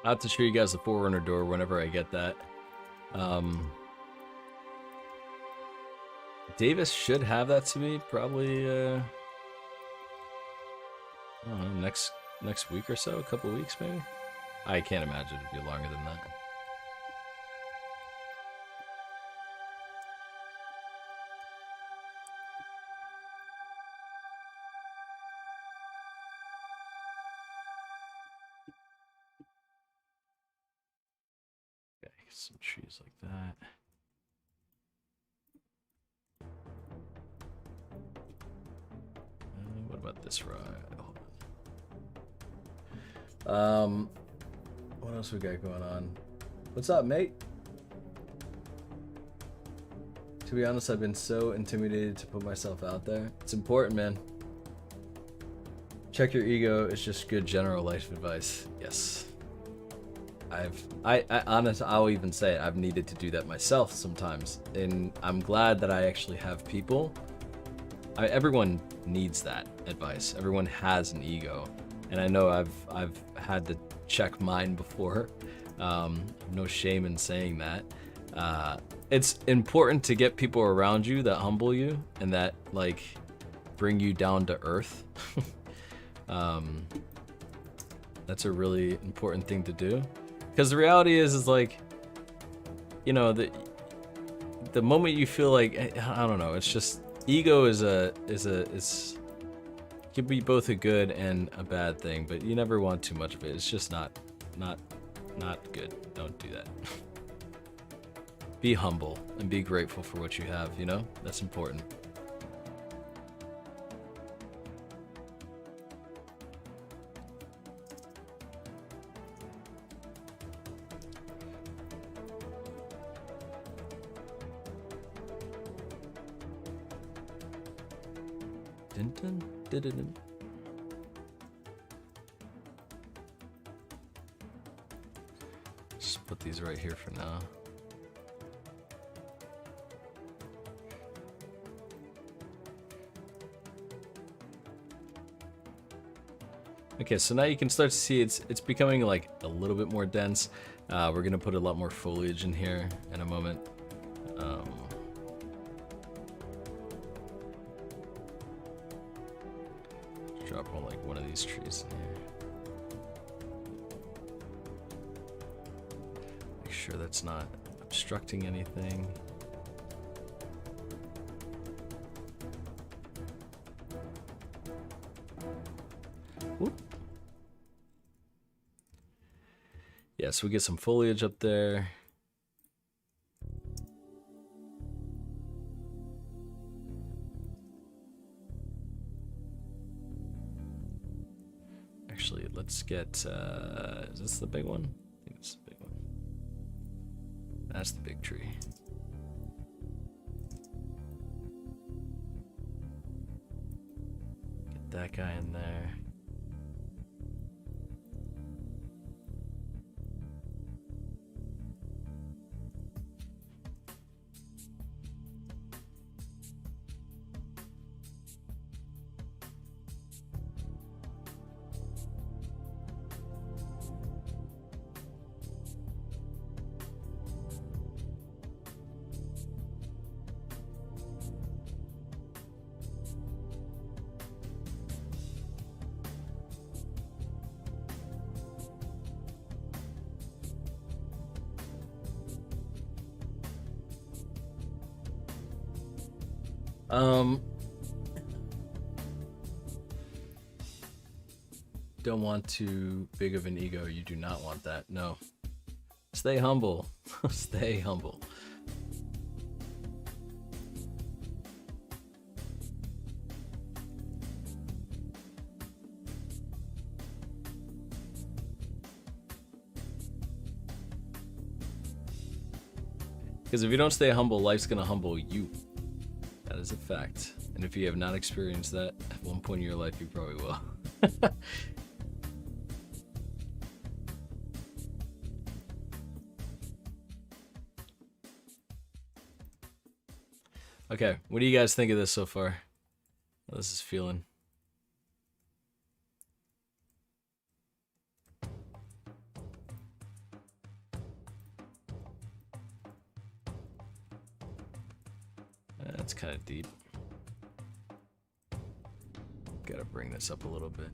I'll have to show you guys the Forerunner door whenever I get that. Davis should have that to me probably I don't know, next week or so, a couple weeks maybe. I can't imagine it'd be longer than that. Okay, some trees like that. What about this ride? What else we got going on? What's up, mate? To be honest, I've been so intimidated to put myself out there. It's important, man. Check your ego. It's just good general life advice. Yes. I honestly, I'll even say it, I've needed to do that myself sometimes, and I'm glad that I actually have people. Everyone needs that advice. Everyone has an ego, and I know I've had to check mine before. No shame in saying that. It's important to get people around you that humble you and that like bring you down to earth. That's a really important thing to do, because the reality is like, you know, the moment you feel like, I don't know, it's just ego is could be both a good and a bad thing, but you never want too much of it. It's just not good. Don't do that. Be humble and be grateful for what you have, you know? That's important. Dun, dun, dun, dun, dun. Just put these right here for now. Okay, so now you can start to see it's becoming like a little bit more dense. We're gonna put a lot more foliage in here in a moment. Drop on like one of these trees in here. Make sure that's not obstructing anything. Whoop. Yeah, so we get some foliage up there. Actually, let's get, is this the big one? I think it's the big one. That's the big tree. Get that guy in there. Don't want too big of an ego. You do not want that. No. Stay humble. Stay humble. Because if you don't stay humble, life's gonna humble you. That is a fact. And if you have not experienced that at one point in your life, you probably will. Okay, what do you guys think of this so far? How this is feeling? That's kind of deep. Gotta bring this up a little bit.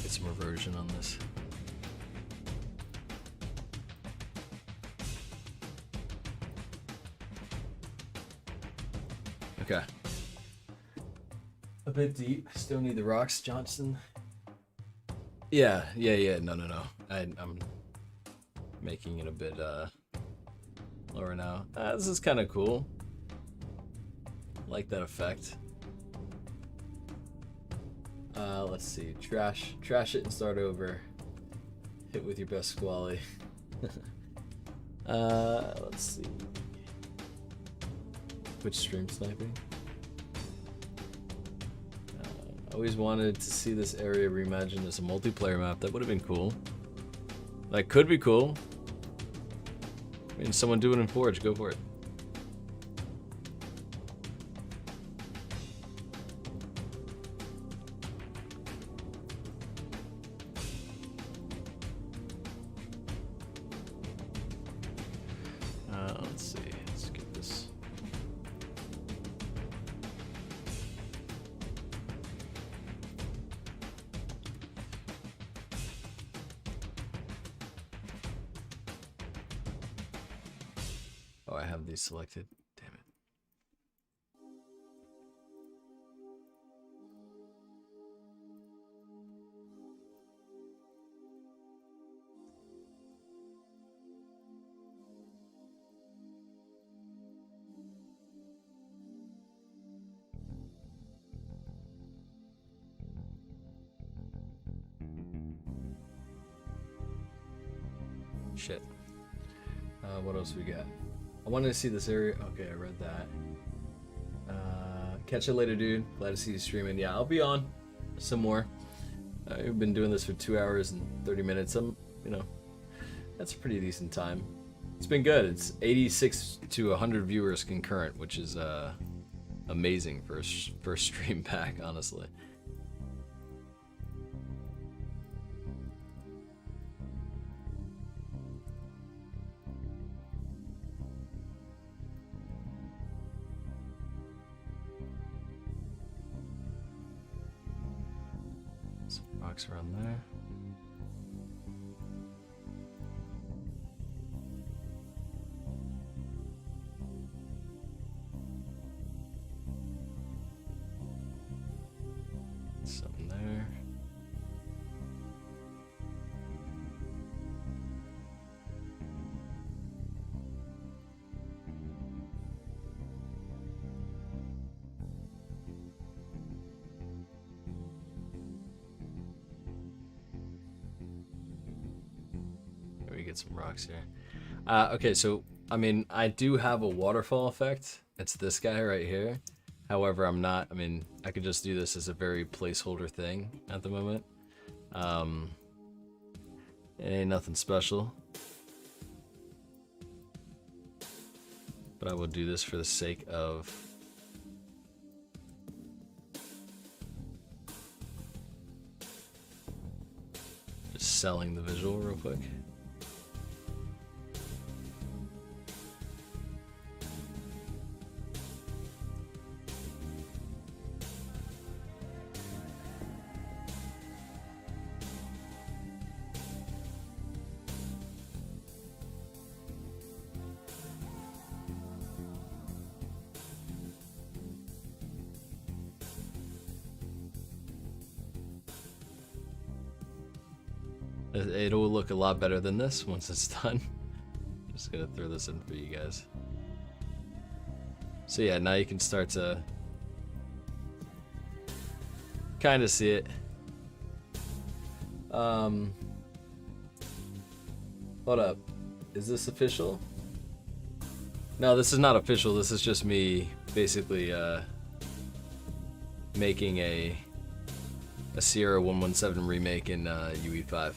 Get some reversion on this. Okay. A bit deep. Still need the rocks, Johnson. Yeah. No. I'm making it a bit lower now. This is kind of cool. Like that effect. Let's see. Trash it and start over. Hit with your best squally. Let's see. Twitch stream sniping. I always wanted to see this area reimagined as a multiplayer map. That would have been cool. That could be cool. I mean, someone do it in Forge. Go for it. Let's see. Let's get this. Oh, I have these selected. Damn it. Shit. What else we got? I wanted to see this area. Okay, I read that. Catch you later, dude. Glad to see you streaming. Yeah, I'll be on some more. We've been doing this for 2 hours and 30 minutes. You know, that's a pretty decent time. It's been good. It's 86 to 100 viewers concurrent, which is amazing for a stream back, honestly. Around there. Something there. Get some rocks here. Okay, so I mean, I do have a waterfall effect. It's this guy right here. However, I'm not. I mean, I could just do this as a very placeholder thing at the moment. It ain't nothing special, but I will do this for the sake of just selling the visual real quick. It'll look a lot better than this once it's done. Just gonna throw this in for you guys. So yeah, now you can start to kind of see it. Hold up. Is this official? No, this is not official. This is just me basically making a Sierra 117 remake in UE5.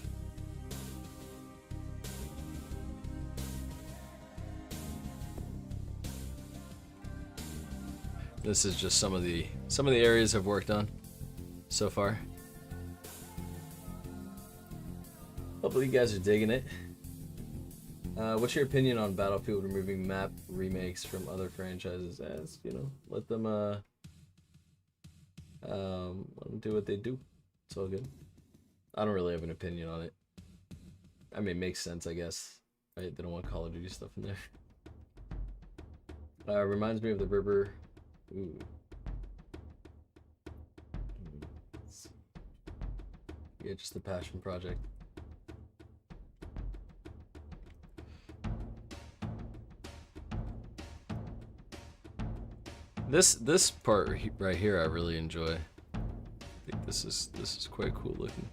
This is just some of the areas I've worked on so far. Hopefully you guys are digging it. What's your opinion on Battlefield removing map remakes from other franchises? As you know, let them do what they do. It's all good. I don't really have an opinion on it. I mean, it makes sense, I guess. Right? They don't want Call of Duty stuff in there. Reminds me of the river. Ooh. Yeah, just a passion project. This part right here I really enjoy. I think this is quite cool looking.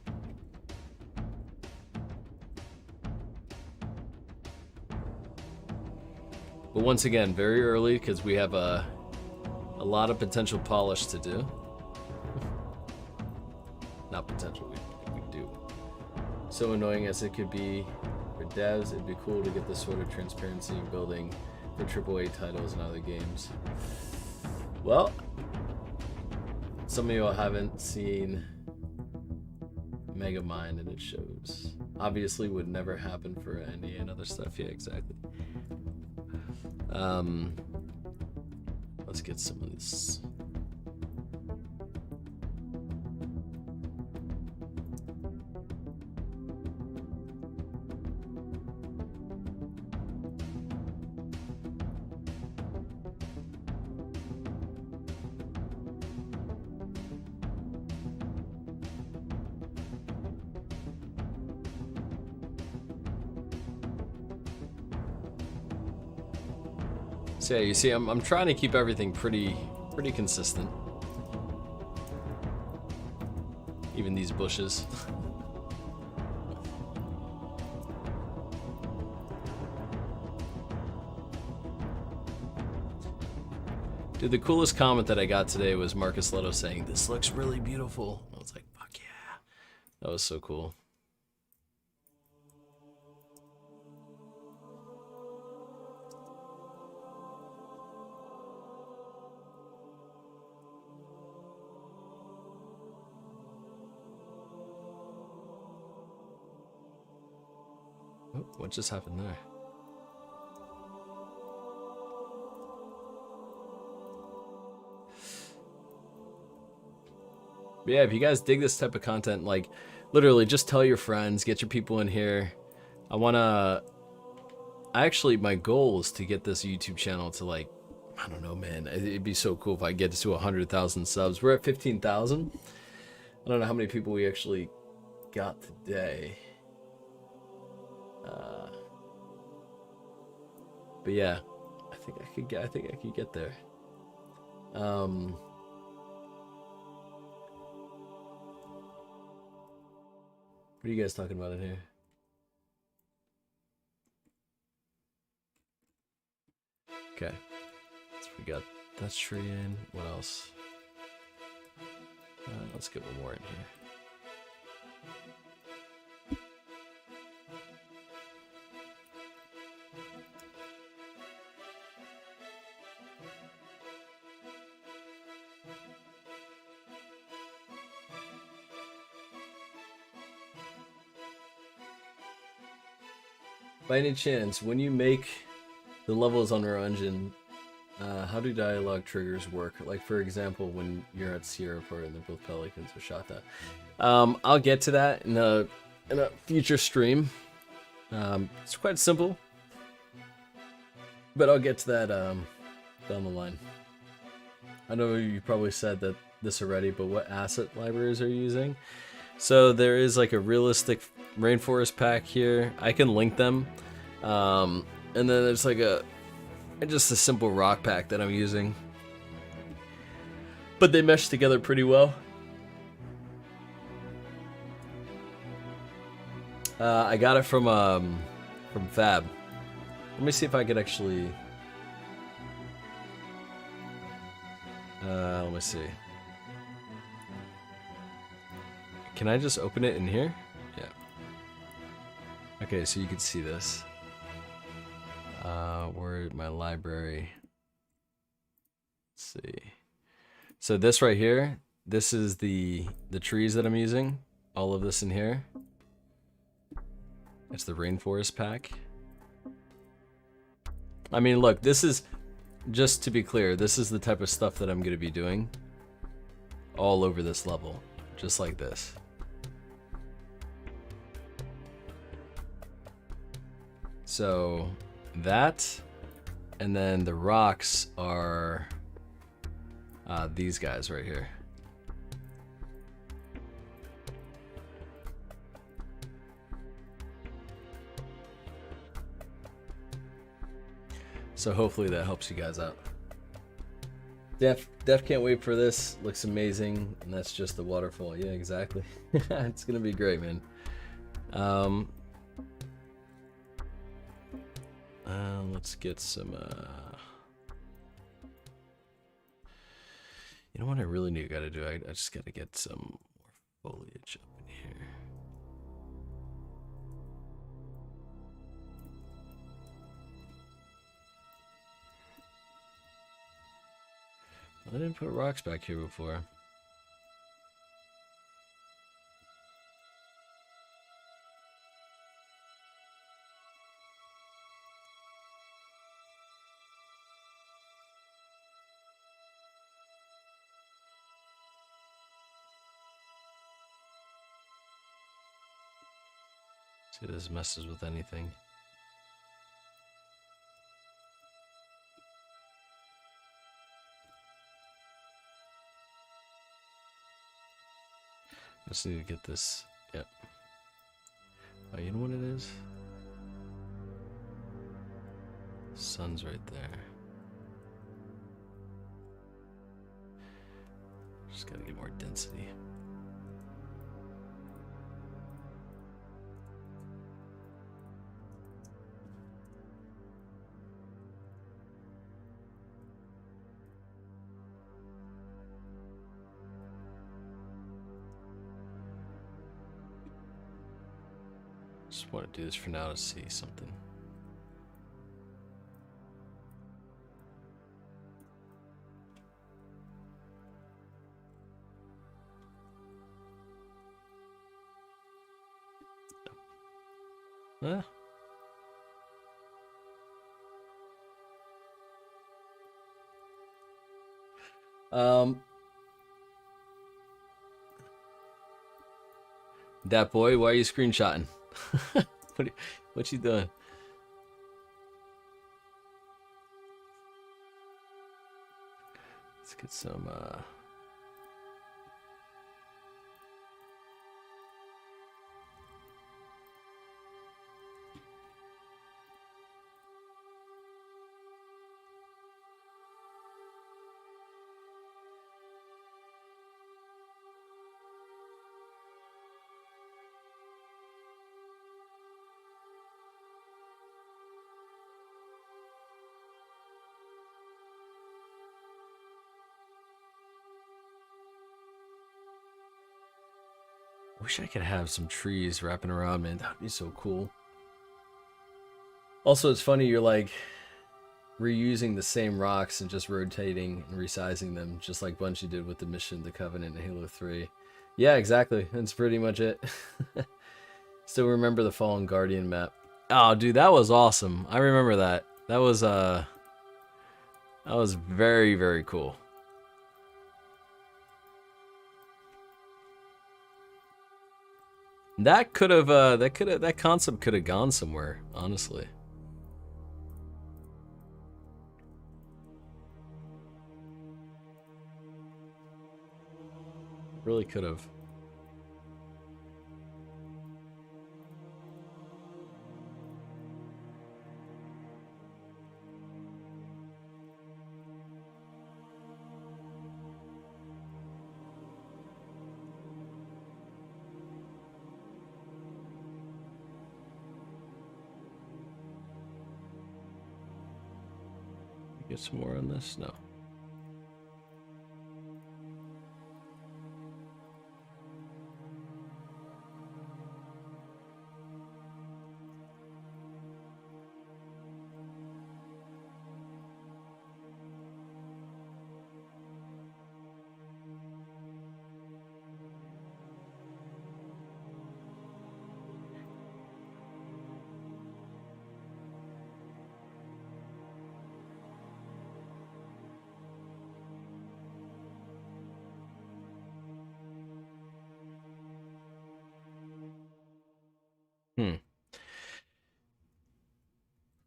But once again, very early because we have a lot of potential polish to do. Not potential, we do. So annoying as it could be for devs, it'd be cool to get this sort of transparency in building for AAA titles and other games. Well, some of you haven't seen Megamind and it shows. Obviously would never happen for NDA and other stuff. Yeah, exactly. Let's get some of this. So yeah, you see, I'm trying to keep everything pretty consistent. Even these bushes. Dude, the coolest comment that I got today was Marcus Leto saying, "This looks really beautiful." I was like, fuck yeah. That was so cool. Oh, what just happened there? But yeah, if you guys dig this type of content, like literally just tell your friends, get your people in here. Actually, my goal is to get this YouTube channel to like, I don't know, man. It'd be so cool if I get to 100,000 subs. We're at 15,000. I don't know how many people we actually got today. But yeah, I think I could get there. What are you guys talking about in here? Okay, so we got that tree in. What else? Let's get one more in here. By any chance, when you make the levels on our engine, how do dialogue triggers work? Like, for example, when you're at Sierra Port and they're both pelicans or shot that. I'll get to that in a future stream. It's quite simple, but I'll get to that down the line. I know you probably said that this already, but what asset libraries are you using? So there is like a realistic rainforest pack here. I can link them. And then there's like just a simple rock pack that I'm using. But they mesh together pretty well. I got it from Fab. Let me see if I could actually let me see. Can I just open it in here? Yeah. Okay, so you can see this. Where my library? Let's see. So this right here, this is the trees that I'm using. All of this in here. It's the rainforest pack. I mean, look, this is, just to be clear, this is the type of stuff that I'm going to be doing all over this level, just like this. So that, and then the rocks are these guys right here. So hopefully that helps you guys out. Def can't wait for this. Looks amazing, and that's just the waterfall. Yeah, exactly. It's gonna be great, man. Let's get some. You know what I really need gotta do? I just gotta get some more foliage up in here. I didn't put rocks back here before. See if this messes with anything. I just need to get this. Yep. Oh, you know what it is? Sun's right there. Just gotta get more density. Just want to do this for now to see something. Huh? Dat boy, why are you screenshotting? What you doing? Let's get some wish I could have some trees wrapping around, man. That'd be so cool. Also, it's funny, you're like reusing the same rocks and just rotating and resizing them, just like Bungie did with the Mission, the Covenant, and Halo 3. Yeah, exactly. That's pretty much it. Still remember the Fallen Guardian map. Oh, dude, that was awesome. I remember that. That was very, very cool. That that concept could have gone somewhere, honestly. Really could have. Get some more on this? No.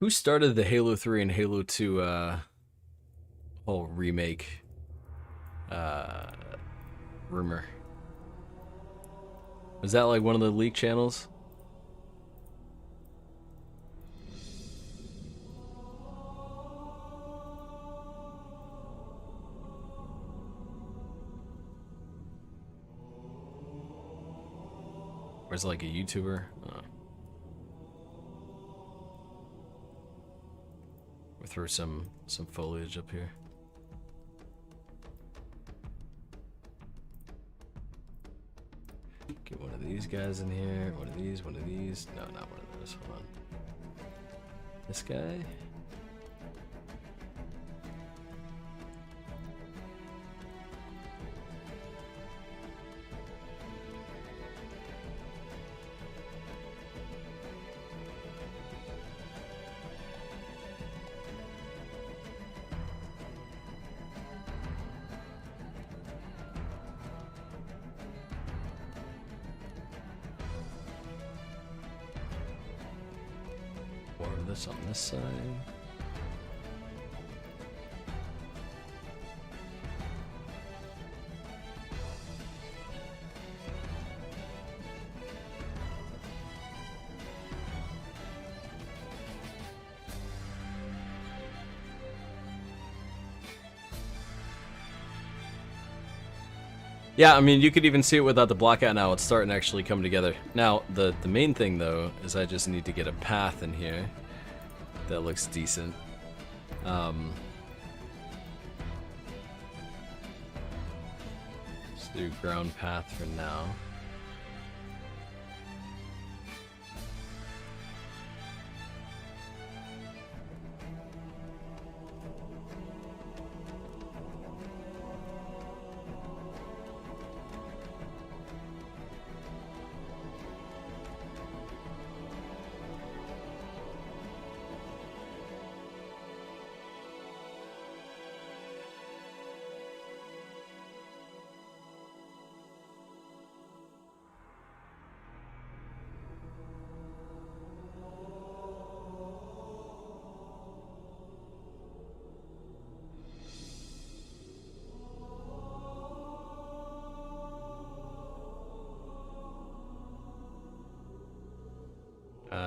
Who started the Halo 3 and Halo 2 whole remake rumor? Was that like one of the leak channels? Or is it like a YouTuber? We'll throw some foliage up here. Get one of these guys in here. One of these. One of these. No, not one of those. Hold on. This guy. This on this side. Yeah, I mean, you could even see it without the blockout now. It's starting to actually come together. Now, the main thing, though, is I just need to get a path in here that looks decent. Let's do ground path for now.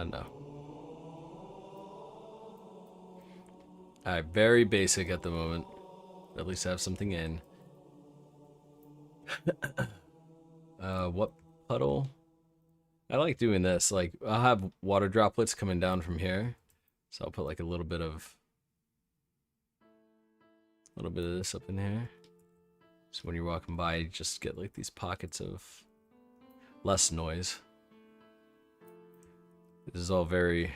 No. Alright, very basic at the moment. At least have something in. What puddle? I like doing this. Like, I'll have water droplets coming down from here. So I'll put like a little bit of this up in here. So when you're walking by, you just get like these pockets of less noise. This is all very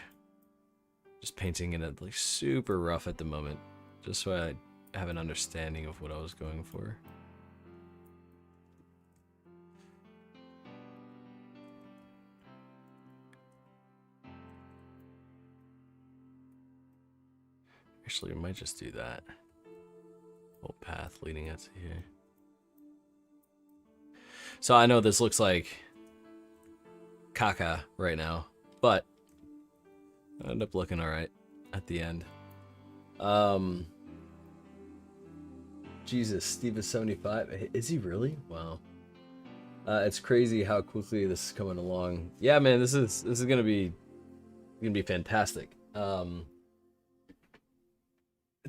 just painting in it like super rough at the moment, just so I have an understanding of what I was going for. Actually, we might just do that whole path leading us to here. So I know this looks like caca right now, but I end up looking all right at the end. Jesus, Steve is 75. Is he really? Wow. It's crazy how quickly this is coming along. Yeah, man, this is gonna be fantastic.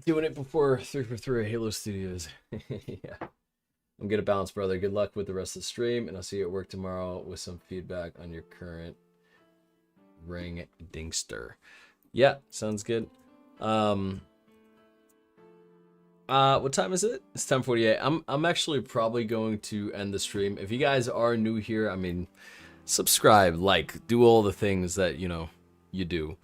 Doing it before 3 for 3 at Halo Studios. Yeah. I'm good at balance, brother. Good luck with the rest of the stream, and I'll see you at work tomorrow with some feedback on your current ring dingster. Yeah, sounds good. What time is it? It's 10:48. I'm actually probably going to end the stream. If you guys are new here, I mean, subscribe, like, do all the things that you do.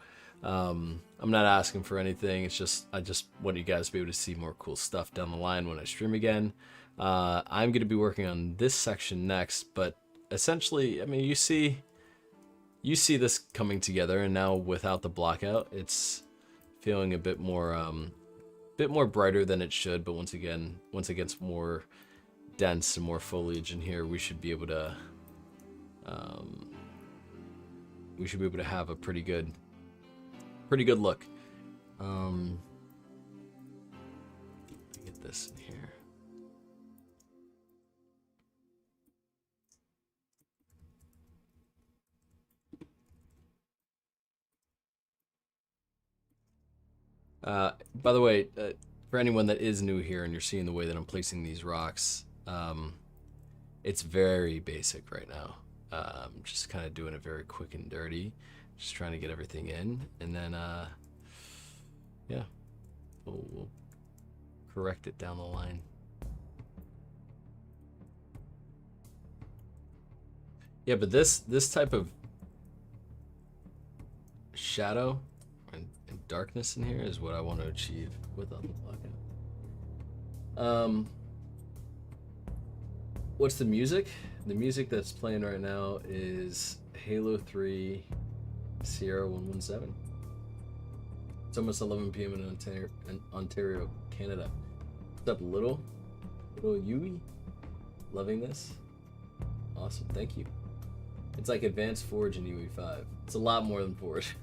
I'm not asking for anything. It's just I just want you guys to be able to see more cool stuff down the line when I stream again. I'm going to be working on this section next, but essentially, I mean, you see this coming together, and now without the blockout, it's feeling a bit more brighter than it should. But once it gets more dense and more foliage in here, we should be able to have a pretty good look. Let me get this in here. By the way, for anyone that is new here and you're seeing the way that I'm placing these rocks, it's very basic right now. I'm just kind of doing it very quick and dirty, just trying to get everything in, and then yeah, we'll correct it down the line. Yeah, but this type of shadow and darkness in here is what I want to achieve without the blackout. What's the music? The music that's playing right now is Halo 3 Sierra 117. It's almost 11 p.m. in Ontario, Canada. What's up, little Yui? Loving this? Awesome, thank you. It's like Advanced Forge and UE5. It's a lot more than Forge.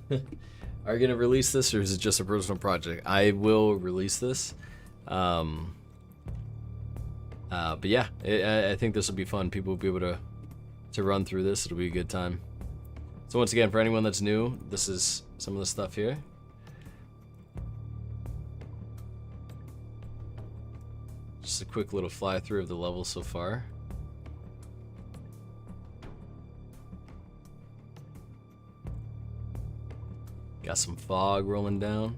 Are you gonna release this, or is it just a personal project? I will release this. But yeah, I think this will be fun. People will be able to run through this. It'll be a good time. So once again, for anyone that's new, this is some of the stuff here. Just a quick little fly through of the level so far. Got some fog rolling down.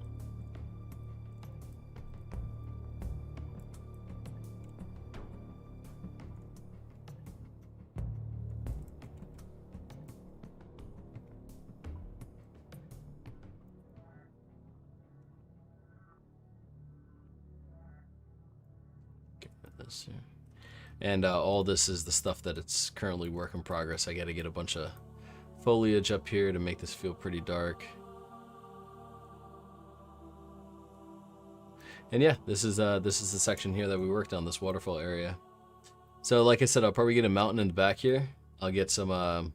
Get rid of this here. And all this is the stuff that it's currently work in progress. I got to get a bunch of foliage up here to make this feel pretty dark. And yeah, this is the section here that we worked on, this waterfall area. So like I said, I'll probably get a mountain in the back here. I'll get some of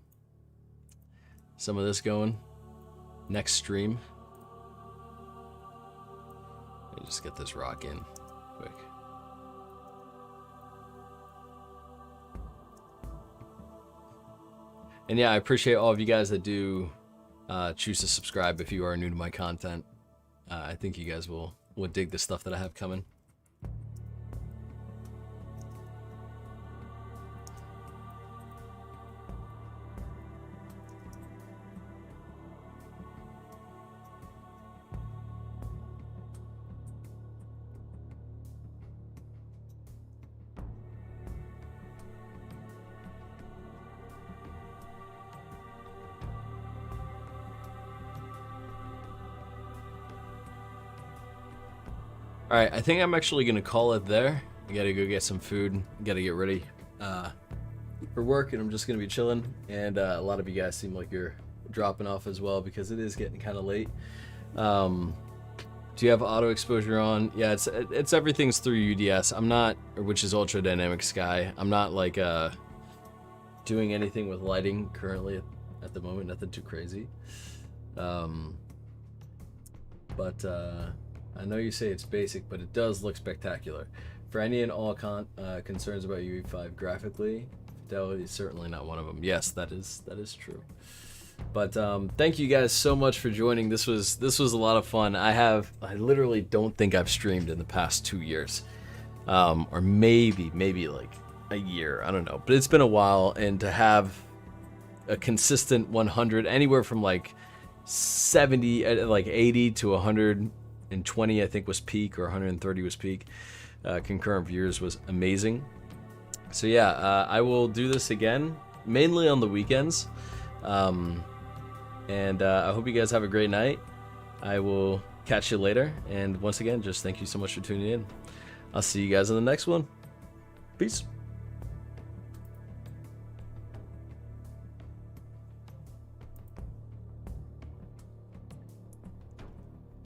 this going next stream. Let me just get this rock in quick. And yeah, I appreciate all of you guys that do choose to subscribe if you are new to my content. I think you guys will dig the stuff that I have coming. All right, I think I'm actually gonna call it there. I gotta go get some food, gotta get ready for work, and I'm just gonna be chilling. And a lot of you guys seem like you're dropping off as well because it is getting kind of late. Do you have auto exposure on? Yeah, it's everything's through UDS. I'm not, which is ultra dynamic sky. I'm not like doing anything with lighting currently at the moment. Nothing too crazy. I know you say it's basic, but it does look spectacular. For any and all concerns about UE5 graphically, fidelity is certainly not one of them. Yes, that is true. But thank you guys so much for joining. This was a lot of fun. I literally don't think I've streamed in the past 2 years, or maybe like a year. I don't know, but it's been a while, and to have a consistent 100, anywhere from like 70, like 80 to 120, I think was peak, or 130 was peak. Concurrent viewers was amazing. So yeah, I will do this again, mainly on the weekends. And I hope you guys have a great night. I will catch you later. And once again, just thank you so much for tuning in. I'll see you guys in the next one. Peace.